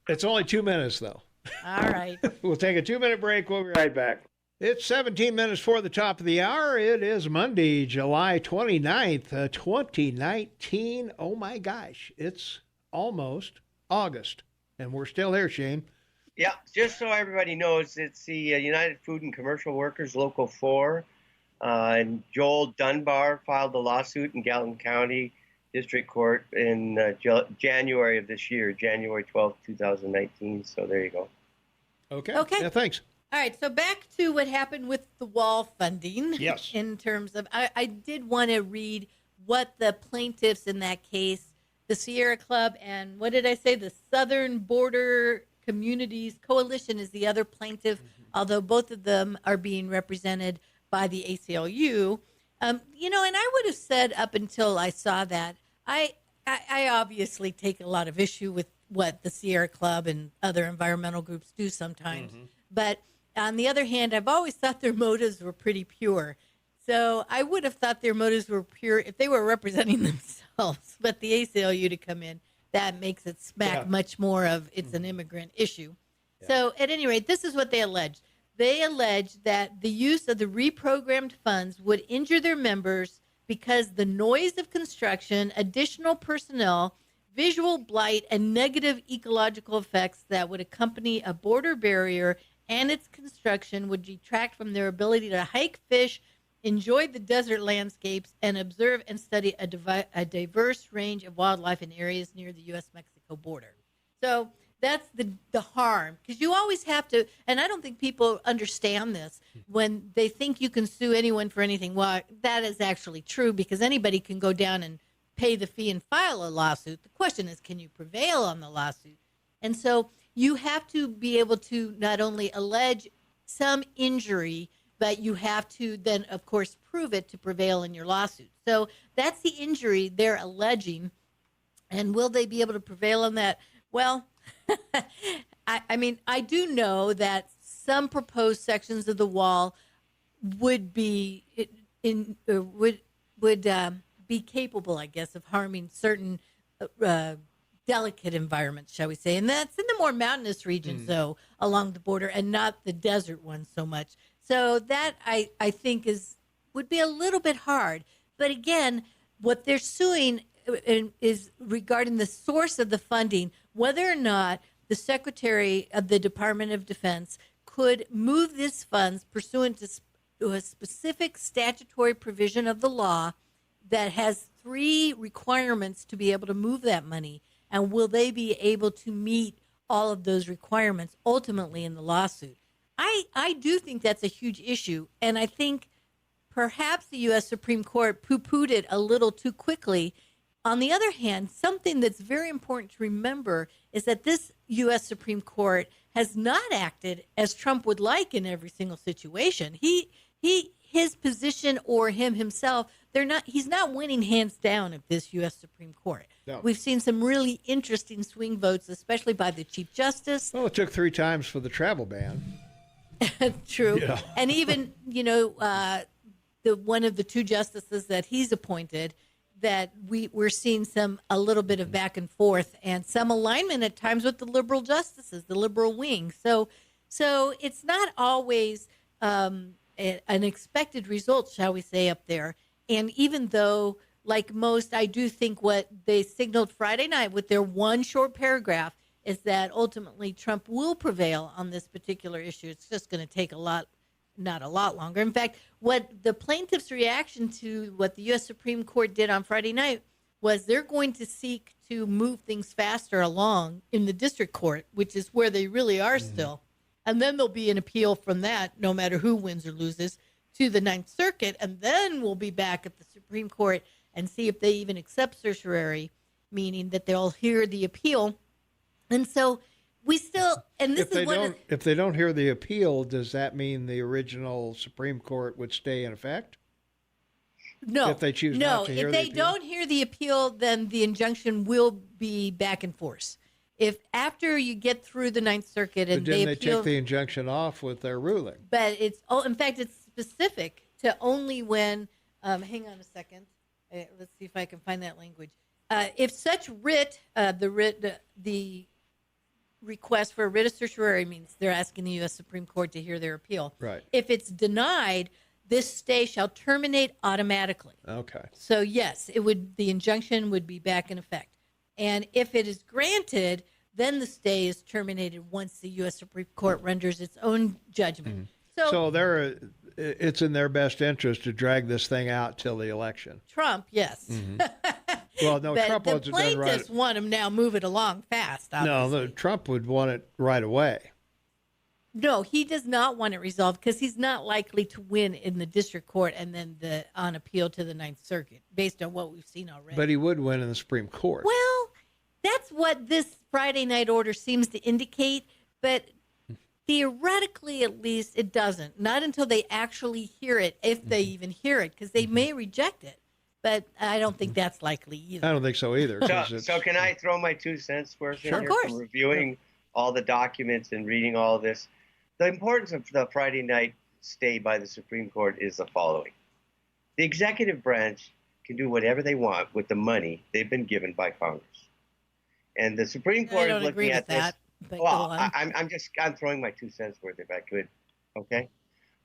It's only 2 minutes, though. All right. We'll take a 2-minute break. We'll be right back. It's 17 minutes for the top of the hour. It is Monday, July 29th, 2019. Oh, my gosh. It's almost August, and we're still here, Shane. Yeah, just so everybody knows, it's the United Food and Commercial Workers Local 4. And Joel Dunbar filed the lawsuit in Gallatin County District Court in January of this year, January 12th, 2019. So there you go. Okay. Yeah, thanks. All right, so back to what happened with the wall funding. Yes. In terms of, I did want to read what the plaintiffs in that case, the Sierra Club and what did I say? The Southern Border Communities Coalition is the other plaintiff, although both of them are being represented by the ACLU. You know, and I would have said up until I saw that, I obviously take a lot of issue with what the Sierra Club and other environmental groups do sometimes. But on the other hand, I've always thought their motives were pretty pure. So I would have thought their motives were pure if they were representing themselves. But the ACLU to come in, that makes it smack much more of it's an immigrant issue. So at any rate, this is what they allege. They allege that the use of the reprogrammed funds would injure their members because the noise of construction, additional personnel, visual blight, and negative ecological effects that would accompany a border barrier and its construction would detract from their ability to hike, fish, enjoy the desert landscapes, and observe and study a diverse range of wildlife in areas near the U.S.-Mexico border. So that's the harm, because you always have to, and I don't think people understand this, when they think you can sue anyone for anything. Well, that is actually true, because anybody can go down and pay the fee and file a lawsuit. The question is, can you prevail on the lawsuit? And so you have to be able to not only allege some injury, but you have to then, of course, prove it to prevail in your lawsuit. So that's the injury they're alleging. And will they be able to prevail on that? Well, I mean, I do know that some proposed sections of the wall would be be capable, I guess, of harming certain delicate environments, shall we say. And that's in the more mountainous regions, though, along the border, and not the desert ones so much. So that, I think, would be a little bit hard. But again, what they're suing is regarding the source of the funding, whether or not the Secretary of the Department of Defense could move these funds pursuant to a specific statutory provision of the law that has 3 requirements to be able to move that money. And will they be able to meet all of those requirements ultimately in the lawsuit? I do think that's a huge issue. And I think perhaps the U.S. Supreme Court poo-pooed it a little too quickly. On the other hand, something that's very important to remember is that this U.S. Supreme Court has not acted as Trump would like in every single situation. His position or him himself, he's not winning hands down at this U.S. Supreme Court. No. We've seen some really interesting swing votes, especially by the Chief Justice. Well, it took 3 times for the travel ban. True. Yeah. And even, the one of the 2 justices that he's appointed, that we're seeing a little bit of back and forth and some alignment at times with the liberal justices, the liberal wing. So it's not always an expected result, shall we say, up there. And even though, like most, I do think what they signaled Friday night with their one short paragraph is that ultimately Trump will prevail on this particular issue. It's just going to take not a lot longer. In fact, what the plaintiff's reaction to what the U.S. Supreme Court did on Friday night was they're going to seek to move things faster along in the district court, which is where they really are still. And then there'll be an appeal from that, no matter who wins or loses, to the Ninth Circuit. And then we'll be back at the Supreme Court and see if they even accept certiorari, meaning that they'll hear the appeal. And so we still, and this is one. If they don't hear the appeal, does that mean the original Supreme Court would stay in effect? No. If they choose not to hear the appeal? If they don't hear the appeal, then the injunction will be back in force. If after you get through the Ninth Circuit and they appeal, take the injunction off with their ruling. But in fact, it's specific to only when. Hang on a second. Let's see if I can find that language. If such writ, the request for a writ of certiorari means they're asking the U.S. Supreme Court to hear their appeal. Right. If it's denied, this stay shall terminate automatically. Okay. So yes, the injunction would be back in effect. And if it is granted, then the stay is terminated once the U.S. Supreme Court renders its own judgment. So it's in their best interest to drag this thing out till the election. Trump, yes. Well, no, But Trump the wants it done right. plaintiffs want him now move it along fast, obviously. No, Trump would want it right away. No, he does not want it resolved because he's not likely to win in the district court and then on appeal to the Ninth Circuit, based on what we've seen already. But he would win in the Supreme Court. Well, that's what this Friday night order seems to indicate, but theoretically, at least, it doesn't. Not until they actually hear it, if they even hear it, because they may reject it. But I don't think that's likely either. I don't think so either. So can I throw my 2 cents worth in Sure. here Of course. from reviewing all the documents and reading all of this? The importance of the Friday night stay by the Supreme Court is the following. The executive branch can do whatever they want with the money they've been given by Congress. And the Supreme Court I don't is agree looking with at this. that. But Well, go on. I'm throwing my 2 cents worth if I could. Okay.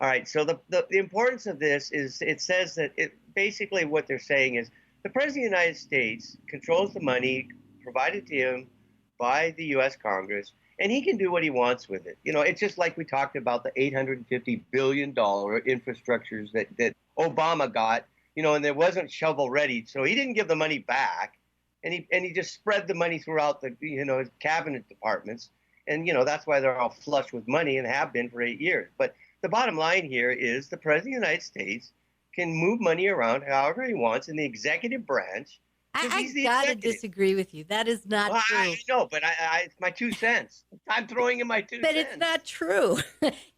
All right. So the importance of this is it says that basically what they're saying is the President of the United States controls the money provided to him by the U.S. Congress, and he can do what he wants with it. You know, it's just like we talked about the $850 billion infrastructures that Obama got, you know, and there wasn't shovel ready. So he didn't give the money back. And he just spread the money throughout the, his cabinet departments. And, that's why they're all flush with money and have been for 8 years. But the bottom line here is the President of the United States can move money around however he wants in the executive branch. I got to disagree with you. That is not true. I know, but it's my 2 cents. I'm throwing in my 2 cents. But it's not true.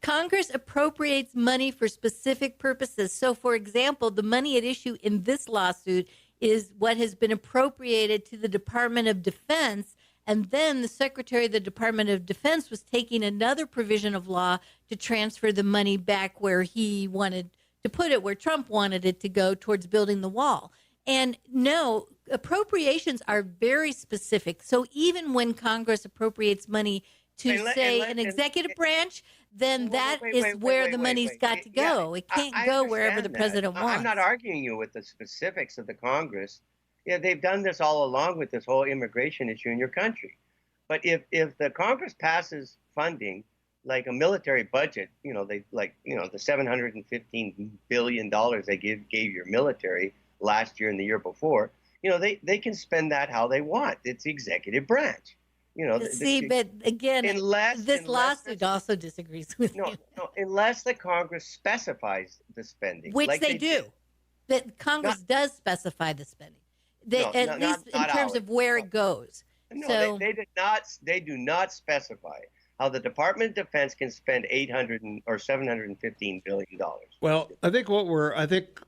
Congress appropriates money for specific purposes. So, for example, the money at issue in this lawsuit is what has been appropriated to the Department of Defense. And then the Secretary of the Department of Defense was taking another provision of law to transfer the money back where he wanted to put it, where Trump wanted it to go, towards building the wall. And no, appropriations are very specific. So even when Congress appropriates money to, an executive branch, then that is where the money's got to go. It can't go wherever the president wants. I'm not arguing you with the specifics of the Congress. Yeah, they've done this all along with this whole immigration issue in your country. But if the Congress passes funding like a military budget, the $715 billion they gave your military last year and the year before, they can spend that how they want. It's the executive branch. But again, this lawsuit also disagrees with you. No, unless the Congress specifies the spending. Which they do. That Congress does specify the spending. At least in terms of where it goes. No, so, they do not specify how the Department of Defense can spend $715 billion. Well, I think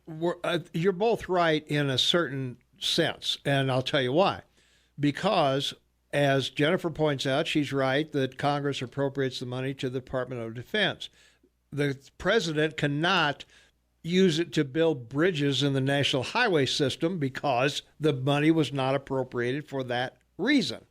you're both right in a certain sense, and I'll tell you why. Because, as Jennifer points out, she's right that Congress appropriates the money to the Department of Defense. The president cannot use it to build bridges in the national highway system because the money was not appropriated for that reason.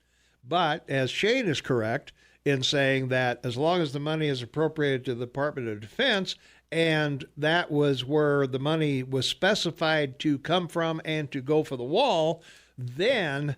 But as Shane is correct in saying that as long as the money is appropriated to the Department of Defense, and that was where the money was specified to come from and to go for the wall, then,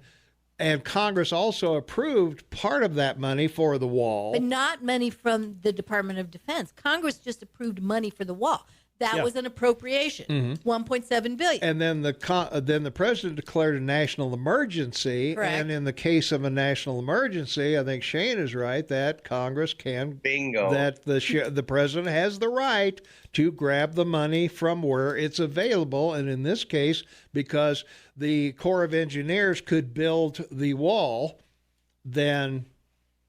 and Congress also approved part of that money for the wall. But not money from the Department of Defense. Congress just approved money for the wall. That was an appropriation, $1.7 billion. And then the president declared a national emergency. Correct. And in the case of a national emergency, I think Shane is right that Congress can that the president has the right to grab the money from where it's available. And in this case, because the Corps of Engineers could build the wall, then.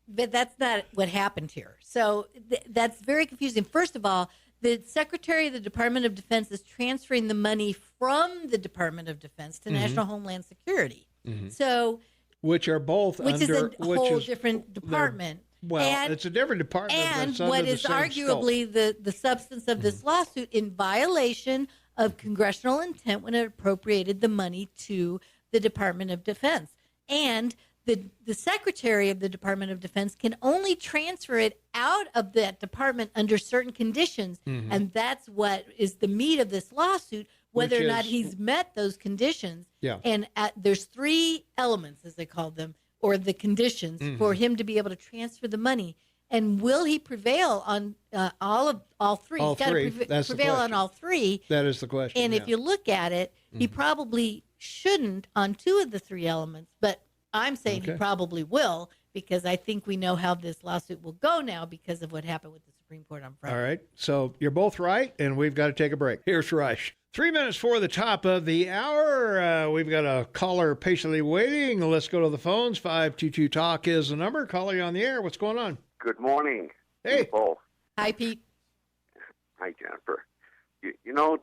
But that's not what happened here. So that's very confusing. First of all, the Secretary of the Department of Defense is transferring the money from the Department of Defense to National Homeland Security. So, which are both which under, is a whole different department. Well, it's a different department. And what is arguably the substance of this lawsuit in violation of congressional intent when it appropriated the money to the Department of Defense. And the Secretary of the Department of Defense can only transfer it out of that department under certain conditions. And that's what is the meat of this lawsuit, whether or not he's met those conditions. Yeah. And there's 3 elements, as they call them, or the conditions for him to be able to transfer the money. And will he prevail on all 3? All He's got three. to That's the prevail on question. all 3. That is the question. And if you look at it, he probably shouldn't on 2 of the 3 elements, but I'm saying he probably will, because I think we know how this lawsuit will go now because of what happened with the Supreme Court on Friday. All right. So you're both right, and we've got to take a break. Here's Rush. 3 minutes for the top of the hour. We've got a caller patiently waiting. Let's go to the phones. 522-TALK is the number. Caller, you on the air. What's going on? Good morning. Hey. People. Hi, Pete. Hi, Jennifer. You know,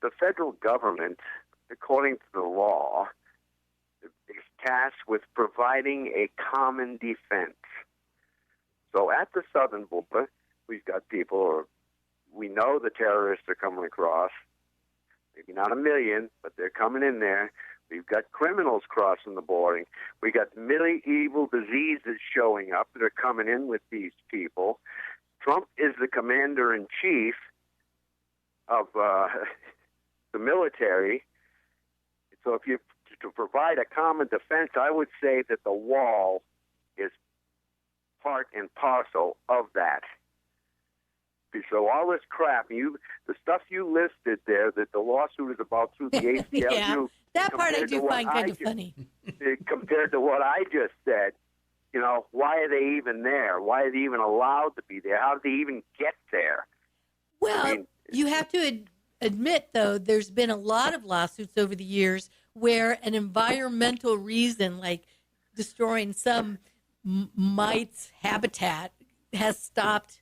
the federal government, according to the law, is tasked with providing a common defense. So at the southern border, we've got people, or we know the terrorists are coming across, maybe not 1 million, but they're coming in there. We've got criminals crossing the border. We got medieval diseases showing up that are coming in with these people. Trump is the commander-in-chief of the military. So if you to provide a common defense, I would say that the wall is part and parcel of that. So all this crap, the stuff you listed there, that the lawsuit is about through the ACLU. Yeah, that part I do find kind of funny. Compared to what I just said, why are they even there? Why are they even allowed to be there? How did they even get there? Well, you have to admit, though, there's been a lot of lawsuits over the years where an environmental reason, like destroying some mite's habitat, has stopped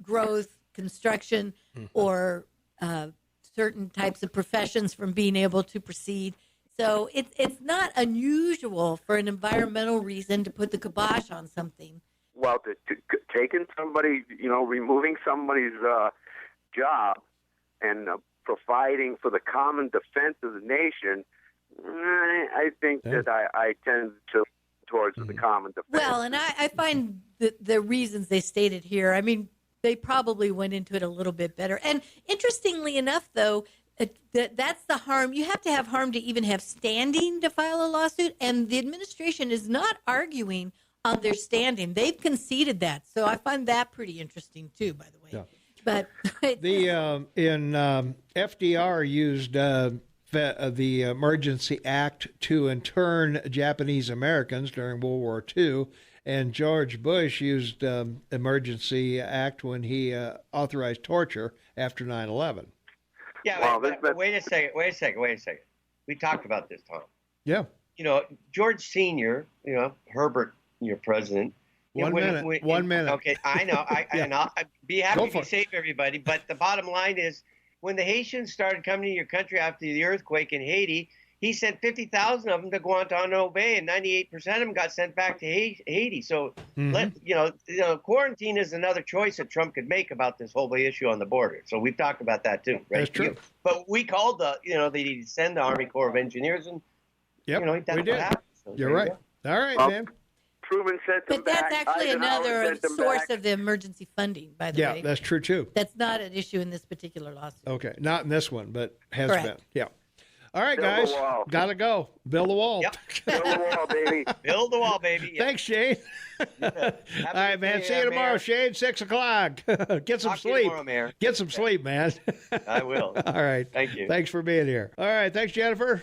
growth, construction, or certain types of professions from being able to proceed. So it's not unusual for an environmental reason to put the kibosh on something. Well, taking somebody, removing somebody's job and providing for the common defense of the nation, I think that I tend to towards the common defense. Well, and I find the reasons they stated here, I mean, they probably went into it a little bit better. And interestingly enough, though, that's the harm. You have to have harm to even have standing to file a lawsuit, and the administration is not arguing on their standing. They've conceded that. So I find that pretty interesting, too, by the way. Yeah. But FDR used the Emergency Act to intern Japanese Americans during World War II, and George Bush used Emergency Act when he authorized torture after 9/11. Yeah, but wait a second. We talked about this, Tom. Yeah. George Sr., Herbert, your president. 1 minute. Okay, I know. And I'll be happy to save everybody. But the bottom line is, when the Haitians started coming to your country after the earthquake in Haiti, he sent 50,000 of them to Guantanamo Bay, and 98% of them got sent back to Haiti. So, quarantine is another choice that Trump could make about this whole issue on the border. So we've talked about that too, right? That's true. But we called they send the Army Corps of Engineers, and we did. So You're right. All right, man. Truman sent them But that's back. actually another sent them source back. of the emergency funding, by the way. Yeah, that's true, too. That's not an issue in this particular lawsuit. Okay, not in this one, but has Correct. been. Yeah. All right, Build guys. the wall. Gotta go. Build the wall. Yep. Build the wall, baby. Build the wall, baby. Yeah. Thanks, Shane. All right, man. See you tomorrow, Mayor. Shane, 6 o'clock. Get some Talk to you sleep. tomorrow, Mayor. Get some sleep, man. I will. All right. Thank you. Thanks for being here. All right. Thanks, Jennifer.